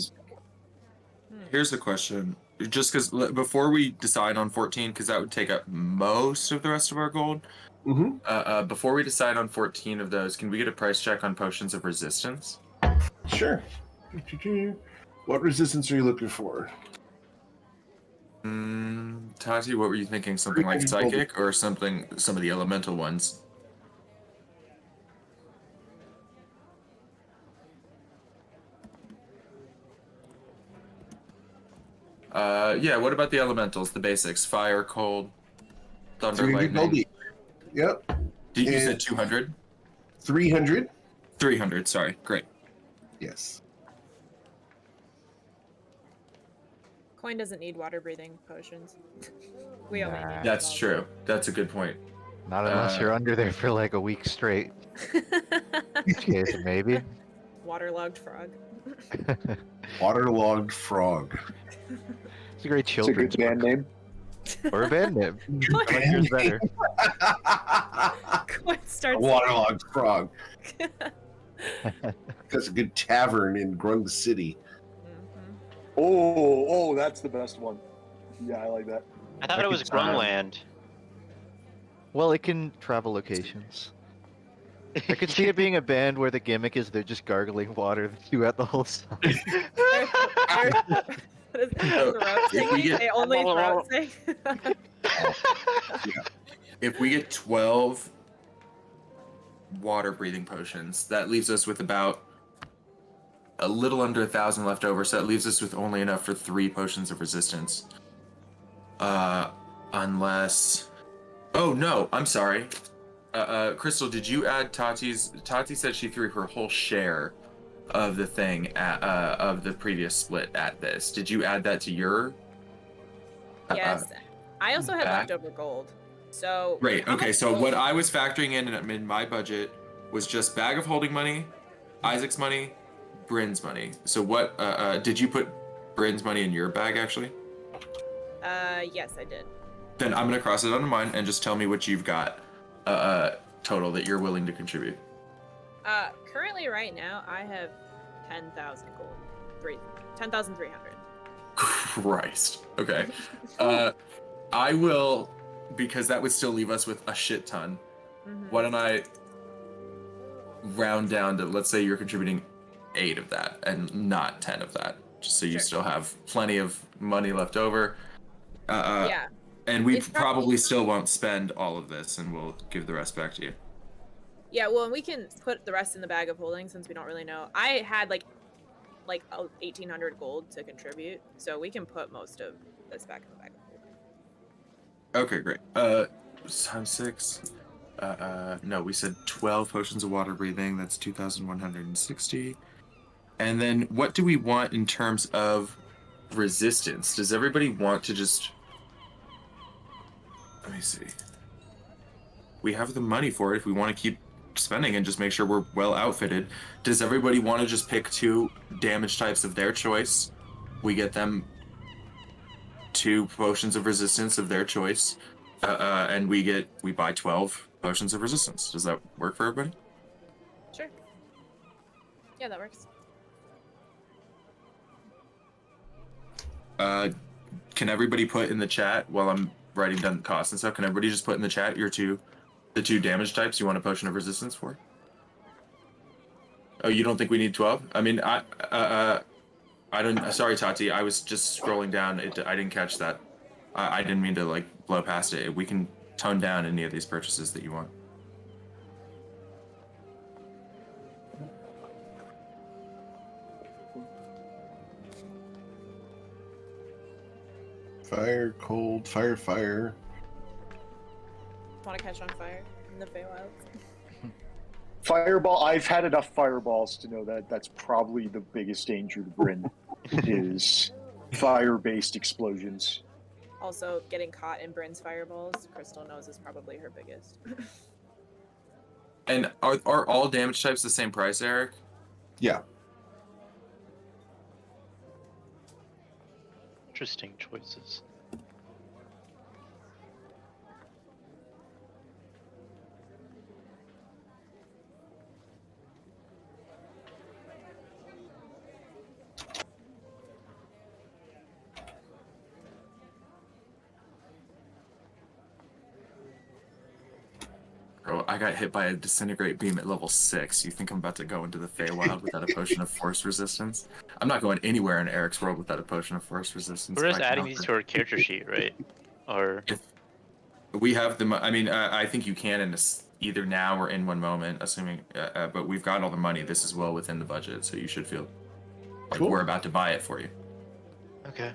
Here's the question. Just because before we decide on 14, because that would take up most of the rest of our gold. Mm-hmm. Before we decide on 14 of those, can we get a price check on potions of resistance? Sure. What resistance are you looking for? Tati, what were you thinking? Something like 300 gold. psychic or something? Some of the elemental ones. Yeah. What about the elementals? The basics: fire, cold, thunder, 300 gold lightning. each. Yep. You said 200. 300. 300. Sorry. Great. Yes. Coin doesn't need water breathing potions. We only Nah. need That's true. That's a good point. Not unless you're under there for like a week straight. In which case, maybe. Waterlogged frog. Waterlogged frog. It's a great It's a children's good band book. name. Or a band name. I like yours better. Coin starts. Waterlogged frog. That's a good tavern in Grung City. Mhm. Oh, that's the best one. Yeah, I like that. I thought it was Grungland. Well, it can travel locations. I could see it being a band where the gimmick is they're just gargling water throughout the whole song. Throat singing? They only throat sing? If we get 12 water breathing potions, that leaves us with about a little under 1,000 left over. So that leaves us with only enough for 3 potions of resistance. Unless. Oh no, I'm sorry. Crystal, did you add Tati's? Tati said she threw her whole share of the thing at of the previous split at this. Did you add that to your? Yes. I also had back? leftover gold. So. Right. how Okay. much So gold- what I was factoring in my budget was just bag of holding money, Isaac's money, Bryn's money. So what? Did you put Bryn's money in your bag actually? Yes, I did. Then I'm gonna cross it onto mine and just tell me what you've got. Total that you're willing to contribute. Currently, right now, I have 10,000 gold. 10,300. Christ. Okay. I will, because that would still leave us with a shit ton. Mhm. Why don't I round down to, let's say you're contributing 8 of that and not 10 of that, just so you Sure. still have plenty of money left over. Yeah. And we It's probably still won't spend all of this, and we'll give the rest back to you. Yeah, well, and we can put the rest in the bag of holding since we don't really know. I had like 1,800 gold to contribute, so we can put most of this back in the bag of holding. Okay, great. Times 6. No, we said 12 potions of water breathing. That's 2,160. And then what do we want in terms of resistance? Does everybody want to just... Let me see. We have the money for it if we want to keep spending and just make sure we're well outfitted. Does everybody want to just pick 2 damage types of their choice? We get them 2 potions of resistance of their choice, and we buy 12 potions of resistance. Does that work for everybody? Sure. Yeah, that works. Can everybody put in the chat while I'm writing down the costs and stuff? Can everybody just put in the chat the 2 damage types you want a potion of resistance for? Oh, you don't think we need 12? I mean, I don't. Sorry, Tati. I was just scrolling down. I didn't catch that. I didn't mean to blow past it. We can tone down any of these purchases that you want. Fire, cold, fire. Want to catch on fire in the Feywilds? Fireball. I've had enough fireballs to know that that's probably the biggest danger to Bryn is fire-based explosions. Also, getting caught in Bryn's fireballs, Crystal knows is probably her biggest. And are all damage types the same price, Eric? Yeah. Interesting choices. Bro, I got hit by a disintegrate beam at level 6. You think I'm about to go into the Feywild without a potion of force resistance? I'm not going anywhere in Eric's world without a potion of force resistance. We're just if I can adding help these it. to our character sheet, right? Or If we have the, I mean, I think you can in either now or in one moment, assuming. But we've got all the money. This is well within the budget, so you should feel like Cool. we're about to buy it for you. okay.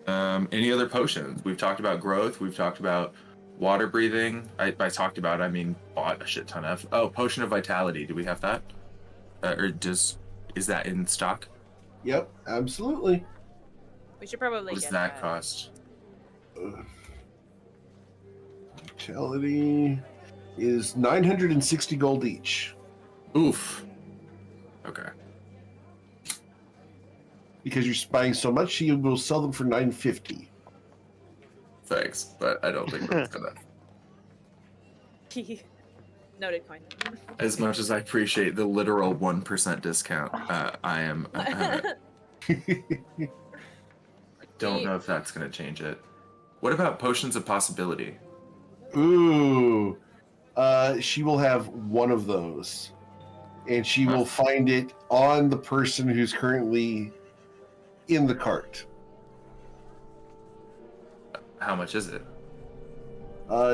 Any other potions? We've talked about growth. We've talked about water breathing. I talked about, I mean, bought a shit ton of. Oh, potion of vitality. Do we have that? Is that in stock? Yep, absolutely. We should probably What does get that cost? Vitality is 960 gold each. Oof. Okay. Because you're buying so much, she will sell them for 950. Thanks, but I don't think that's gonna. Noted coin. As much as I appreciate the literal 1% discount, I am. I don't know if that's gonna change it. What about potions of possibility? Ooh. She will have one of those. And she will find it on the person who's currently in the cart. How much is it?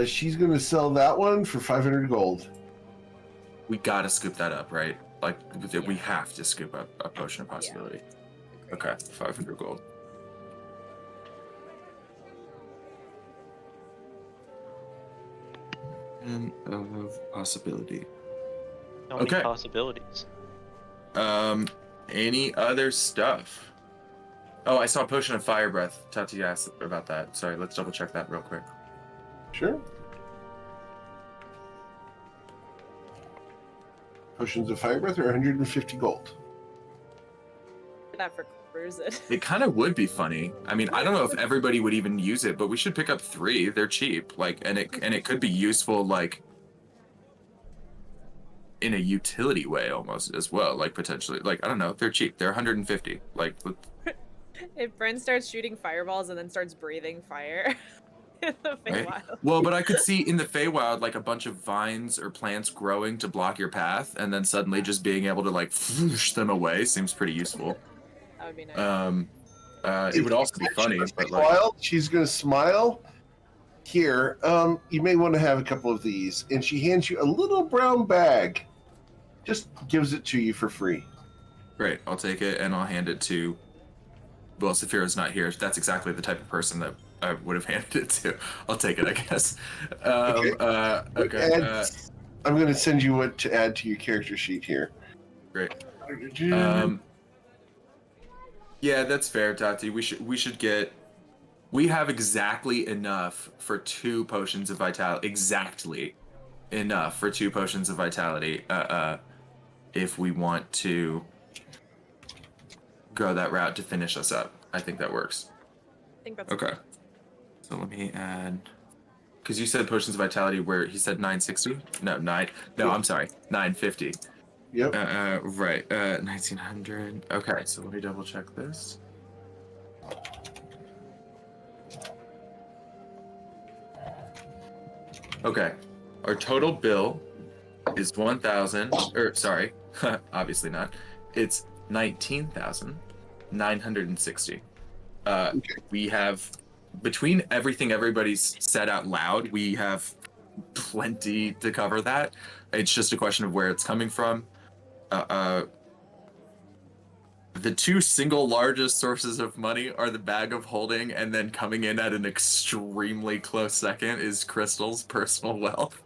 She's going to sell that one for 500 gold. We gotta scoop that up, right? Like, we have to scoop up a potion of possibility. Yeah. Okay, 500 gold. And of possibility. So many Okay. possibilities. Any other stuff? Oh, I saw a potion of fire breath. Tati asked about that. Sorry, let's double check that real quick. Sure. Potions of fire breath are 150 gold. That for cruise it. It kind of would be funny. I mean, I don't know if everybody would even use it, but we should pick up 3. They're cheap. Like, and it could be useful, like, in a utility way almost as well. Like, potentially, like, I don't know. They're cheap. They're 150. Like, If Bryn starts shooting fireballs and then starts breathing fire in the right? Feywild. Well, but I could see in the Feywild like a bunch of vines or plants growing to block your path, and then suddenly just being able to like whoosh them away seems pretty useful. That would be nice. It would also be funny, but like, While she's going to smile. Here, you may want to have a couple of these. And she hands you a little brown bag. Just gives it to you for free. great, I'll take it and I'll hand it to. Well, Saphira's not here. That's exactly the type of person that I would have handed it to. I'll take it, I guess. Okay. I'm going to send you what to add to your character sheet here. Great. Yeah, that's fair, Tati. We should get. We have exactly enough for 2 potions of vitality. Exactly enough for 2 potions of vitality. If we want to go that route to finish us up, I think that works. I think that's Okay. So let me add. Because you said potions of vitality where he said 960? No, 9. No, I'm sorry. 950. Yep. Right. 1900. Okay, so let me double check this. Okay. Our total bill is 1,000. Or, sorry. Obviously not. It's 19,960. We have. Between everything everybody's said out loud, we have plenty to cover that. It's just a question of where it's coming from. The 2 single largest sources of money are the bag of holding, and then coming in at an extremely close second is Crystal's personal wealth.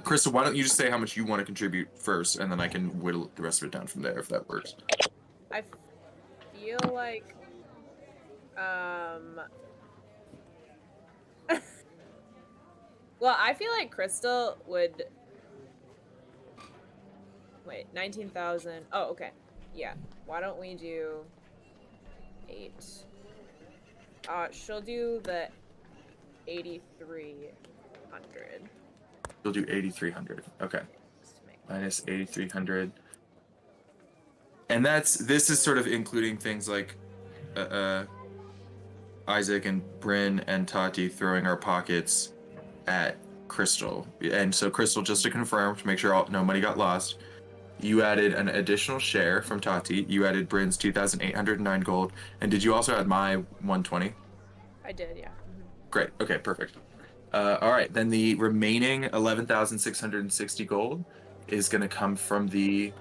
Crystal, why don't you just say how much you want to contribute first, and then I can whittle the rest of it down from there if that works. I feel like well, I feel like Crystal would wait, 19,000. Oh, okay. Yeah. Why don't we do 8? She'll do the 8,300. You'll do 8,300. Okay. Minus 8,300. And this is sort of including things like Isaac and Bryn and Tati throwing our pockets at Crystal. And so Crystal, just to confirm, to make sure no money got lost, you added an additional share from Tati. You added Bryn's 2,809 gold. And did you also add my 120? I did, yeah. Mm-hmm. Great. Okay, perfect. All right, then the remaining 11,660 gold is going to come from the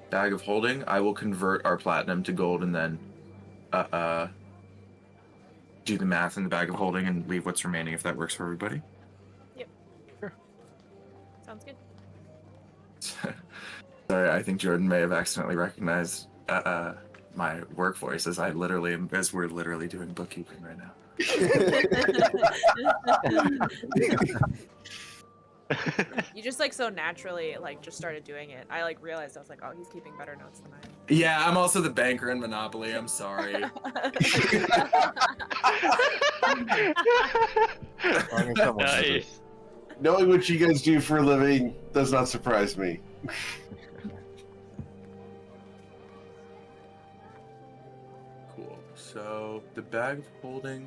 bag of holding. I will convert our platinum to gold and then do the math in the bag of holding and leave what's remaining if that works for everybody. Yep. Sure. Sounds good. Sorry, I think Jordan may have accidentally recognized my work voice as we're literally doing bookkeeping right now. You just like so naturally like just started doing it. I like realized I was like, oh, he's keeping better notes than I am. Yeah, I'm also the banker in Monopoly. I'm sorry. Nice. Knowing what you guys do for a living does not surprise me. Cool. So the bag of holding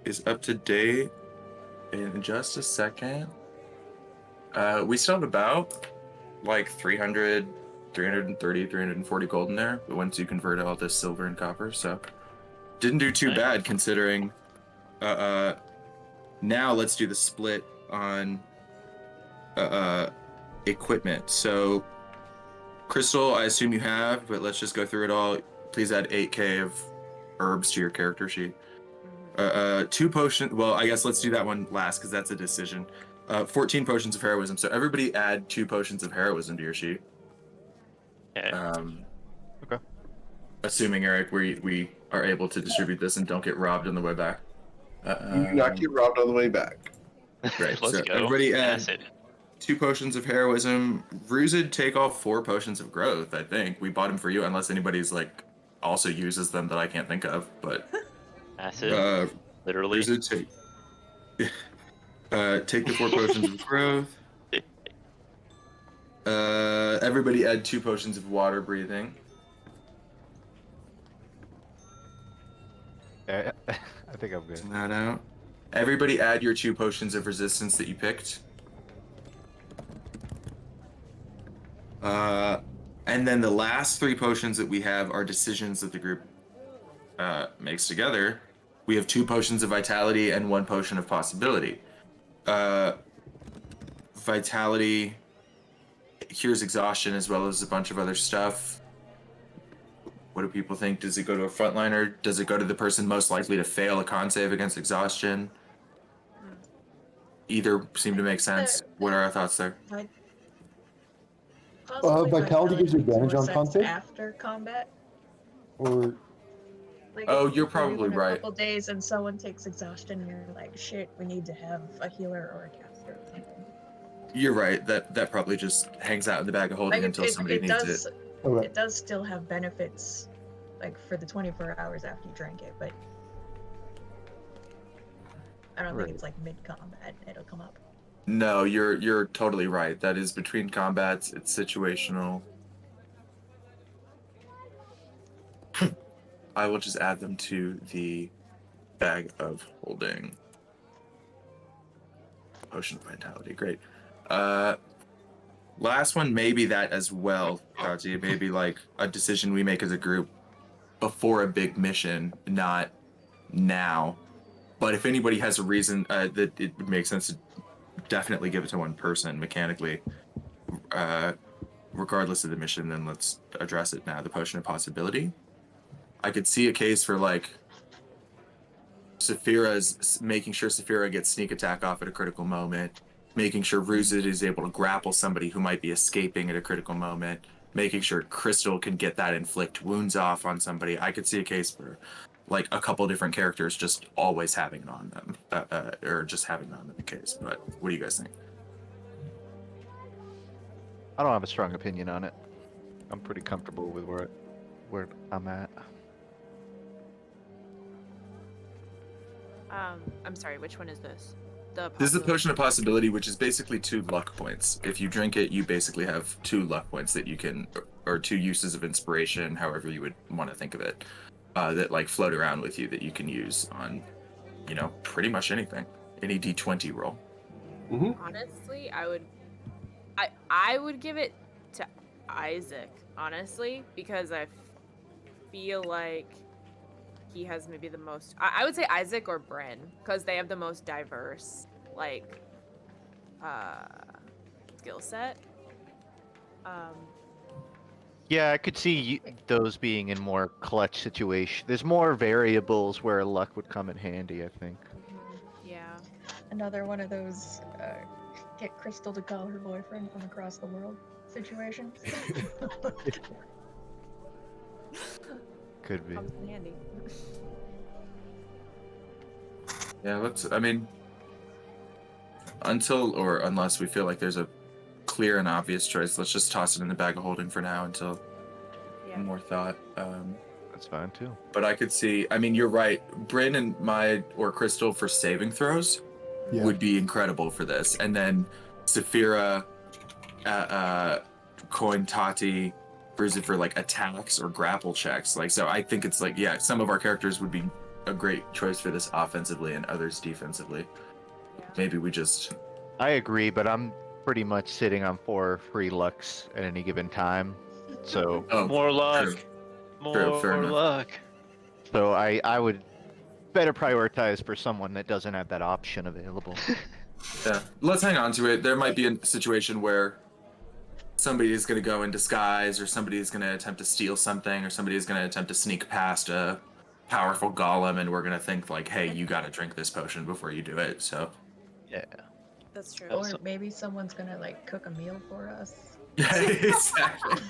is up to date in just a second. We still have about like 300, 330, 340 gold in there, but once you convert all this silver and copper, so didn't do too bad considering. Now let's do the split on equipment. So Crystal, I assume you have, but let's just go through it all. Please add 8k of herbs to your character sheet. 2 potions. Well, I guess let's do that one last because that's a decision. 14 potions of heroism. So everybody add 2 potions of heroism to your sheet. Okay. Okay. Assuming, Eric, we are able to distribute this and don't get robbed on the way back. You do not get robbed on the way back. Great. Let's So go. everybody add Acid. 2 potions of heroism. Ruzid, take off 4 potions of growth, I think. We bought them for you, unless anybody's like also uses them that I can't think of. But Acid. Literally. Ruzid, take the 4 potions of growth. Everybody add 2 potions of water breathing. I think I'm good. Send that out. Everybody add your 2 potions of resistance that you picked. And then the last 3 potions that we have are decisions that the group makes together. We have 2 potions of vitality and 1 potion of possibility. Vitality cures exhaustion as well as a bunch of other stuff. What do people think? Does it go to a frontliner? Does it go to the person most likely to fail a con save against exhaustion? Either seem to make sense. What are our thoughts there? Vitality gives you advantage on con save? after combat. Or Like Oh, if you're you probably leave in right. A couple days and someone takes exhaustion, you're like, shit, we need to have a healer or a caster. Or something. You're right. That probably just hangs out in the bag of holding Like until somebody needs it. okay. It does still have benefits, like for the 24 hours after you drink it, but I don't Right. think it's like mid-combat. It'll come up. No, you're totally right. That is between combats. It's situational. I will just add them to the bag of holding. Potion of vitality. Great. Last one, maybe that as well, Kaji. Maybe like a decision we make as a group before a big mission, not now. But if anybody has a reason that it would make sense to definitely give it to one person mechanically, regardless of the mission, then let's address it now. The potion of possibility. I could see a case for like Saphira's making sure Saphira gets sneak attack off at a critical moment, making sure Ruzid is able to grapple somebody who might be escaping at a critical moment, making sure Crystal can get that inflict wounds off on somebody. I could see a case for like a couple different characters just always having it on them, or just having it on them in case. But what do you guys think? I don't have a strong opinion on it. I'm pretty comfortable with where I'm at. I'm sorry, which one is this? This is the potion of possibility, which is basically 2 luck points. If you drink it, you basically have 2 luck points that you can, or 2 uses of inspiration, however you would want to think of it, that like float around with you that you can use on pretty much anything. Any D20 roll. Honestly, I would give it to Isaac, honestly, because I feel like he has maybe the most. I would say Isaac or Bryn, because they have the most diverse skill set. Yeah, I could see those being in more clutch situation. There's more variables where luck would come in handy, I think. Yeah. Another one of those get Crystal to call her boyfriend from across the world situations. Could be. Comes in handy. Yeah, unless we feel like there's a clear and obvious choice, let's just toss it in the bag of holding for now until more thought. That's fine too. But I could see, you're right. Bryn and Maya or Crystal for saving throws would be incredible for this. And then Saphira, Coin, Tati, Bruiser for like attacks or grapple checks. So I think it's some of our characters would be a great choice for this offensively and others defensively. Yeah. Maybe we just... I agree, but I'm pretty much sitting on 4 free lucks at any given time. So more luck. Fair enough. Luck. So I would better prioritize for someone that doesn't have that option available. Yeah, let's hang on to it. There might be a situation where somebody is going to go in disguise, or somebody is going to attempt to steal something, or somebody is going to attempt to sneak past a powerful golem, and we're going to think like, hey, you got to drink this potion before you do it. So yeah, that's true. Or maybe someone's gonna cook a meal for us. Yeah, exactly.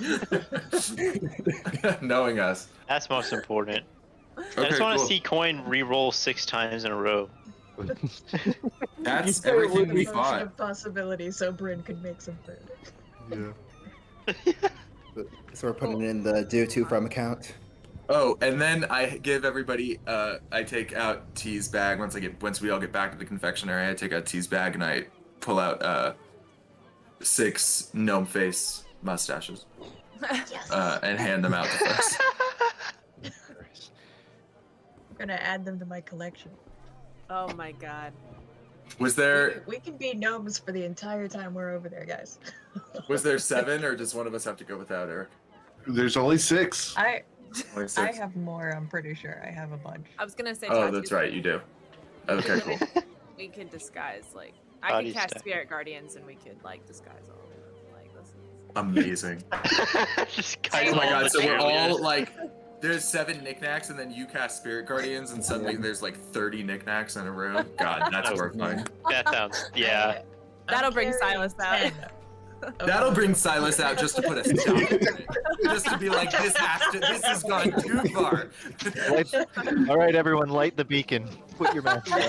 Knowing us. That's most important. Okay, I just want to cool. see Coin re-roll 6 times in a row. That's everything we Motion fought. of possibility, so Bryn could make some food. yeah. So we're putting it in the due to from account. Oh, and then I give everybody. I take out T's bag once we all get back to the confectionery. I take out T's bag and I pull out 6 gnome face mustaches and hand them out to folks. I'm gonna add them to my collection. Oh my god. Was there We can be gnomes for the entire time we're over there, guys. was there 7, or does one of us have to go without, Eric? There's only 6. Only 6. I have more, I'm pretty sure. I have a bunch. I was gonna say. Oh, Tati, that's right, you do. Okay, cool. We could disguise I Body could cast stack. Spirit Guardians and we could disguise all of them. This is Amazing. Just Oh my god, so we're areas. all there's 7 knickknacks, and then you cast Spirit Guardians, and suddenly there's 30 knickknacks in a room. God, that's horrifying. That sounds, yeah. That'll bring Silas out. That'll bring Silas out just to put a stop to it. Just to be like, this has gone too far. All right, everyone, light the beacon. Put your mask on.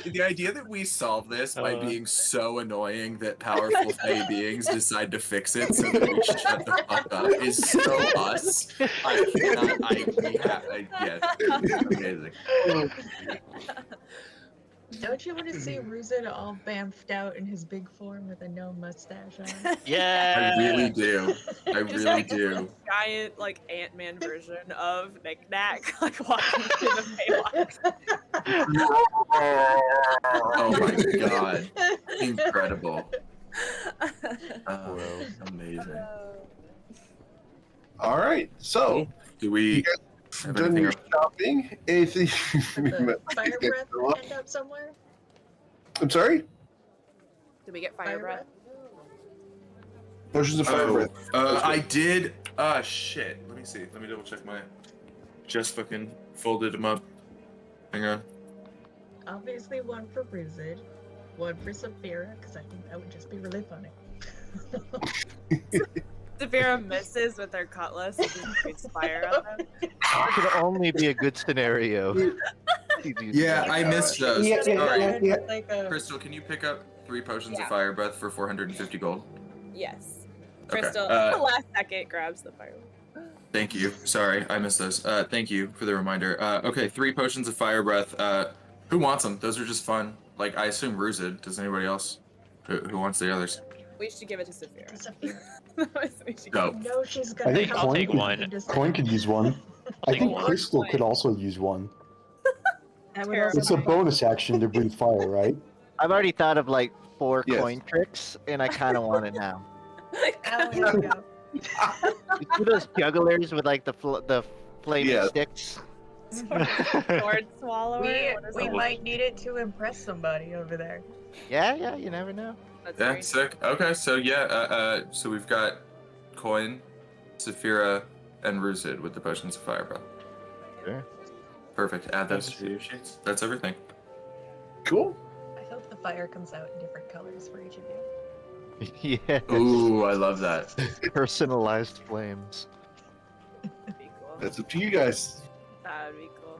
The idea that we solve this by being so annoying that powerful Fey beings decide to fix it so that we shut the fuck up is so us. Amazing. Don't you want to see Ruzid all bamfed out in his big form with a gnome mustache on? Yeah. I really do. I Just really a do. giant Ant-Man version of Knick Knack walking through the Feywild. Oh my god. Incredible. Amazing. All right, so Do we have done anything your else? shopping. Anything? Did the fire breath end up somewhere? I'm sorry. Did we get fire breath? Potions of fire breath. I did. Shit. Let me see. Let me double check my. Just fucking folded them up. Hang on. Obviously, one for Ruzid, one for Saphira, because I think that would just be really funny. Saphira misses with her cutlass and just shoots fire at them. That could only be a good scenario. Yeah, I missed those. Yeah, Sorry. yeah. Crystal, can you pick up 3 potions Yeah. of fire breath for 450 gold? Yes. Okay, Crystal, at the last second, grabs the fire. Thank you. Sorry, I missed those. Thank you for the reminder. Okay, 3 potions of fire breath. Who wants them? Those are just fun. I assume Ruzid. Does anybody else? Who wants the others? We should give it to Saphira. Go. No, she's I gonna think come I'll Coin take could, one. Coin could use one. I take think one. Crystal could also use one. That would also It's a be- bonus action to breathe fire, right? I've already thought of like 4 Yes. coin tricks, and I kind of want it now. Oh, here we go. You see those jugglers with like the flaming Yeah. sticks? Sword swallower. What is We that? might need it to impress somebody over there. Yeah, you never know. That's Yeah, very sick. Okay, so yeah, so we've got Coin, Saphira, and Ruzid with the potions of fire breath. Sure. Perfect. Add those to your sheets. That's everything. Cool. I hope the fire comes out in different colors for each of you. Yeah. Ooh, I love that. Personalized flames. be cool. That's up to you guys. That would be cool.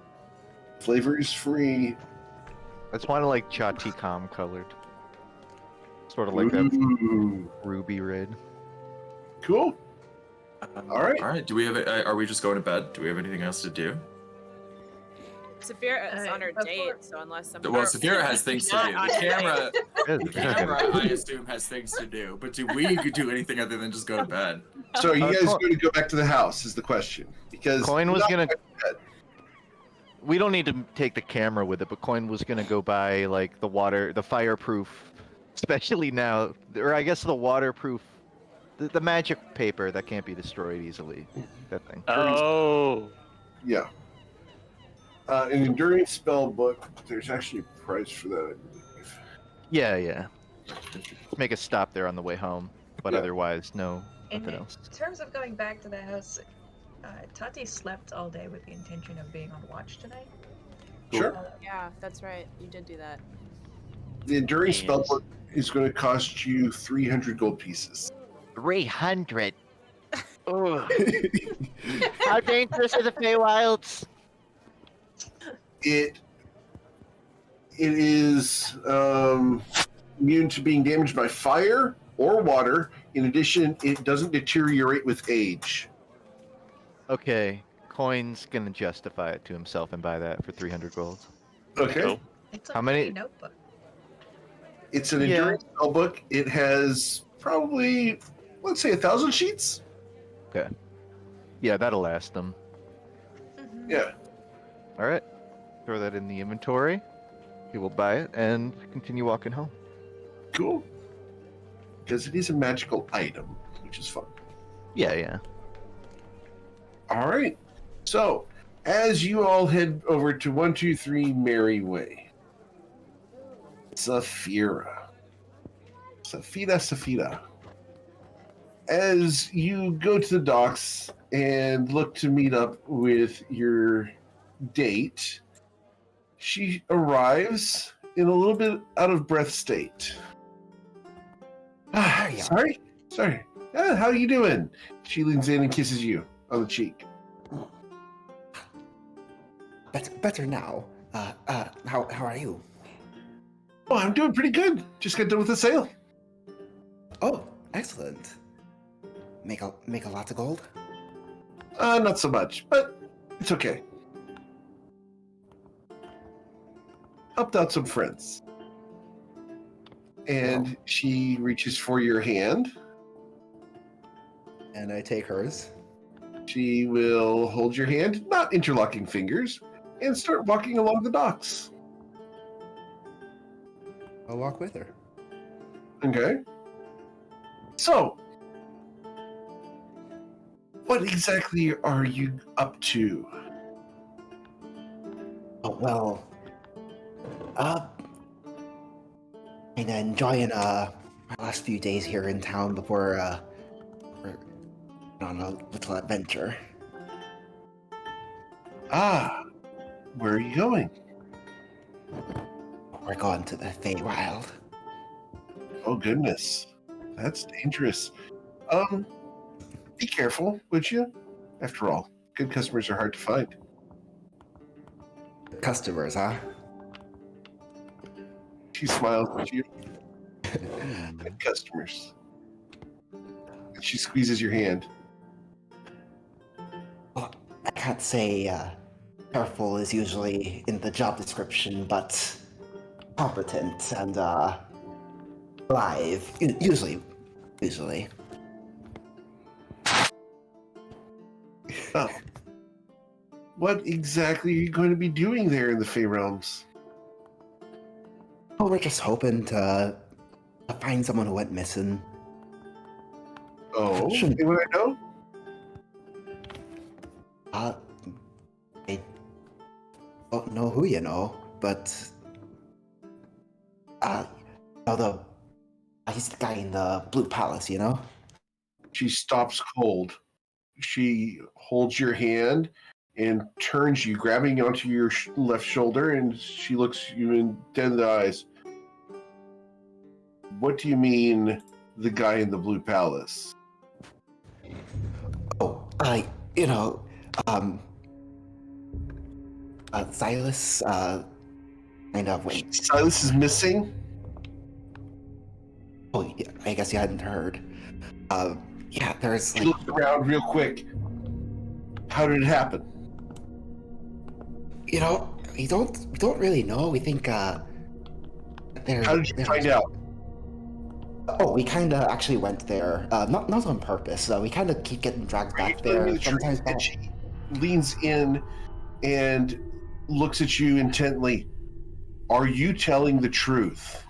Flavor is free. I just want to like Chaticom colored. Sort of like that Ooh. ruby red. Cool. All right. All right. Do we have? Are we just going to bed? Do we have anything else to do? Saphira is on her before- date, so unless somebody. Well, Saphira has things to Not do. on The a date. camera, Yeah, the camera, I assume, has things to do. But do we do anything other than just go to bed? So are you guys Coin- going to go back to the house is the question. Because Coin was not- gonna. We don't need to take the camera with it, but Coin was gonna go buy like the fireproof, especially now, or I guess the waterproof, the magic paper that can't be destroyed easily. That thing. Oh. Yeah. An endurance spell book. There's actually a price for that, I believe. Yeah. Make a stop there on the way home, but Yeah. otherwise, no, nothing In else. terms of going back to the house, Tati slept all day with the intention of being on watch tonight. Sure. Yeah, that's right. You did do that. The endurance spell Yes. book is going to cost you 300 gold pieces. 300. Ugh. How dangerous are the Feywilds? It is immune to being damaged by fire or water. In addition, it doesn't deteriorate with age. Okay, Coin's gonna justify it to himself and buy that for 300 gold. Okay. Cool. It's a How many- pretty notebook. It's an Yeah. endurance spell book. It has probably, let's say, 1,000 sheets. Yeah, that'll last them. Mhm. Yeah. All right, throw that in the inventory. He will buy it and continue walking home. Cool. Because it is a magical item, which is fun. Yeah. All right. So, as you all head over to 123 Mary Way, Saphira. As you go to the docks and look to meet up with your date, she arrives in a little bit out of breath state. There you are. Sorry. How you doing? She leans in and kisses you on the cheek. Better now. How are you? Oh, I'm doing pretty good. Just got done with the sale. Oh, excellent. Make a lot of gold? Not so much, but it's okay. Helped out some friends. And she reaches for your hand. And I take hers. She will hold your hand, not interlocking fingers, and start walking along the docks. I'll walk with her. Okay. So, what exactly are you up to? Oh well. And enjoying my last few days here in town before we're on a little adventure. Where are you going? We're going to the Feywild. Oh goodness, that's dangerous. Be careful, would you? After all, good customers are hard to find. Customers, huh? She smiles at you. Good customers. And she squeezes your hand. Well, I can't say careful is usually in the job description, but competent and live. Usually. What exactly are you going to be doing there in the Fey Realms? Oh, we're just hoping to find someone who went missing. Oh, Shouldn't- anyone I know? I don't know who you know, but he's the guy in the Blue Palace, you know? She stops cold. She holds your hand and turns you, grabbing onto your left shoulder, and she looks you in dead in the eyes. What do you mean, the guy in the Blue Palace? Oh, Silas, kind of went. Silas is missing? Oh, yeah, I guess you hadn't heard. Yeah, there's She like. looks around real quick. How did it happen? You know, we don't really know. We think, How did you find out? Oh, we kind of actually went there, not on purpose. We kind of keep getting dragged Are you back telling me there the truth? sometimes. And she leans in and looks at you intently. Are you telling the truth?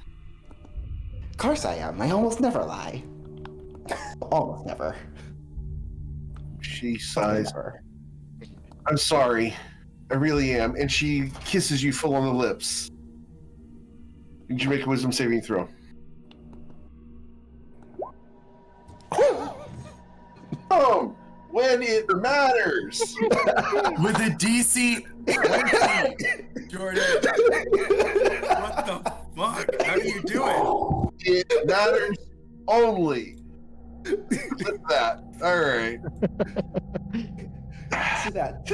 Of course I am. I almost never lie. Almost never. She sighs. Never. I'm sorry. I really am. And she kisses you full on the lips. Did you make a wisdom saving throw? Oh, when it matters. With a DC 20, Jordan. What the fuck? How do you do it? It matters only. Look at that. All right. See that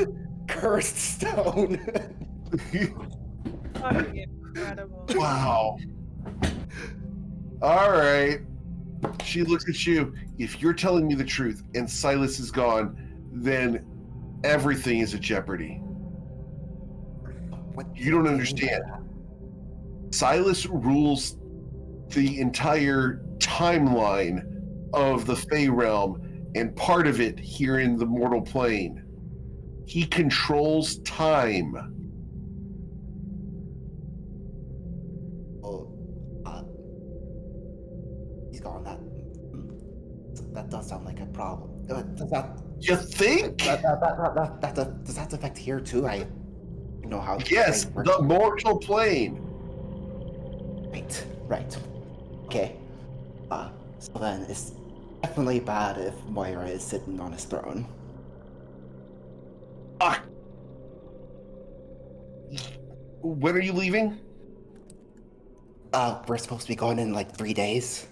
cursed stone. Fucking incredible. Wow. All right. She looks at you. If you're telling me the truth and Silas is gone, then everything is a jeopardy. What You don't understand. Silas rules the entire timeline of the Fey realm and part of it here in the mortal plane. He controls time. Oh, he's gone. That does sound like a problem. Does that You think? does that affect here too? I know how. Yes, things work. the mortal plane. Right. Okay. So then it's definitely bad if Moira is sitting on his throne. Ah. When are you leaving? We're supposed to be going in like 3 days.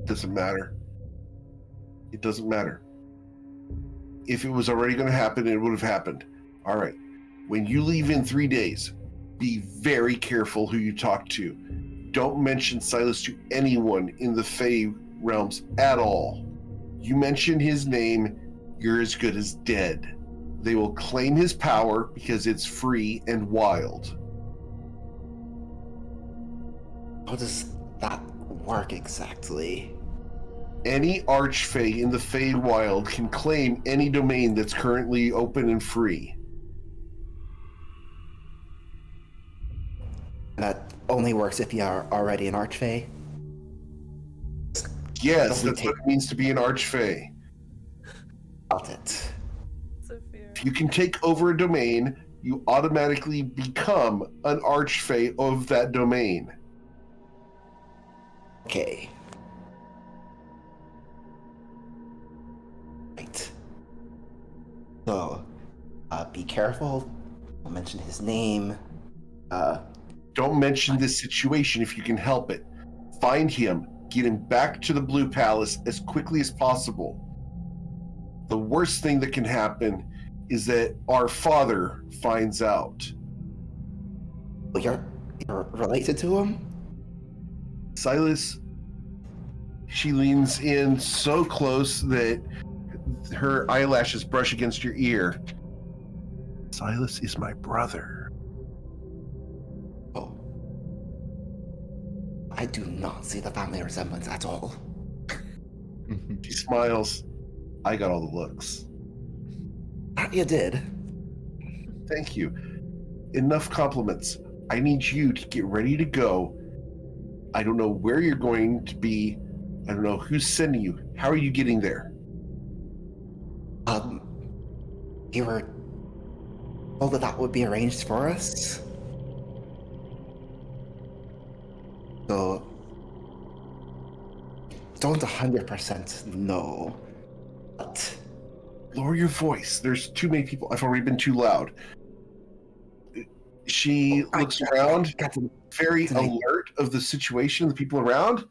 Doesn't matter. It doesn't matter. If it was already going to happen, it would have happened. All right. When you leave in 3 days, be very careful who you talk to. Don't mention Silas to anyone in the Fey realms at all. You mention his name, you're as good as dead. They will claim his power because it's free and wild. How does that work exactly? Any archfey in the Feywild can claim any domain that's currently open and free. That only works if you are already an archfey. Yes, Don't that's what it means to be an archfey. Got it. Sophia. If you can take over a domain, you automatically become an archfey of that domain. Okay. Right. So, be careful. Don't mention his name. Don't mention this situation if you can help it. Find him, get him back to the Blue Palace as quickly as possible. The worst thing that can happen is that our father finds out. You're related to him? Silas, she leans in so close that her eyelashes brush against your ear. Silas is my brother. Oh. I do not see the family resemblance at all. She smiles. I got all the looks. You did. Thank you. Enough compliments. I need you to get ready to go. I don't know where you're going to be. I don't know who's sending you. How are you getting there? You were told that would be arranged for us. So, don't 100% know, but Lower your voice. There's too many people. I've already been too loud. She looks around, very alert of the situation, the people around,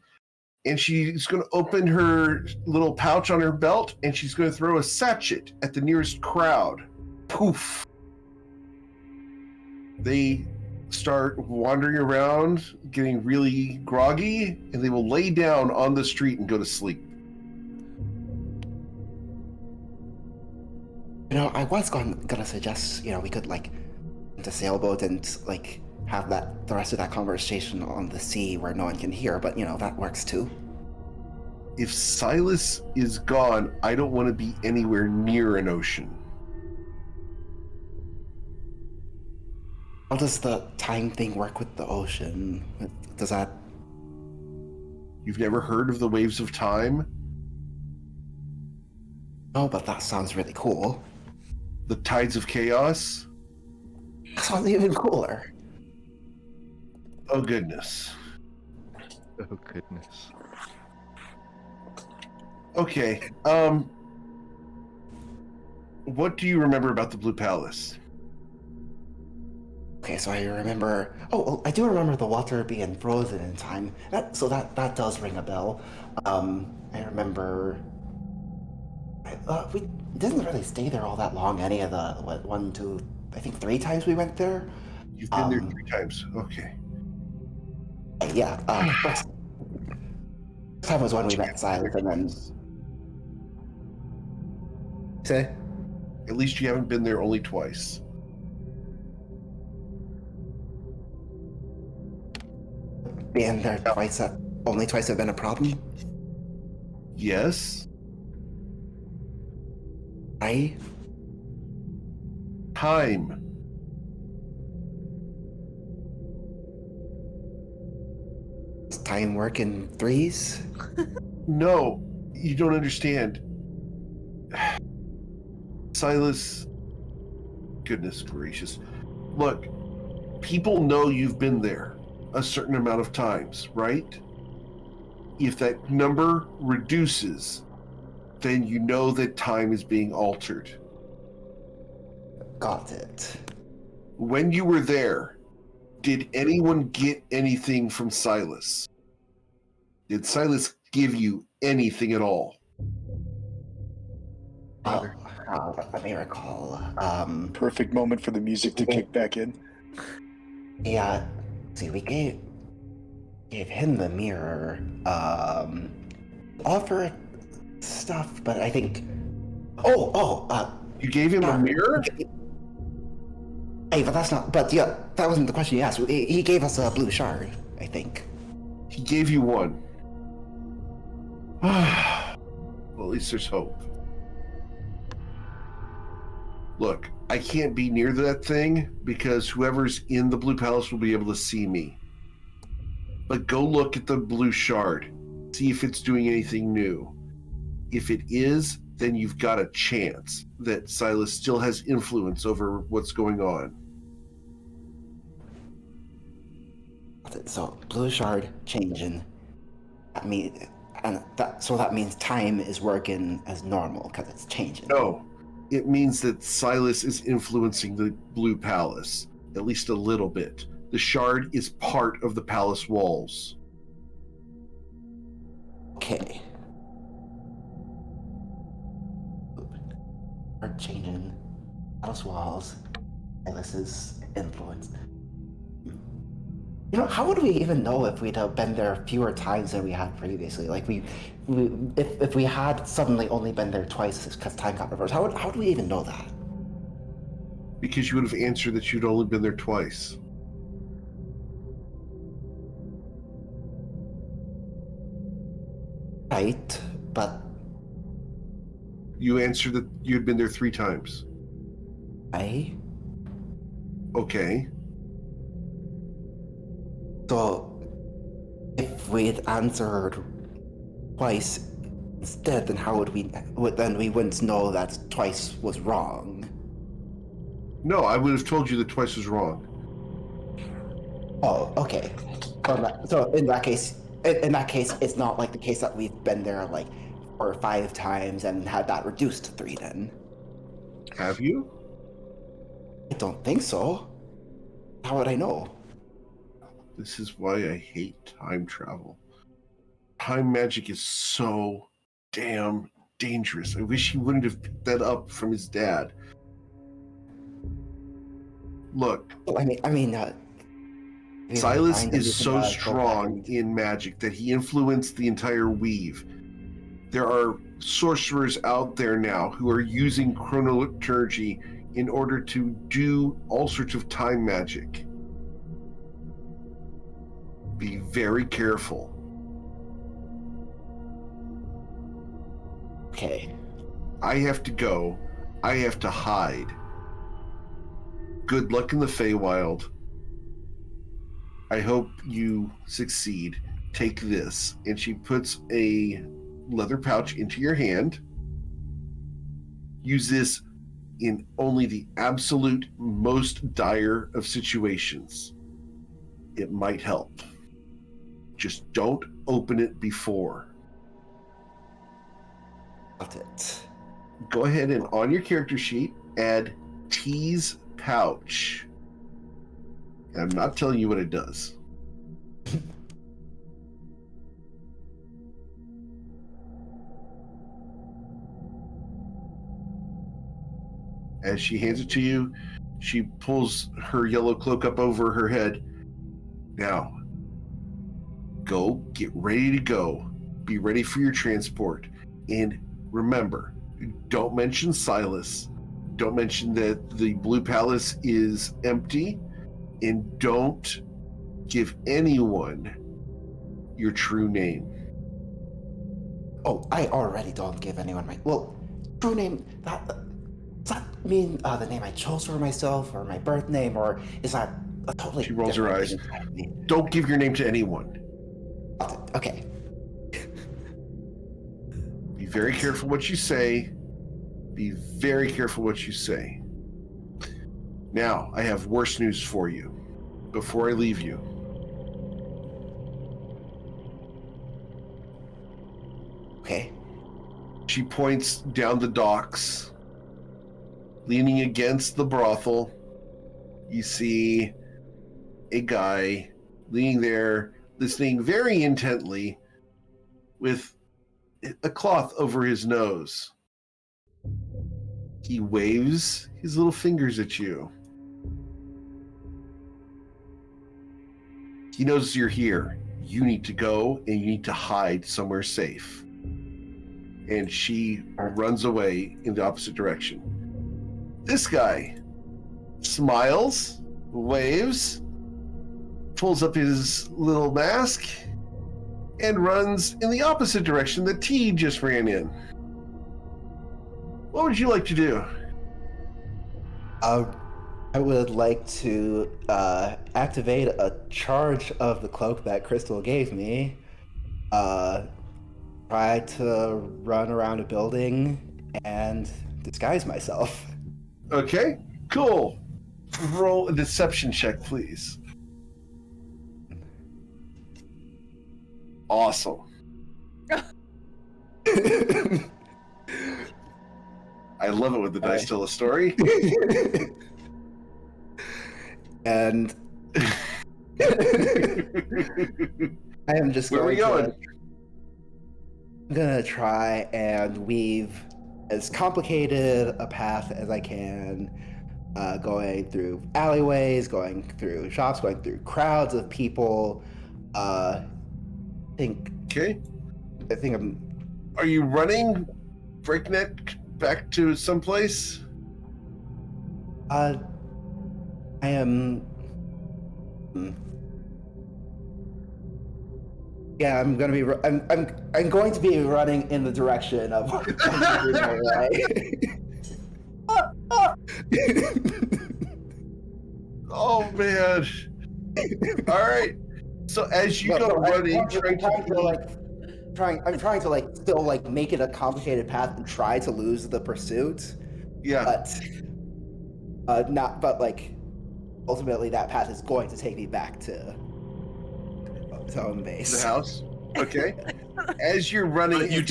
and she's going to open her little pouch on her belt, and she's going to throw a sachet at the nearest crowd. Poof. They start wandering around, getting really groggy, and they will lay down on the street and go to sleep. I was gonna suggest, we could into sailboat and have the rest of that conversation on the sea where no one can hear. But that works too. If Silas is gone, I don't want to be anywhere near an ocean. How does the time thing work with the ocean? Does that? You've never heard of the waves of time? No, but that sounds really cool. The tides of chaos? That sounds even cooler. Oh, goodness. Oh, goodness. Okay, what do you remember about the Blue Palace? Okay, so I remember. Oh, well, I do remember the water being frozen in time. That does ring a bell. I remember. We didn't really stay there all that long. Any of the one, two, I think 3 times we went there. You've been there 3 times. Okay. Yeah. First time was when we met Silas, and then. Say. At least you haven't been there only twice. Being there only twice have been a problem? Yes. Time. Does time work in 3s? No, you don't understand. Silas, goodness gracious. Look, people know you've been there a certain amount of times, right? If that number reduces, then you know that time is being altered. Got it. When you were there, did anyone get anything from Silas? Did Silas give you anything at all? Let me recall. Perfect moment for the music to kick back in. Yeah. See, we gave him the mirror. Offer stuff, but I think. You gave him a mirror? Hey, but that's not. But yeah, that wasn't the question you asked. He gave us a blue shard, I think. He gave you one. Well, at least there's hope. Look, I can't be near that thing because whoever's in the Blue Palace will be able to see me. But go look at the blue shard. See if it's doing anything new. If it is, then you've got a chance that Silas still has influence over what's going on. So, blue shard changing. That means time is working as normal because it's changing. No, it means that Silas is influencing the Blue Palace, at least a little bit. The shard is part of the palace walls. Okay. Are changing palace walls. Silas's influence. How would we even know if we'd have been there fewer times than we had previously? If we had suddenly only been there twice because time got reversed, how would we even know that? Because you would have answered that you'd only been there twice. Right, but You answered that you had been there 3 times. Okay. So, if we'd answered twice instead, then how would we? Then we wouldn't know that twice was wrong. No, I would have told you that twice was wrong. Oh, okay. So in that case, it's not like the case that we've been there like 4 or 5 times and had that reduced to 3. Then Have you? I don't think so. How would I know? This is why I hate time travel. Time magic is so damn dangerous. I wish he wouldn't have picked that up from his dad. Look, Well, Silas find is everything so that I go strong find. in magic that he influenced the entire weave. There are sorcerers out there now who are using chronoliturgy in order to do all sorts of time magic. Be very careful. Okay. I have to go. I have to hide. Good luck in the Feywild. I hope you succeed. Take this. And she puts a leather pouch into your hand. Use this in only the absolute most dire of situations. It might help. Just don't open it before. Got it. Go ahead and on your character sheet, add T's pouch. And I'm not telling you what it does. As she hands it to you, she pulls her yellow cloak up over her head. Now, go, get ready to go. Be ready for your transport. And remember, don't mention Silas. Don't mention that the Blue Palace is empty. And don't give anyone your true name. Oh, I already don't give anyone my true name. Does that mean the name I chose for myself, or my birth name, or is that a totally? She rolls her different eyes. thing entirely? Don't give your name to anyone. Got it. Okay. Be very careful what you say. Be very careful what you say. Now, I have worse news for you before I leave you. Okay. She points down the docks. Leaning against the brothel, you see a guy leaning there, listening very intently with a cloth over his nose. He waves his little fingers at you. He knows you're here. You need to go and you need to hide somewhere safe. And she runs away in the opposite direction. This guy smiles, waves, pulls up his little mask, and runs in the opposite direction that T just ran in. What would you like to do? I would like to activate a charge of the cloak that Crystal gave me. Try to run around a building and disguise myself. Okay, cool. Roll a deception check, please. Awesome. I love it when the dice tell a story. And I am just Where are we going? I'm gonna try and weave as complicated a path as I can, going through alleyways, going through shops, going through crowds of people. I think I'm. Are you running breakneck back to someplace? I am. Yeah, I'm gonna be. I'm going to be running in the direction of. Oh man! All right. So as you go running, I'm trying to still make it a complicated path and try to lose the pursuit. Yeah. But ultimately that path is going to take me back to home base. The house. Okay. As you're running, But you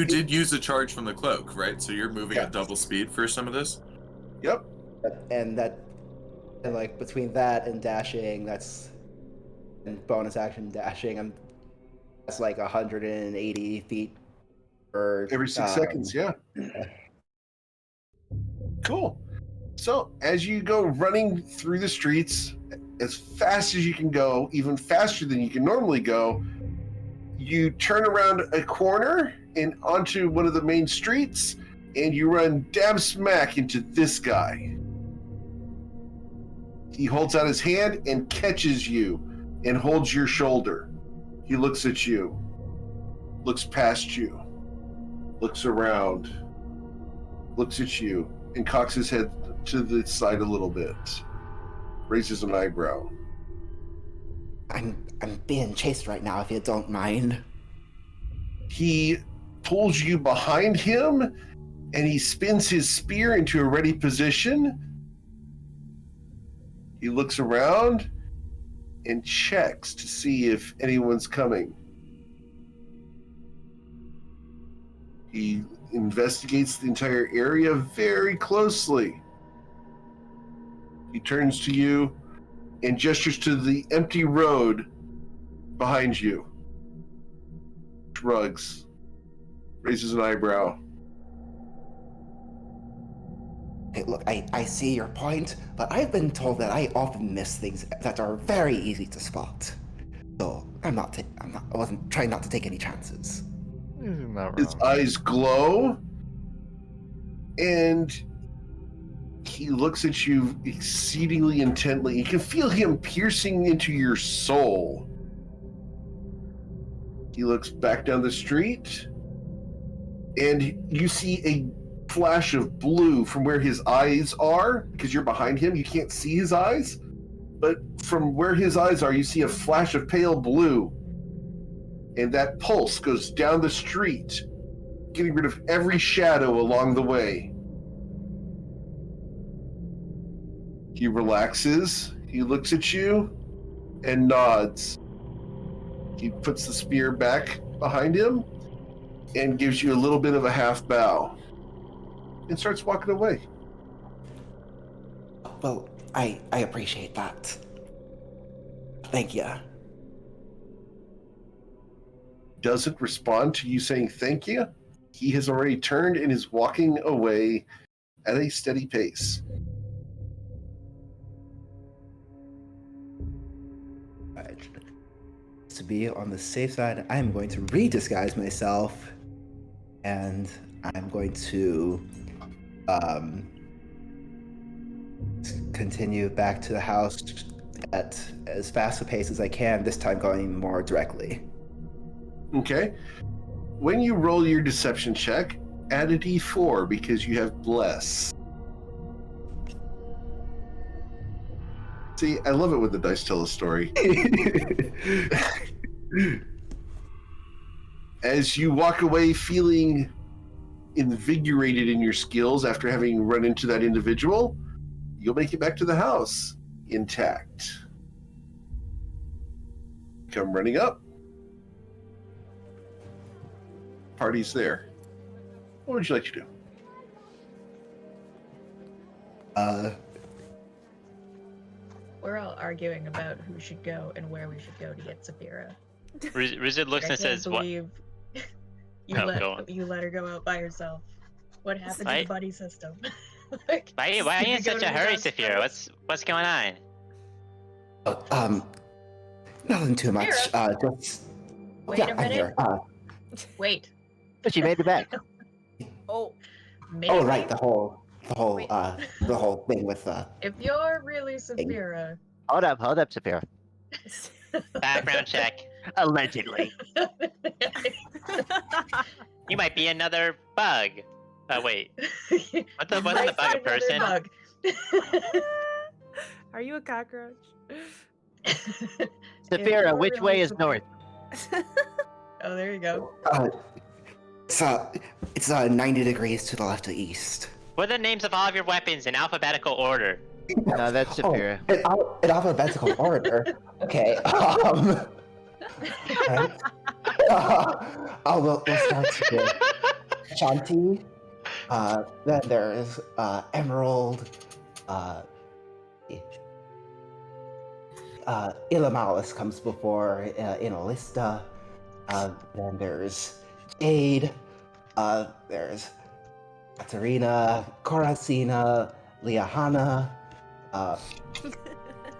did use a charge from the cloak, right? So you're moving at double speed for some of this. Yep. And between that and dashing, and bonus action dashing, that's 180 feet per every 6 seconds. Yeah. Cool. So as you go running through the streets as fast as you can go, even faster than you can normally go, you turn around a corner and onto one of the main streets, and you run dab smack into this guy. He holds out his hand and catches you and holds your shoulder. He looks at you, looks past you, looks around, looks at you, and cocks his head to the side a little bit, raises an eyebrow. I'm being chased right now, if you don't mind. He pulls you behind him, and he spins his spear into a ready position. He looks around and checks to see if anyone's coming. He investigates the entire area very closely. He turns to you and gestures to the empty road behind you. Shrugs, raises an eyebrow. Hey, look, I see your point, but I've been told that I often miss things that are very easy to spot. So I wasn't trying not to take any chances. His eyes glow, and he looks at you exceedingly intently. You can feel him piercing into your soul. He looks back down the street, and you see a flash of blue from where his eyes are, because you're behind him. You can't see his eyes, but from where his eyes are, you see a flash of pale blue, and that pulse goes down the street, getting rid of every shadow along the way. He relaxes, he looks at you, and nods. He puts the spear back behind him and gives you a little bit of a half bow and starts walking away. Well, I appreciate that. Thank you. Doesn't respond to you saying thank you. He has already turned and is walking away at a steady pace. To be on the safe side, I'm going to redisguise myself, and I'm going to continue back to the house at as fast a pace as I can, this time going more directly. Okay. When you roll your deception check, add a d4 because you have bless. See, I love it when the dice tell a story. As you walk away feeling invigorated in your skills after having run into that individual, you'll make it back to the house intact. Come running up. Party's there. What would you like to do? We're all arguing about who should go and where we should go to get Saphira. Rizid looks and says, "What? You let her go out by herself. What happened to the buddy system?" Why are you in such a hurry, Saphira? What's going on? Nothing too much. Just wait a minute. I'm here. Wait. But she made it back. Oh. Oh, right. The whole thing with If you're really Saphira. Hold up, Saphira. Background check. Allegedly. You might be another bug. Oh wait. Wasn't the bug a person? Bug. Are you a cockroach? Saphira, which way is north? Oh, there you go. It's 90 degrees to the left of east. What are the names of all of your weapons in alphabetical order? No, that's Saphira. In alphabetical order. Okay. Right. We'll start with Shanti. Then there's Emerald. Ilamalis comes before Inalista. Then there's Jade. There's Katarina, Coracina, Liahana,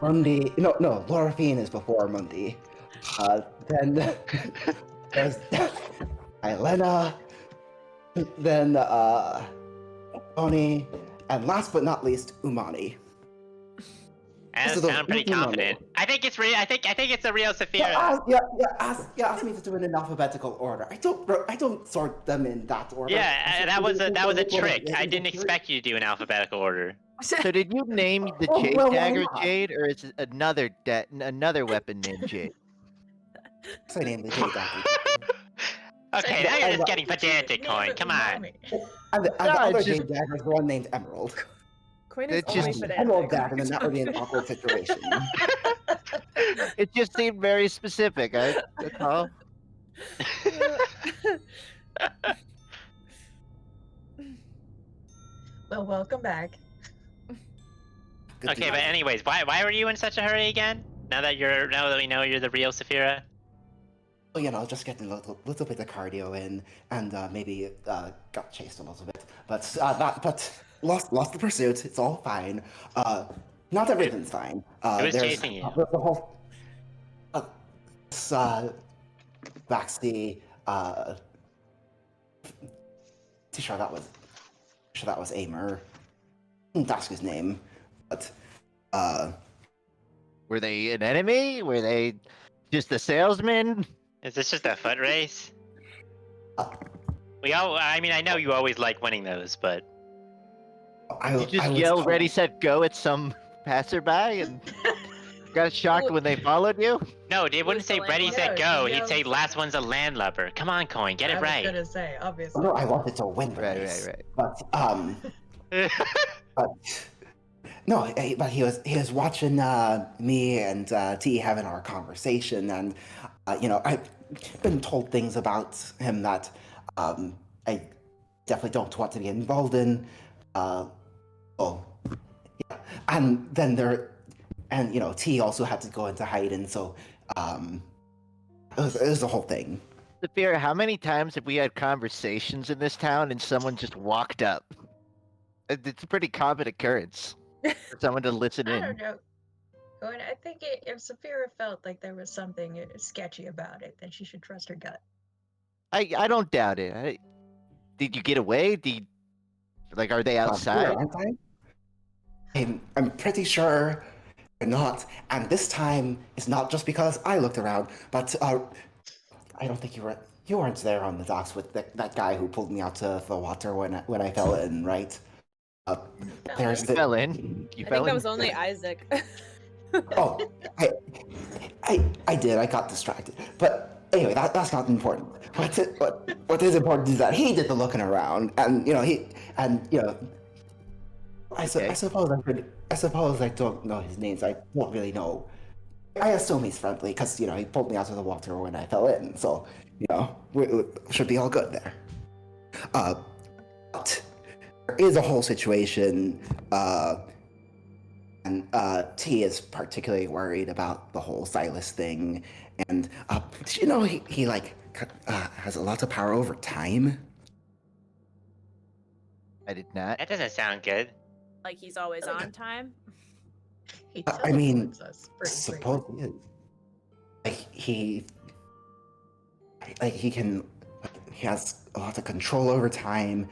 Mundi. No, Lorafine is before Mundi. Then there's Elena. Then Oni, and last but not least, Umani. I sound pretty confident. I think it's real. I think it's a real Saphira. Ask me to do it in alphabetical order. I don't sort them in that order. Yeah, that was a trick. I didn't expect you to do an alphabetical order. So did you name the Jade dagger Jade, or is it another weapon named Jade? So I named the Jade dagger. Okay, now you're just getting pedantic, Coin. Come on. And the other Jade dagger is the one named Emerald. Coin is It's only just Emerald pedantic. dagger, and that would be an awkward situation. It just seemed very specific. That's all. Well, welcome back. Good to Okay, know. but anyways, why were you in such a hurry again? Now that we know you're the real Saphira. Well, just getting a little bit of cardio in, and maybe got chased a little bit, but lost the pursuit. It's all fine. Not everything's fine. Who was there's chasing you? The whole Baxi. Sure that was Amer. That's his name. But Were they an enemy? Were they just a salesman? Is this just a foot race? I mean, I know you always like winning those, but You just yelled "Ready, Set, Go" at some passerby and got shocked when they followed you? no, they wouldn't Who's the say "Ready, Set, landlubber? Go." Yeah, He'd say "Last one's a landlubber." Come on, Coin, get it I was right. gonna say, obviously. No, I wanted to win the Right, race. right. But no, but he was watching me and T having our conversation, and I've been told things about him that I definitely don't want to be involved in. And then T also had to go into hiding, so it was the whole thing. Saphira, how many times have we had conversations in this town and someone just walked up? It's a pretty common occurrence for someone to listen I in. don't know. Going, I think if Saphira felt like there was something sketchy about it, then she should trust her gut. I don't doubt it. Did you get away? Are they outside? Aren't I? I'm pretty sure they're not. And this time, it's not just because I looked around, but I don't think you weren't there on the docks with that guy who pulled me out to the water when I fell in, right? There's You fell in. You I fell think that in. was only Isaac. Oh, I did. I got distracted. But anyway, that's not important. What is important is that he did the looking around, and I suppose I don't know his names. I don't really know. I assume he's friendly because he pulled me out of the water when I fell in. So we should be all good there. But there is a whole situation. And T is particularly worried about the whole Silas thing, and he has a lot of power over time. I did not. That doesn't sound good. Like he's always on time. He I mean, teleports us pretty suppose he is. He has a lot of control over time,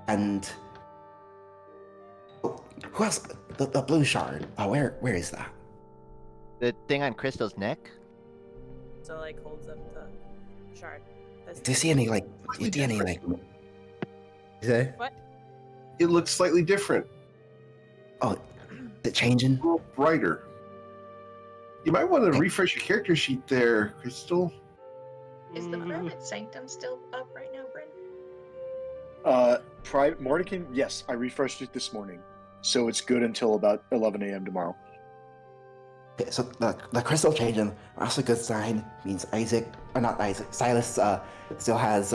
and who else? The blue shard. Where is that? The thing on Crystal's neck? So like holds up the shard. That's Do you see any like? Do you see any like? Say? what? It looks slightly different, Oh, is it changing? a little brighter. You might want to refresh your character sheet there, Crystal. Is the private sanctum still up right now, Bryn? Mordenkin, yes, I refreshed it this morning, so it's good until about 11 a.m. tomorrow. Okay, so the crystal changing, that's a good sign. Means Silas still has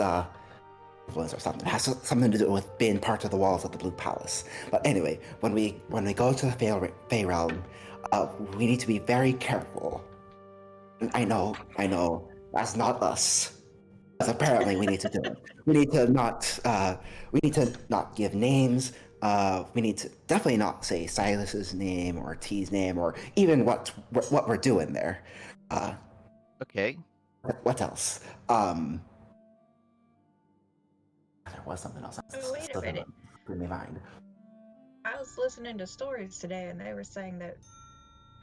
influence or something. It has something to do with being part of the walls of the Blue Palace. But anyway, when we go to the Fey realm, we need to be very careful. And I know, that's not us. Because apparently we need to do it. We need to not give names. We need to definitely not say Silas's name or T's name or even what we're doing there. Okay. What else? There was something else. Oh, wait a minute. In my mind. I was listening to stories today, and they were saying that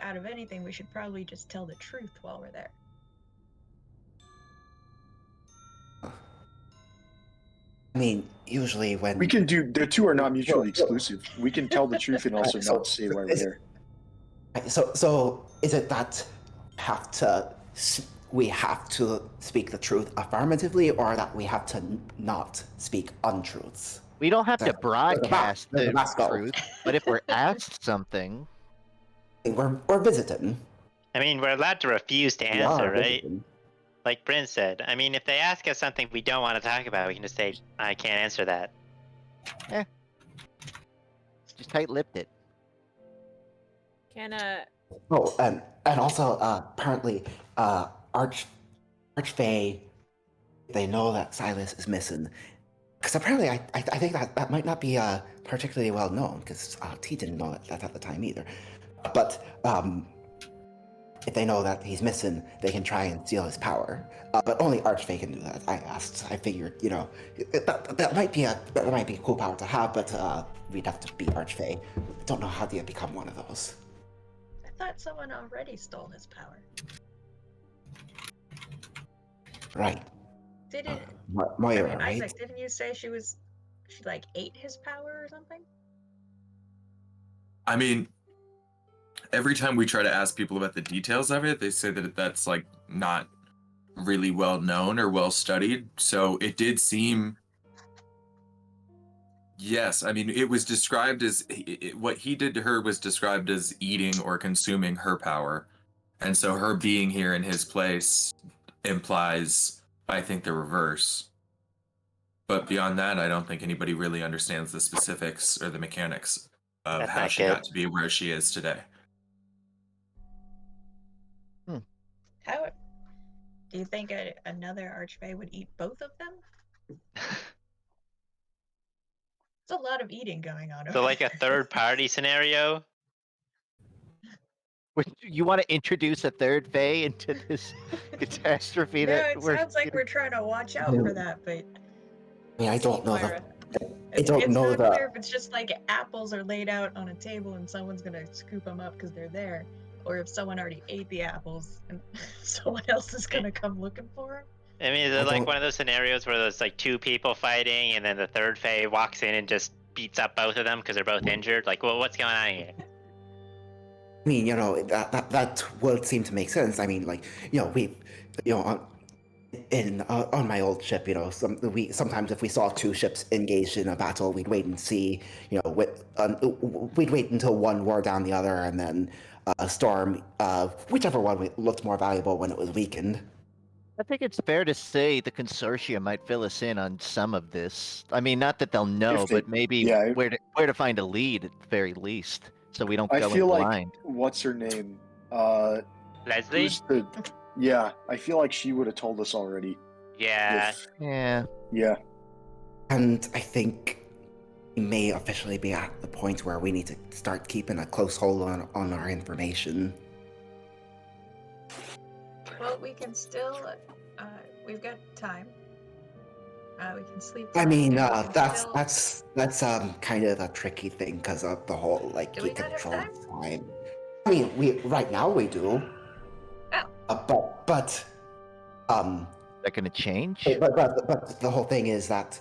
out of anything, we should probably just tell the truth while we're there. I mean, usually when We can do. The two are not mutually exclusive. We can tell the truth and also not say why we're there. So is it that we have to speak the truth affirmatively, or that we have to not speak untruths? We don't have to There- broadcast there's a the mask off. truth, but if we're asked something, We're visiting. I mean, we're allowed to refuse to We are answer, right? visiting. Like Bryn said. I mean, if they ask us something we don't want to talk about, we can just say, I can't answer that. just tight-lipped it. Can Oh, and also apparently Archfey, they know that Silas is missing. Because apparently I think that might not be particularly well known, because T didn't know that at the time either. But if they know that he's missing, they can try and steal his power. But only Archfey can do that. I figured, that might be a cool power to have, but we'd have to beat Archfey. Don't know how to become one of those. I thought someone already stole his power. Right. Didn't Moira, right? Isaac, didn't you say she like ate his power or something? I mean, every time we try to ask people about the details of it, they say that that's like not really well known or well studied. So it did seem. Yes, I mean, it was described as what he did to her was described as eating or consuming her power. And so her being here in his place implies, I think, the reverse. But beyond that, I don't think anybody really understands the specifics or the mechanics of That's how not she good. got to be where she is today. How do you think another Archfey would eat both of them? There's a lot of eating going on. So over like a there. third party scenario? You want to introduce a third Fae into this catastrophe No, that it we're... sounds like we're trying to watch out for that, but I mean, I don't know Moira. it's don't know not that- clear if it's just like apples are laid out on a table and someone's gonna scoop them up because they're there, or if someone already ate the apples and someone else is gonna come looking for them. I mean, is I it like don't- one of those scenarios where there's like two people fighting and then the third Fae walks in and just beats up both of them because they're both injured? Like, well, what's going on here? I mean, that would seem to make sense. I mean, like, on my old ship, sometimes if we saw two ships engaged in a battle, we'd wait and see, we'd wait until one wore down the other and then storm whichever one looked more valuable when it was weakened. I think it's fair to say the consortium might fill us in on some of this. I mean, not that they'll know, If they- but maybe yeah. where to find a lead at the very least, so we don't I go in feel like blind. what's her name? Leslie? Yeah, I feel like she would have told us already. Yeah. If- Yeah. yeah. And I think we may officially be at the point where we need to start keeping a close hold on our information. Well, we can still. We've got time. We can sleep. I tonight, mean, and we can that's kind of a tricky thing because of the whole Do we keep not have control of time. I mean, right now we do. Oh. But Is that gonna change? but the whole thing is that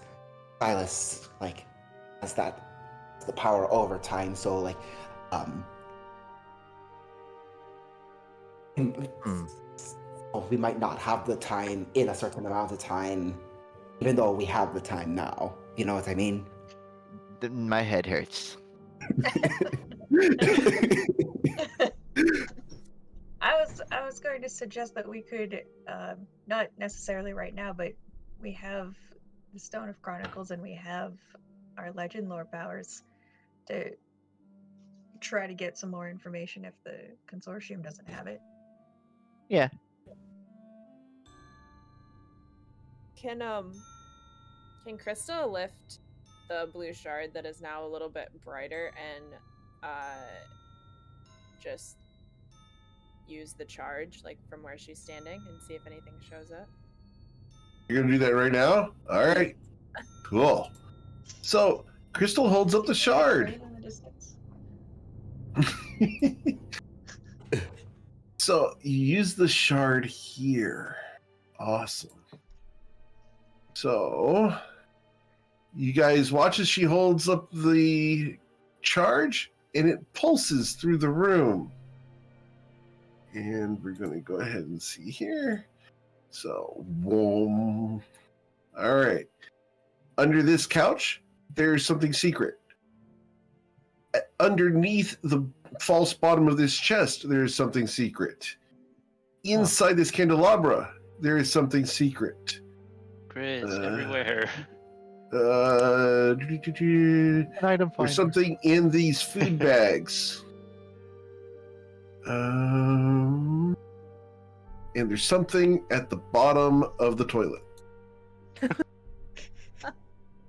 Silas has the power over time. So we might not have the time in a certain amount of time, even though we have the time now. You know what I mean? My head hurts. I was going to suggest that we could, not necessarily right now, but we have the Stone of Chronicles and we have our legend lore powers to try to get some more information if the consortium doesn't have it. Yeah. Can Krista lift the blue shard that is now a little bit brighter and just use the charge like from where she's standing and see if anything shows up? You're gonna do that right now? All right. Cool. So Crystal holds up the shard. Right in the distance. So you use the shard here. Awesome. So you guys watch as she holds up the charge and it pulses through the room. And we're going to go ahead and see here. So, boom. All right. Under this couch, there's something secret. Underneath the false bottom of this chest, there's something secret. Inside this candelabra, there is something secret. Chris, everywhere. An item There's finder. something in these food bags. And there's something at the bottom of the toilet.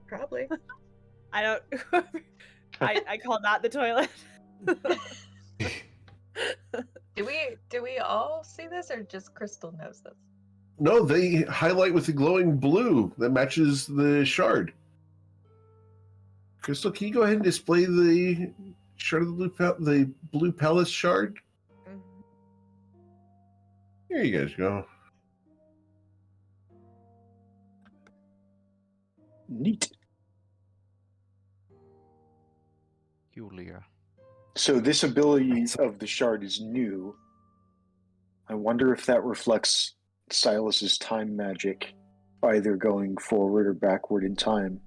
Probably. I don't. I call that the toilet. Do we all see this, or just Crystal knows this? No, they highlight with the glowing blue that matches the shard. Crystal, can you go ahead and display the shard of the blue palace shard? Mhm. Here you guys go. Neat. Julia. So this ability of the shard is new. I wonder if that reflects Silas's time magic, either going forward or backward in time.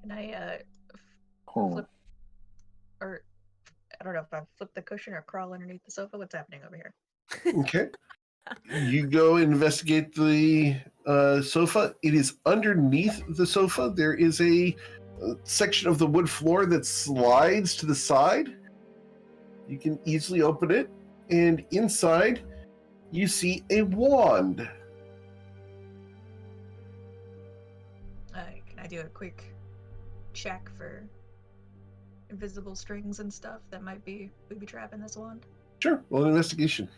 Can I Huh. flip, or I don't know if I flip the cushion or crawl underneath the sofa? What's happening over here? Okay. You go investigate the sofa. It is underneath the sofa. There is a section of the wood floor that slides to the side. You can easily open it, and inside you see a wand. Can I do a quick check for invisible strings and stuff that might be booby trapping this wand? Sure, well, an investigation.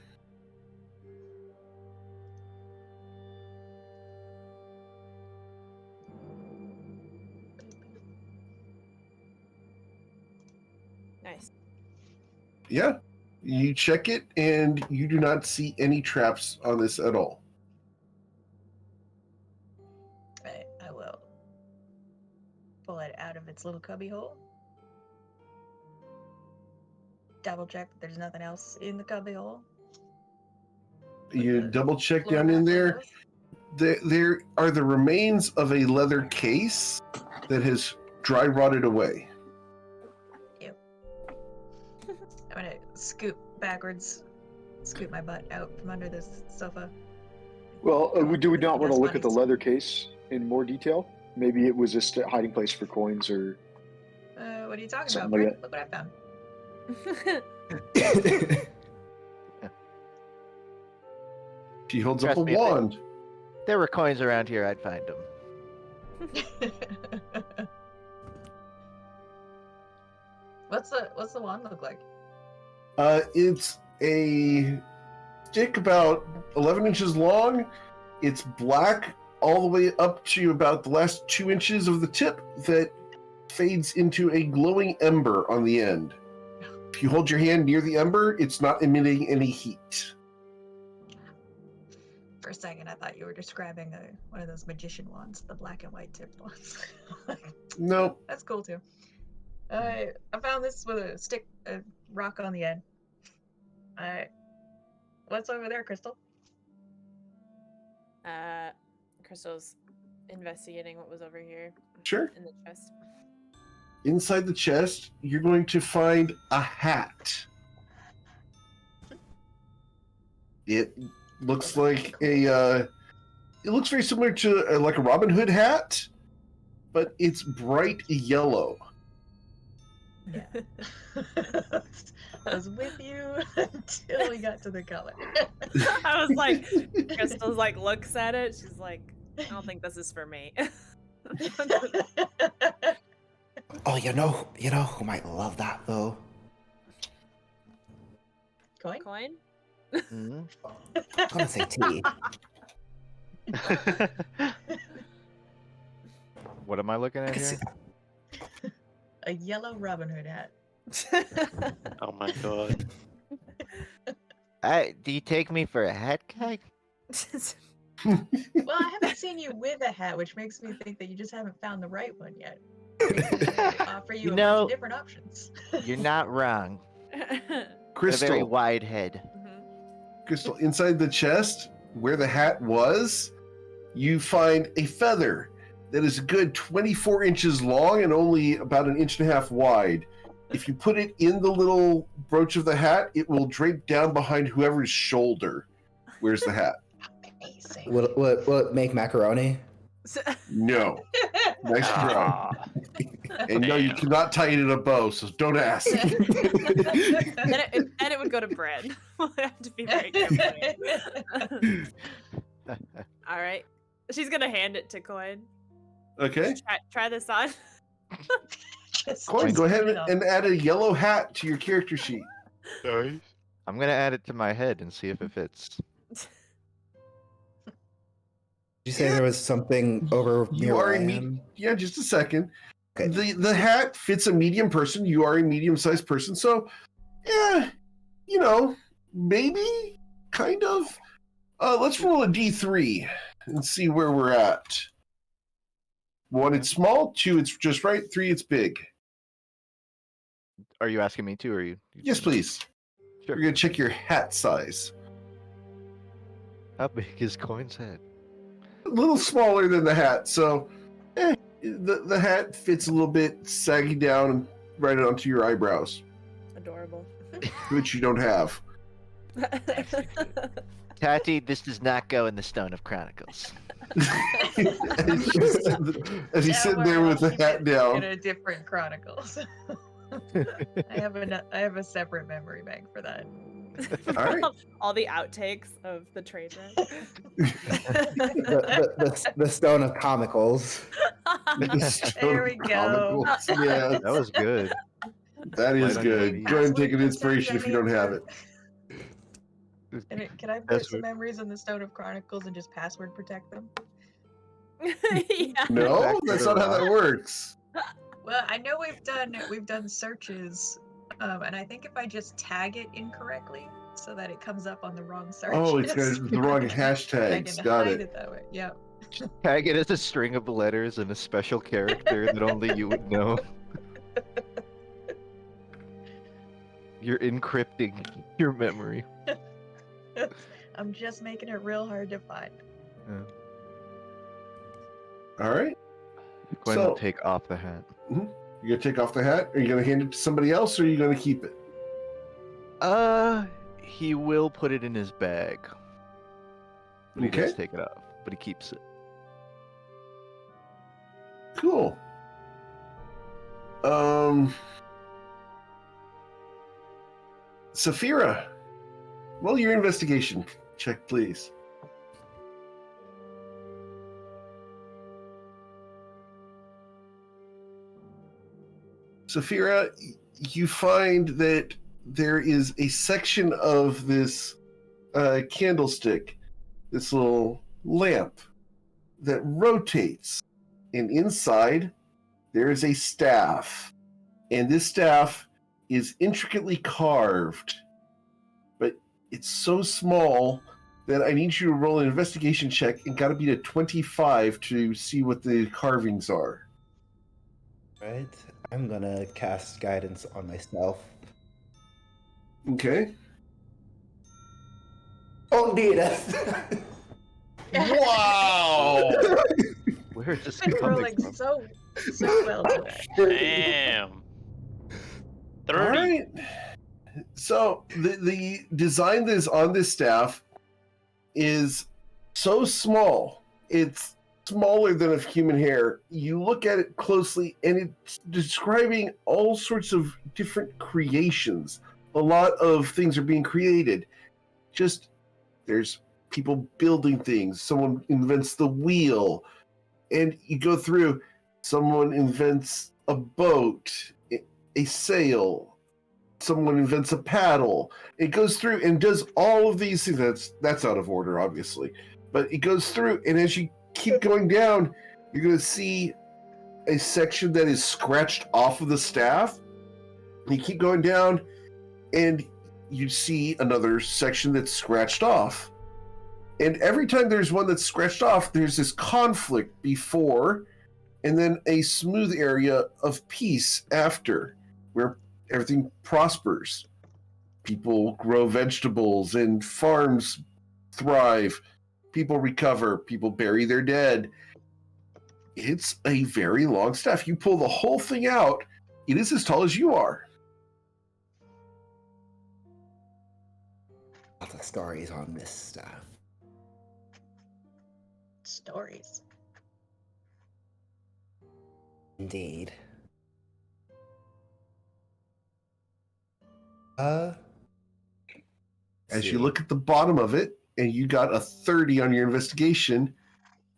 Nice. Yeah, you check it, and you do not see any traps on this at all. I will pull it out of its little cubby hole. Double check that there's nothing else in the cubby hole. You the double check floor down in mat there. windows. There are the remains of a leather case that has dry rotted away. I'm gonna scoot backwards, scoot my butt out from under this sofa. Well, do we not want to Those look at the bunnies. leather case in more detail? Maybe it was just a hiding place for coins or... What are you talking Something about, like Brent? Look what I found. She holds up Trust a me, if wand. There were coins around here, I'd find them. What's the wand look like? It's a stick about 11 inches long. It's black all the way up to about the last 2 inches of the tip that fades into a glowing ember on the end. If you hold your hand near the ember, it's not emitting any heat. For a second, I thought you were describing one of those magician wands, the black and white tipped ones. Nope. That's cool too. I found this with a rock on the end. What's over there, Crystal? Crystal's investigating what was over here. Sure. In the chest. Inside the chest, you're going to find a hat. It looks like it looks very similar to like a Robin Hood hat, but it's bright yellow. Yeah. I was with you until we got to the color. I was like, Crystal's like looks at it. She's like, I don't think this is for me. Oh, you know who might love that though? Coin? Coin? Mm-hmm. I'm gonna say tea. What am I looking at here? A yellow Robin Hood hat. Oh my god. Do you take me for a hat guy? Well, I haven't seen you with a hat, which makes me think that you just haven't found the right one yet. Offer you, You a know- bunch of different options. You're not wrong. A very Crystal, wide head. Crystal, inside the chest where the hat was, you find a feather that is a good 24 inches long and only about 1.5 inches wide. If you put it in the little brooch of the hat, it will drape down behind whoever's shoulder wears the hat. Amazing. Will it make macaroni? No. Nice try. Ah, And no, you cannot tie it in a bow, so don't ask. and it would go to bread. We'll have to be very careful. All right. She's gonna hand it to Coin. Okay. Try this on. Coin, go ahead put it on. and add a yellow hat to your character sheet. I'm gonna add it to my head and see if it fits. Did you say there was something over near You are where a I me- am? Yeah, just a second. Okay. The hat fits a medium person. You are a medium-sized person, so yeah, maybe, kind of. Let's roll a d3 and see where we're at. 1, it's small. 2, it's just right. 3, it's big. Are you asking me to, or are you? Yes, please. Sure. We're gonna check your hat size. How big is Coin's head? A little smaller than the hat, so the hat fits a little bit saggy down and right onto your eyebrows, Adorable. which you don't have. Tati, this does not go in the Stone of Chronicles. As he's sitting there with the hat In down. a different Chronicles. I have a separate memory bank for that. All right. All the outtakes of the train wreck. The Stone of Comicals. There we go. Yeah, That was good. that is Light on good. your Go ahead and take an Password inspiration if you don't have it. Can I put That's some what- memories in the Stone of Chronicles and just password protect them? Yeah. No, Back to that's the not how that rock. works. Well, I know we've done searches, and I think if I just tag it incorrectly so that it comes up on the wrong search. Oh, it's got the wrong I hashtags. can Got hide it. that way. Yeah. Tag it as a string of letters and a special character that only you would know. You're encrypting your memory. I'm just making it real hard to find. All right. Go ahead So- and take off the hat. You gonna take off the hat? Are you gonna hand it to somebody else, or are you gonna keep it? He will put it in his bag. But he does Okay. take it off, but he keeps it. Cool. Saphira, roll your investigation check, please. Saphira, you find that there is a section of this candlestick, this little lamp, that rotates, and inside there is a staff, and this staff is intricately carved, but it's so small that I need you to roll an investigation check and got to beat a 25 to see what the carvings are. Right. I'm gonna cast guidance on myself. Okay. Oh, need it. Wow! Where is this Been coming rolling from? so well today. Damn. 30. All right. So the design that is on this staff is so small. It's smaller than a human hair. You look at it closely, and it's describing all sorts of different creations. A lot of things are being created. Just there's people building things. Someone invents the wheel, and you go through. Someone invents a boat, a sail. Someone invents a paddle. It goes through and does all of these things. That's out of order, obviously, but it goes through, and as you keep going down, you're going to see a section that is scratched off of the staff. You keep going down, and you see another section that's scratched off. And every time there's one that's scratched off, there's this conflict before, and then a smooth area of peace after, where everything prospers. People grow vegetables and farms thrive. People recover. People bury their dead. It's a very long staff. You pull the whole thing out, it is as tall as you are. Lots of stories on this stuff. Stories. Indeed. As you look at the bottom of it, and you got a 30 on your investigation,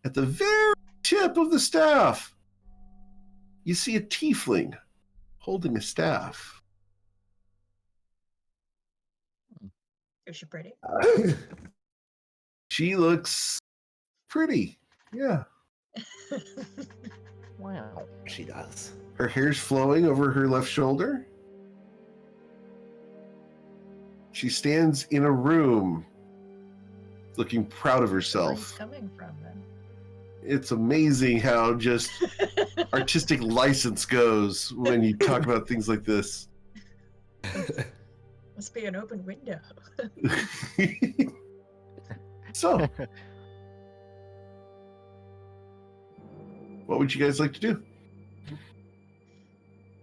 at the very tip of the staff, you see a tiefling holding a staff. Is she pretty? She looks pretty. Yeah. Wow. She does. Her hair's flowing over her left shoulder. She stands in a room looking proud of Where's herself. coming from then? It's amazing how just artistic license goes when you talk about things like this. Must be an open window. So, what would you guys like to do?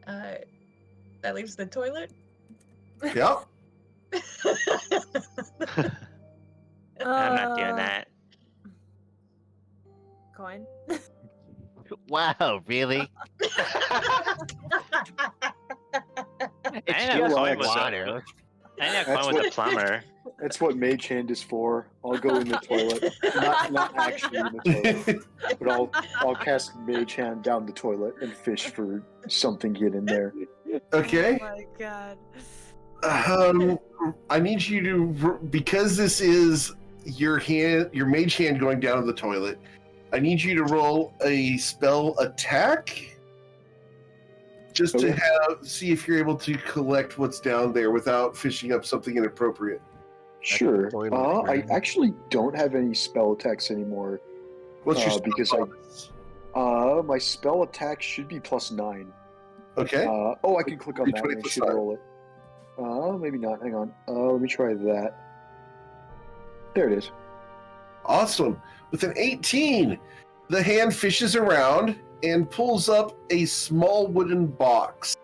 That leaves the toilet. Yeah. I'm not doing that. Coin. Wow, really? I didn't have Relax. coin with water. I didn't have That's coin with what- a plumber. That's what Mage Hand is for. I'll go in the toilet. Not actually in the toilet. But I'll cast Mage Hand down the toilet and fish for something to get in there. Okay. Oh my god. I need you to, because this is your mage hand going down to the toilet, I need you to roll a spell attack just to see if you're able to collect what's down there without fishing up something inappropriate. Sure. toilet I drain. actually don't have any spell attacks anymore. What's your because bonus? my spell attack should be +9. Okay. I can click on that and D20 it should +9. roll it. Maybe not. Hang on. Let me try that. There it is. Awesome. With an 18, the hand fishes around and pulls up a small wooden box.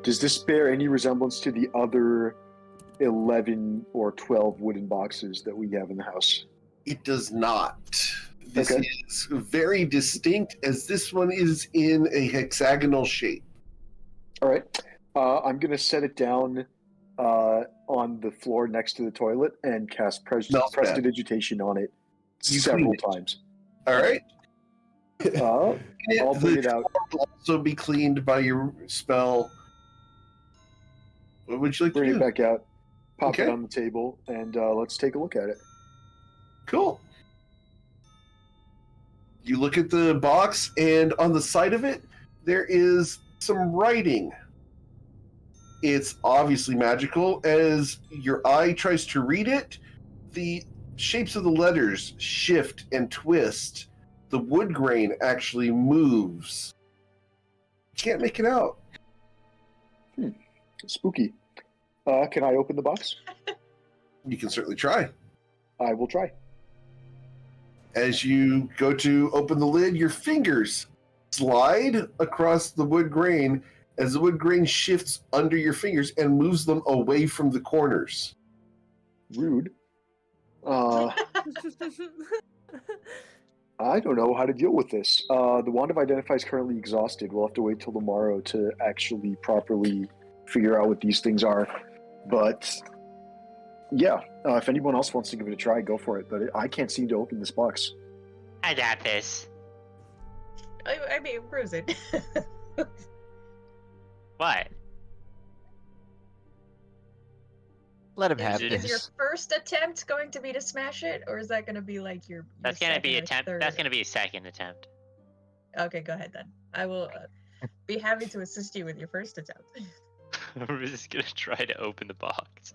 Does this bear any resemblance to the other 11 or 12 wooden boxes that we have in the house? It does not. This Okay. is very distinct, as this one is in a hexagonal shape. All right. I'm going to set it down on the floor next to the toilet and cast Smells bad. prestidigitation on it You several clean it. times. All right. I'll bring it out. Will also be cleaned by your spell. What would you like Bring to it do? back out. Pop Okay. it on the table, and let's take a look at it. Cool. You look at the box, and on the side of it, there is some writing. It's obviously magical. As your eye tries to read it, the shapes of the letters shift and twist. The wood grain actually moves. Can't make it out. Spooky. Can I open the box? You can certainly try. I will try. As you go to open the lid, your fingers slide across the wood grain as the wood grain shifts under your fingers and moves them away from the corners. Rude. I don't know how to deal with this. The Wand of Identify is currently exhausted. We'll have to wait till tomorrow to actually properly figure out what these things are. But yeah, if anyone else wants to give it a try, go for it. But I can't seem to open this box. I got this. I mean, bruise it. What? Let him have Is your this. first attempt going to be to smash it, or is that going to be like your That's gonna be second or attempt. third? That's gonna be a second attempt. Okay, go ahead then. I will be happy to assist you with your first attempt. We're just gonna try to open the box.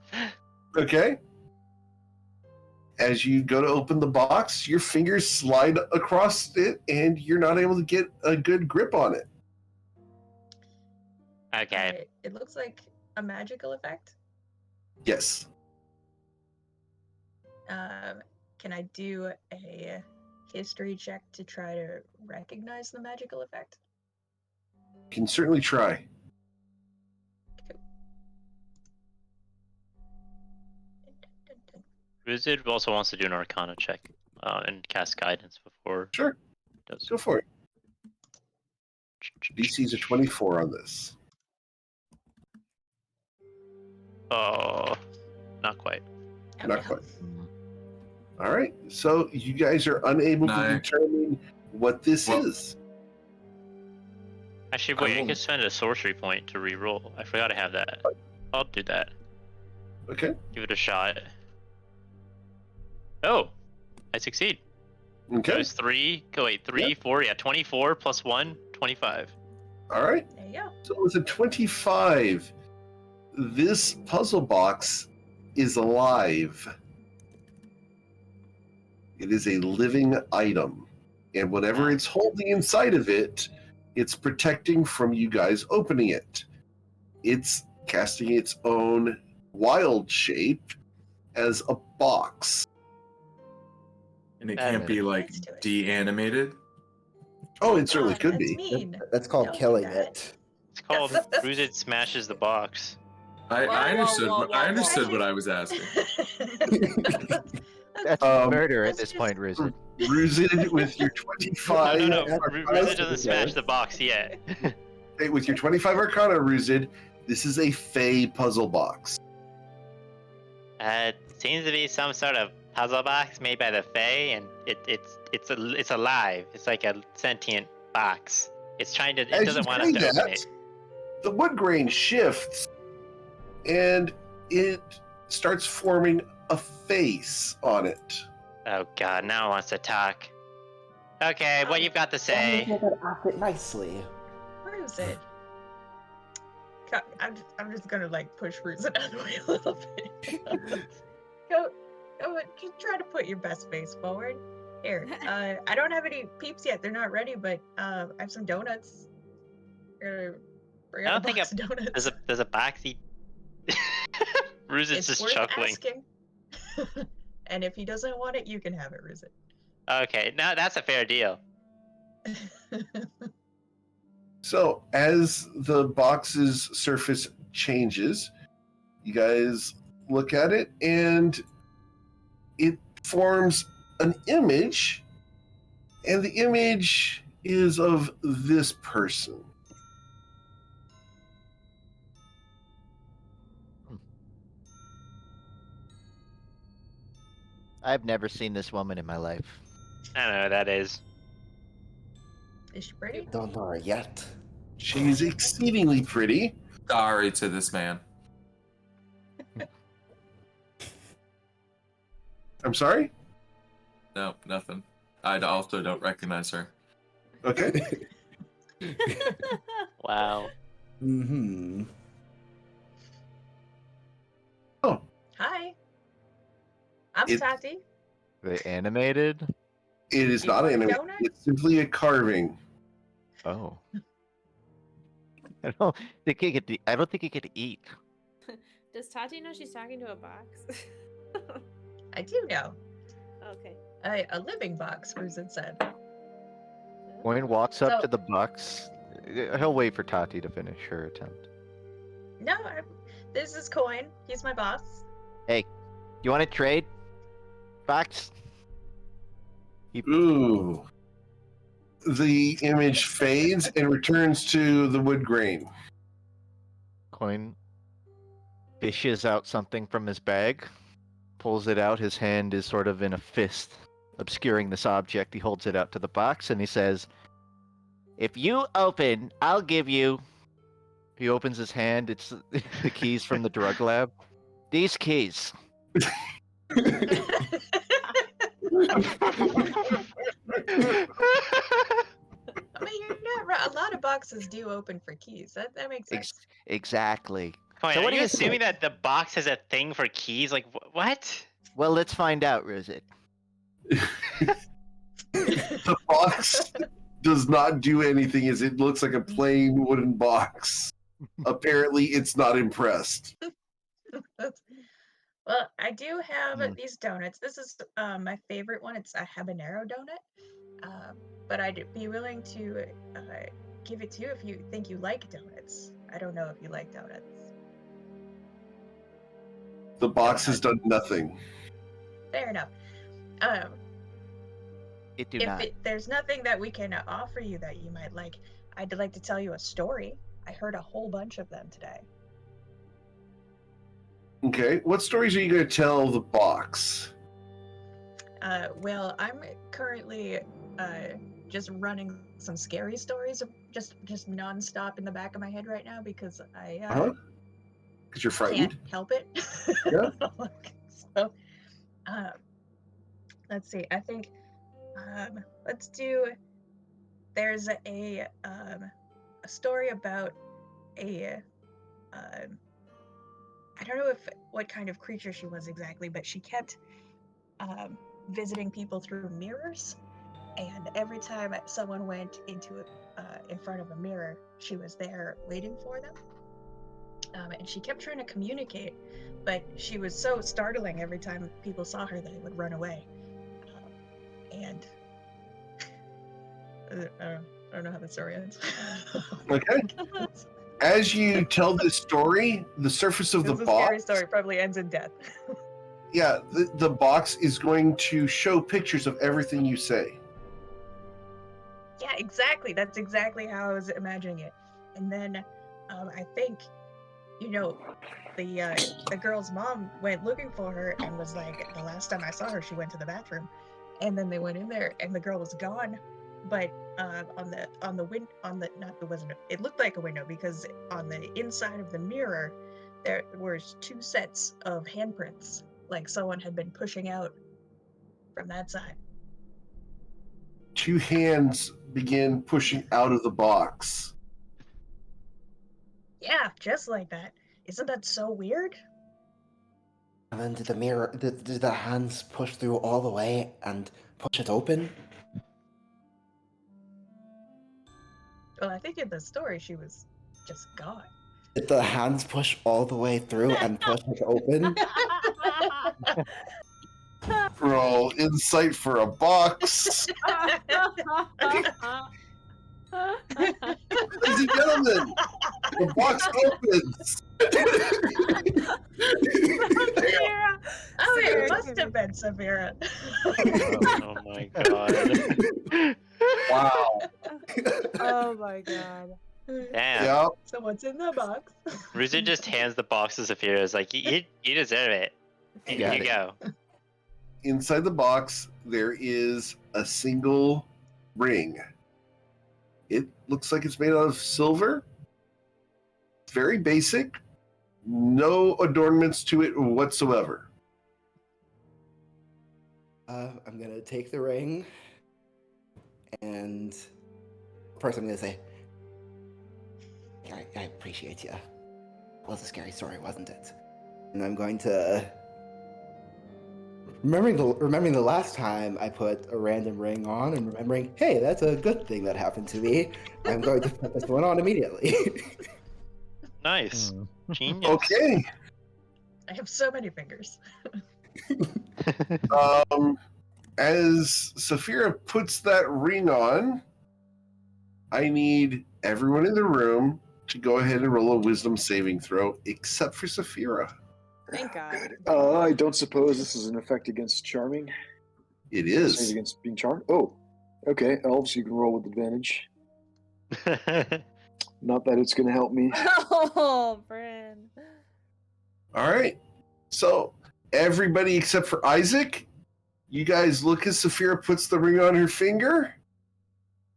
Okay. As you go to open the box, your fingers slide across it and you're not able to get a good grip on it. Okay. It looks like a magical effect. Yes. Can I do a history check to try to recognize the magical effect? Can certainly try. Wizard also wants to do an Arcana check and cast Guidance before. Sure. It does. Go for it. DC's a 24 on this. Oh, not quite. Not quite. All right. So you guys are unable to No. determine what this Well- is. Actually, wait, I can spend a sorcery point to re-roll. I forgot to have that. I'll do that. Okay. Give it a shot. Oh, I succeed. Okay. It was 3, go wait, 3, 4, yeah, 24 plus 1, 25. All right. There you go. So with a 25, this puzzle box is alive. It is a living item. And whatever it's holding inside of it, it's protecting from you guys opening it. It's casting its own wild shape as a box. And it can't be like Let's do it. de-animated. Oh, it certainly could that's be. mean. That's called Don't do killing that. it. It's called Ruzid Smashes the Box. I understood. whoa, I whoa. understood what I was asking. That's murder at let's this point, Rizid. Ruzid with your 25. No, Arcana- Ruzid doesn't smash the box yet. Hey, with your 25 Arcana, Ruzid, this is a Fey puzzle box. It seems to be some sort of puzzle box made by the Fae, and it's alive. It's like a sentient box. It's trying to. It As doesn't you want us say to open that, it. the wood grain shifts and it starts forming a face on it. Oh God! Now it wants to talk. Okay, what you've got to say? Act it nicely. Bruise it. I'm just gonna like push Bruise it out of the way a little bit. go, just try to put your best face forward. Here, I don't have any peeps yet. They're not ready, but I have some donuts. Bring I out don't a think box of donuts. there's a boxy. Ruz is It's just worth chuckling. asking. And if he doesn't want it, you can have it, Ruse. Okay, now that's a fair deal. So, as the box's surface changes, you guys look at it and it forms an image, and the image is of this person. I've never seen this woman in my life. I don't know who that is. Is she pretty? Don't know her yet. She's exceedingly pretty. Sorry to this man. I'm sorry? No, nothing. I also don't recognize her. Okay. Wow. Mm-hmm. Hi. I'm It- Tati. They animated? It is You not want a anime. donut? It's simply a carving. Oh. I don't think he could. I don't think he could eat. Does Tati know she's talking to a box? I do know. Okay. A living box, Ruzin said. Coin walks up So- to the box. He'll wait for Tati to finish her attempt. No, this is Coin. He's my boss. Hey, you want to trade? Box? Ooh. The image fades and returns to the wood grain. Coin fishes out something from his bag, pulls it out. His hand is sort of in a fist, obscuring this object. He holds it out to the box and he says, "If you open, I'll give you." He opens his hand. It's the keys from the drug lab. These keys. I mean, you're not right. A lot of boxes do open for keys. That makes sense. Exactly. Coin, So are what do you you assuming say? that the box has a thing for keys? Like, what? Well, let's find out, Rizit. The box does not do anything as it looks like a plain wooden box. Apparently, it's not impressed. Well, I do have Hmm. these donuts. This is my favorite one. It's a habanero donut. But I'd be willing to give it to you if you think you like donuts. I don't know if you like donuts. The box has done nothing. Fair enough. It do If not. there's nothing that we can offer you that you might like, I'd like to tell you a story. I heard a whole bunch of them today. Okay, what stories are you going to tell the box? Well, I'm currently just running some scary stories, just nonstop in the back of my head right now because I Because you're can't frightened. help it. Yeah. So, let's see. I think let's do. There's a story about a I don't know what kind of creature she was exactly, but she kept visiting people through mirrors, and every time someone went into in front of a mirror, she was there waiting for them. And she kept trying to communicate, but she was so startling every time people saw her they would run away. And I don't know how the story ends. Okay. As you tell this story, the surface of the It's a scary box, story. Probably ends in death. yeah, the box is going to show pictures of everything you say. Yeah, exactly. That's exactly how I was imagining it. And then I think, the girl's mom went looking for her and was like, the last time I saw her, she went to the bathroom. And then they went in there and the girl was gone. But it looked like a window because on the inside of the mirror, there was 2 sets of handprints, like someone had been pushing out from that side. 2 hands begin pushing out of the box. Yeah, just like that. Isn't that so weird? And then did the hands push through all the way and push it open? Well, I think in the story she was just gone. Did the hands push all the way through and push it open? Roll insight for a box. Ladies and gentlemen, the box opens. Oh, it must have been Samira. Oh my god. Wow. Oh my god. Damn. Yeah. So what's in the box? Ruzin just hands the box to Saphira. It's like, you deserve it. Here you go. Inside the box, there is a single ring. It looks like it's made out of silver. Very basic. No adornments to it whatsoever. I'm gonna take the ring, and first I'm gonna say, I appreciate you. It was a scary story, wasn't it? And I'm going to remembering the last time I put a random ring on, and remembering, hey, that's a good thing that happened to me. I'm going to put this one on immediately. Nice. Genius. Okay. I have so many fingers. As Saphira puts that ring on, I need everyone in the room to go ahead and roll a wisdom saving throw, except for Saphira. Thank God. Good. I don't suppose this is an effect against charming. It Save is. against being charmed. Oh, okay. Elves, you can roll with advantage. Not that it's going to help me. Oh, Bryn. All right. So everybody except for Isaac, you guys look as Saphira puts the ring on her finger.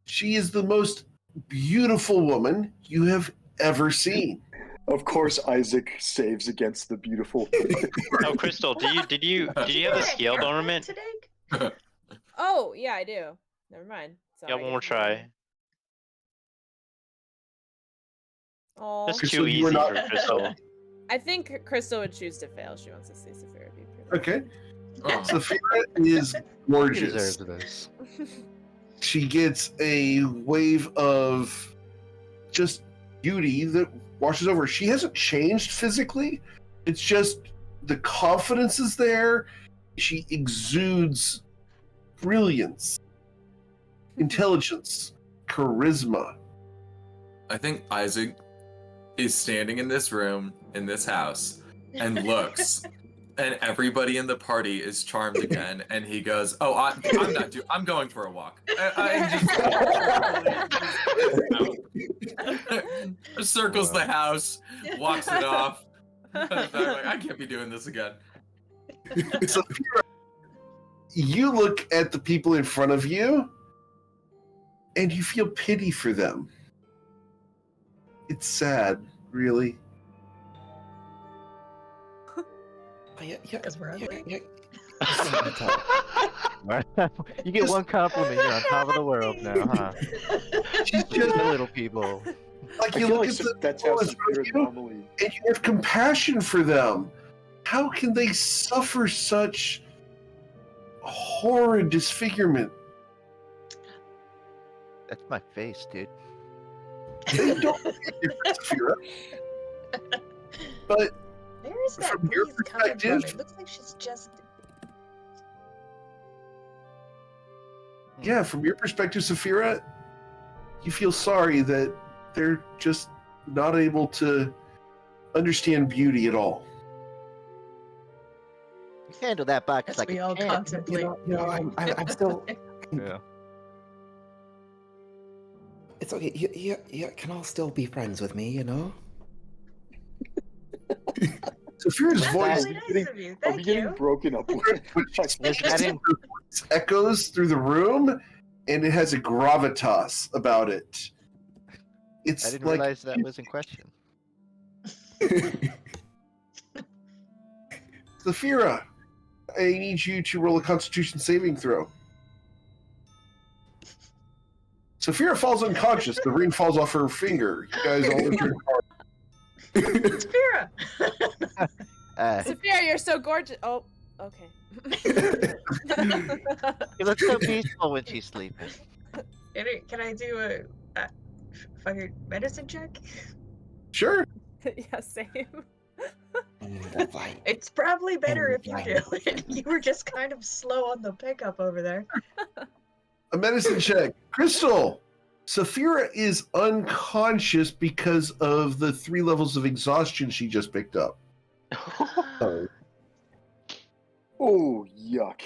She is the most beautiful woman you have ever seen. Of course, Isaac saves against the beautiful. Oh, Crystal, did you have a scaled ornament? Today? Oh, yeah, I do. Never mind. So Yeah, I one more try. Oh, That's Crystal, too you were easy not- for Crystal. I think Crystal would choose to fail. She wants to see Saphira be pretty. Okay. Oh. Saphira is He gorgeous. deserves this. She gets a wave of just beauty that washes over. She hasn't changed physically. It's just the confidence is there. She exudes brilliance, intelligence, charisma. I think Isaac is standing in this room, in this house, and looks, and everybody in the party is charmed again, and he goes, "Oh, I'm not. I'm going for a walk." Just circles the house, walks it off. I'm like, I can't be doing this again. So you look at the people in front of you, and you feel pity for them. It's sad, really. Because we're ugly. You get one compliment, you're on top of the world now, huh? She's The just little people. like I you feel look like at the that's how people in front of Saphira you, normally. and you have compassion for them. How can they suffer such horrid disfigurement? That's my face, dude. They don't make a difference, Saphira. But Where is that From your breeze coming from? perspective- It looks like she's just. yeah, from your perspective, Saphira, you feel sorry that they're just not able to understand beauty at all. You handle that box As like we a all champ. contemplate. I'm still. Yeah. It's okay. You can all still be friends with me, you know? Saphira's That's voice really nice getting- of you. Are Thank we getting you. broken up? echoes through the room, and it has a gravitas about it. It's I didn't like realize that was in question. Saphira, I need you to roll a Constitution saving throw. Saphira falls unconscious. The ring falls off her finger. You guys all return. Saphira! Saphira, you're so gorgeous. Oh, okay. She looks so peaceful when she's sleeping. Can I do a fucking medicine check? Sure. Yeah, same. That's fine. It's probably better if you Fine. do it. You were just kind of slow on the pickup over there. A medicine check. Crystal, Saphira is unconscious because of the 3 levels of exhaustion she just picked up. Oh, Oh, yuck.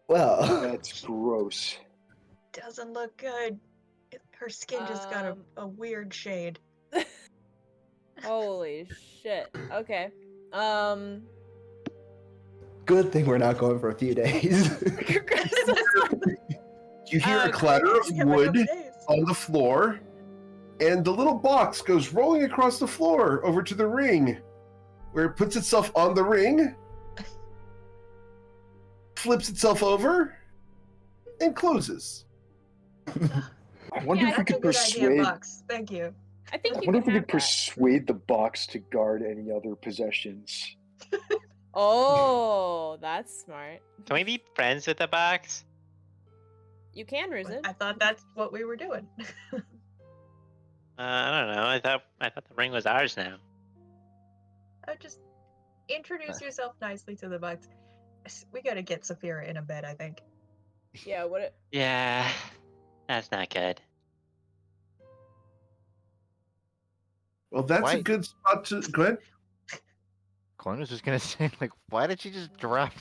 well. That's gross. Doesn't look good. Her skin just got a weird shade. Holy shit. Okay. Good thing we're not going for a few days. You hear a clatter of wood on the floor, and the little box goes rolling across the floor over to the ring, where it puts itself on the ring, flips itself over, and closes. I wonder if we That's a could good idea, persuade. Box. Thank you. I think I you wonder if can we have could that. persuade the box to guard any other possessions. Oh, that's smart. Can we be friends with the box? You can, Ruzin. I thought that's what we were doing. I don't know. I thought the ring was ours now. Just introduce yourself nicely to the bugs. We gotta get Saphira in a bed, I think. Yeah, what it Yeah, that's not good. Well, that's a Why- good spot to go ahead. Clone was just gonna say, like, why did she just drop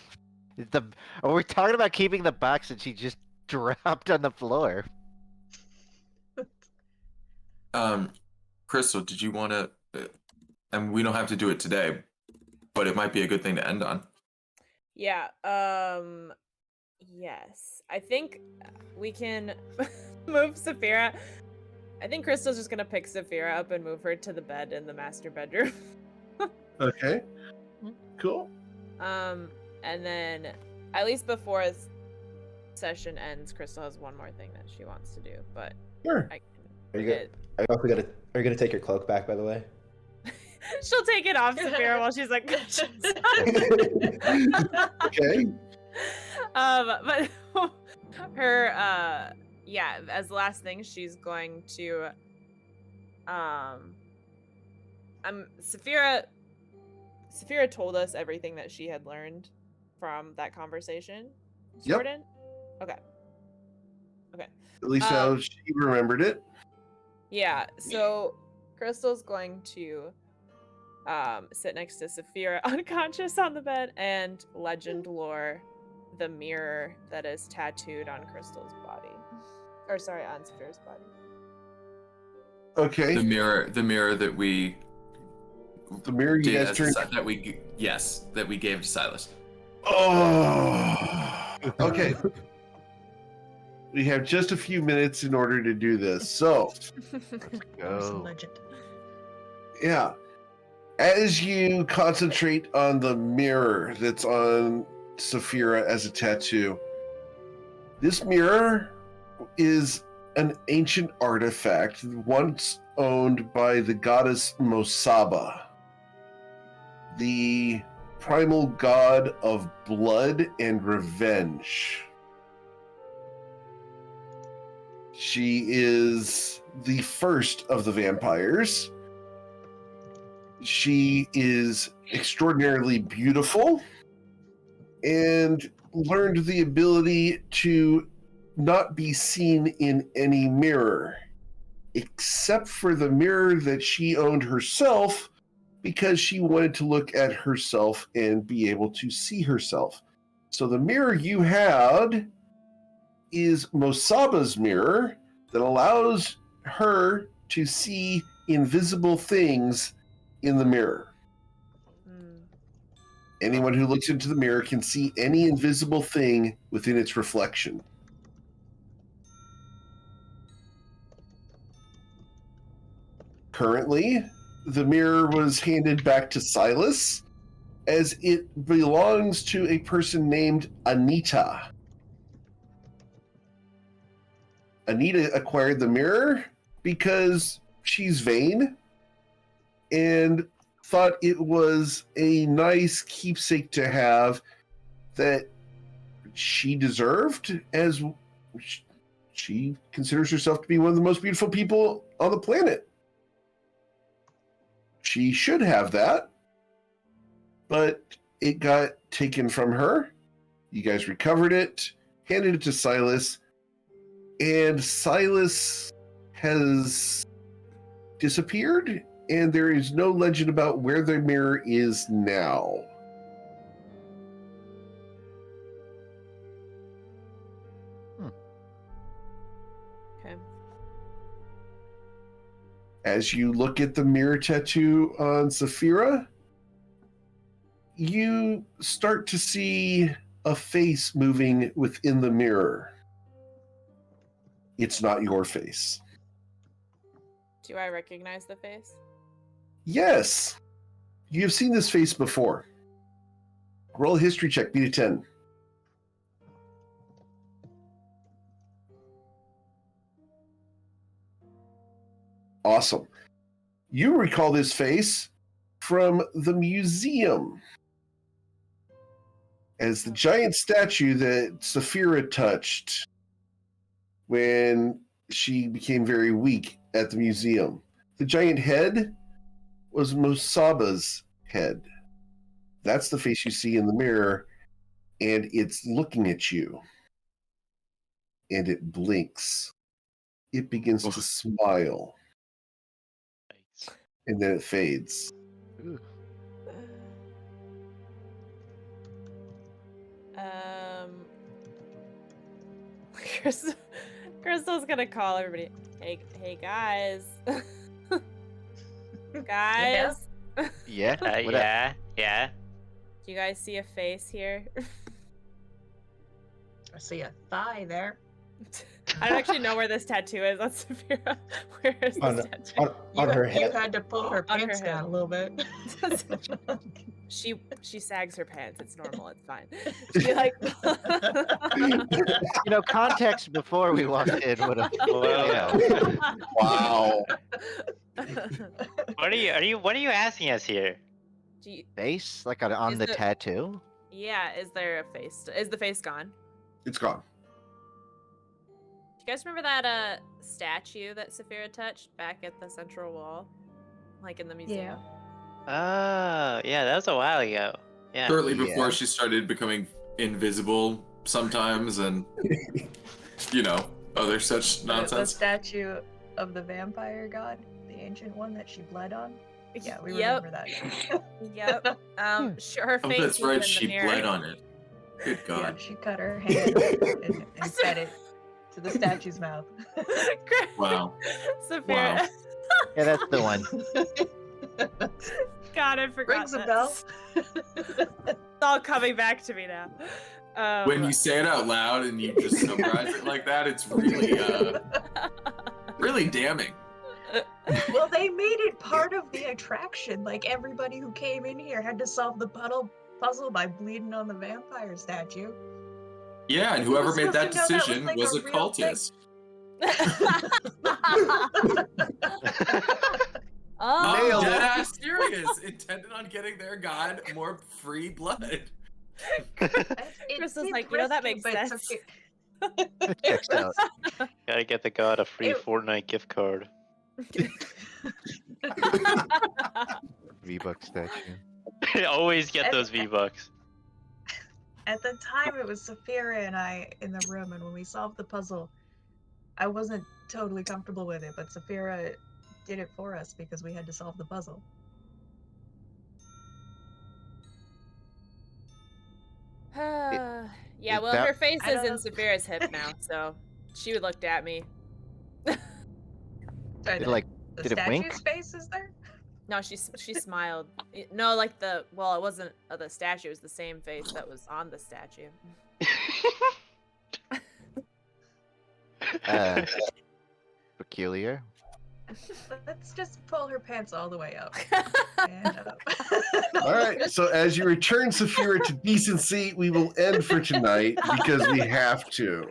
the? Oh, we're talking about keeping the box, and she just dropped on the floor. Crystal, did you want to? And we don't have to do it today, but it might be a good thing to end on. Yeah, yes. I think we can move Saphira. I think Crystal's just gonna pick Saphira up and move her to the bed in the master bedroom. Okay. Cool. And then at least before this session ends, Crystal has one more thing that she wants to do, but Sure. I Are you gonna take your cloak back, by the way? she'll take it off Saphira while she's like Okay. but her yeah, as the last thing she's going to Saphira told us everything that she had learned from that conversation. Yep. Jordan? Okay. At least how she remembered it. Yeah, so Crystal's going to sit next to Saphira unconscious on the bed and legend lore the mirror that is tattooed on Crystal's body. Or sorry, on Saphira's body. Okay. The mirror that we The mirror you did guys turned. that we gave to Silas. Oh. Okay. We have just a few minutes in order to do this. So, There's a Go. legend. yeah. As you concentrate on the mirror that's on Saphira as a tattoo, this mirror is an ancient artifact once owned by the goddess Mosaba, the primal god of blood and revenge. She is the first of the vampires. She is extraordinarily beautiful and learned the ability to not be seen in any mirror, except for the mirror that she owned herself, because she wanted to look at herself and be able to see herself. So the mirror you had is Mosaba's mirror that allows her to see invisible things in the mirror. Anyone who looks into the mirror can see any invisible thing within its reflection. Currently, the mirror was handed back to Silas, as it belongs to a person named Anita. Anita acquired the mirror because she's vain and thought it was a nice keepsake to have that she deserved, as she considers herself to be one of the most beautiful people on the planet. She should have that, but it got taken from her. You guys recovered it, handed it to Silas, and Silas has disappeared, and there is no legend about where the mirror is now. Okay. As you look at the mirror tattoo on Saphira, you start to see a face moving within the mirror. It's not your face. Do I recognize the face? Yes, you've seen this face before. Roll a history check, beat a 10. Awesome. You recall this face from the museum. as the giant statue that Saphira touched when she became very weak at the museum. The giant head was Mosaba's head. That's the face you see in the mirror, and it's looking at you. And it blinks. It begins to smile. And then it fades. Crystal's gonna call everybody. Hey guys. Guys. Yeah. Yeah. Do you guys see a face here? I see a thigh there. I don't actually know where this tattoo is. That's Saphira. Where is this tattoo? On her You head. had to pull her On her pants down head. a little bit. She sags her pants. It's normal. It's fine. She like. You know, context before we walked in would have. Wow. What are you asking us here? Do you, Face? Like on Is the it- tattoo? yeah. Is there a face? Is the face gone? It's gone. Do you guys remember that statue that Saphira touched back at the central wall, like in the museum? Oh, yeah, that was a while ago. Yeah. Shortly before Yeah. she started becoming invisible sometimes, and other such The nonsense. statue of the vampire god, the ancient one that she bled on. Yeah, we Yep. remember that. Yep. Sure. Her Oh, face. that's was right. in the She mirror. bled on it. Good Yeah, God. she cut her hand and fed it to the statue's mouth. Wow. Saphira. Wow. Yeah, that's the one. God, I forgot. Rings a that. bell. It's all coming back to me now. When you say it out loud and you just summarize it like that, it's really, really damning. Well, they made it part of the attraction. Like everybody who came in here had to solve the puzzle by bleeding on the vampire statue. Yeah, and Who whoever was made that supposed to know that decision was, like, was a a real thing? cultist. Oh. Nailed it. Dead ass serious, intended on getting their god more free blood. Crystal's like, you know, that makes sense. It checks out. Gotta get the god a free Ew. Fortnite gift card. V-Buck statue. Always get those V-Bucks. At the time, it was Saphira and I in the room, and when we solved the puzzle, I wasn't totally comfortable with it, but Saphira did it for us because we had to solve the puzzle. Yeah, well, that- her face I is don't in know. Saphira's hip now, so she would looked at me. Sorry, Did, the, like, the did it wink? statue's face is there? No, she smiled. No, like it wasn't the statue. It was the same face that was on the statue. Peculiar. Let's just pull her pants all the way up. And up. All right. So as you return Saphira to decency, we will end for tonight because we have to.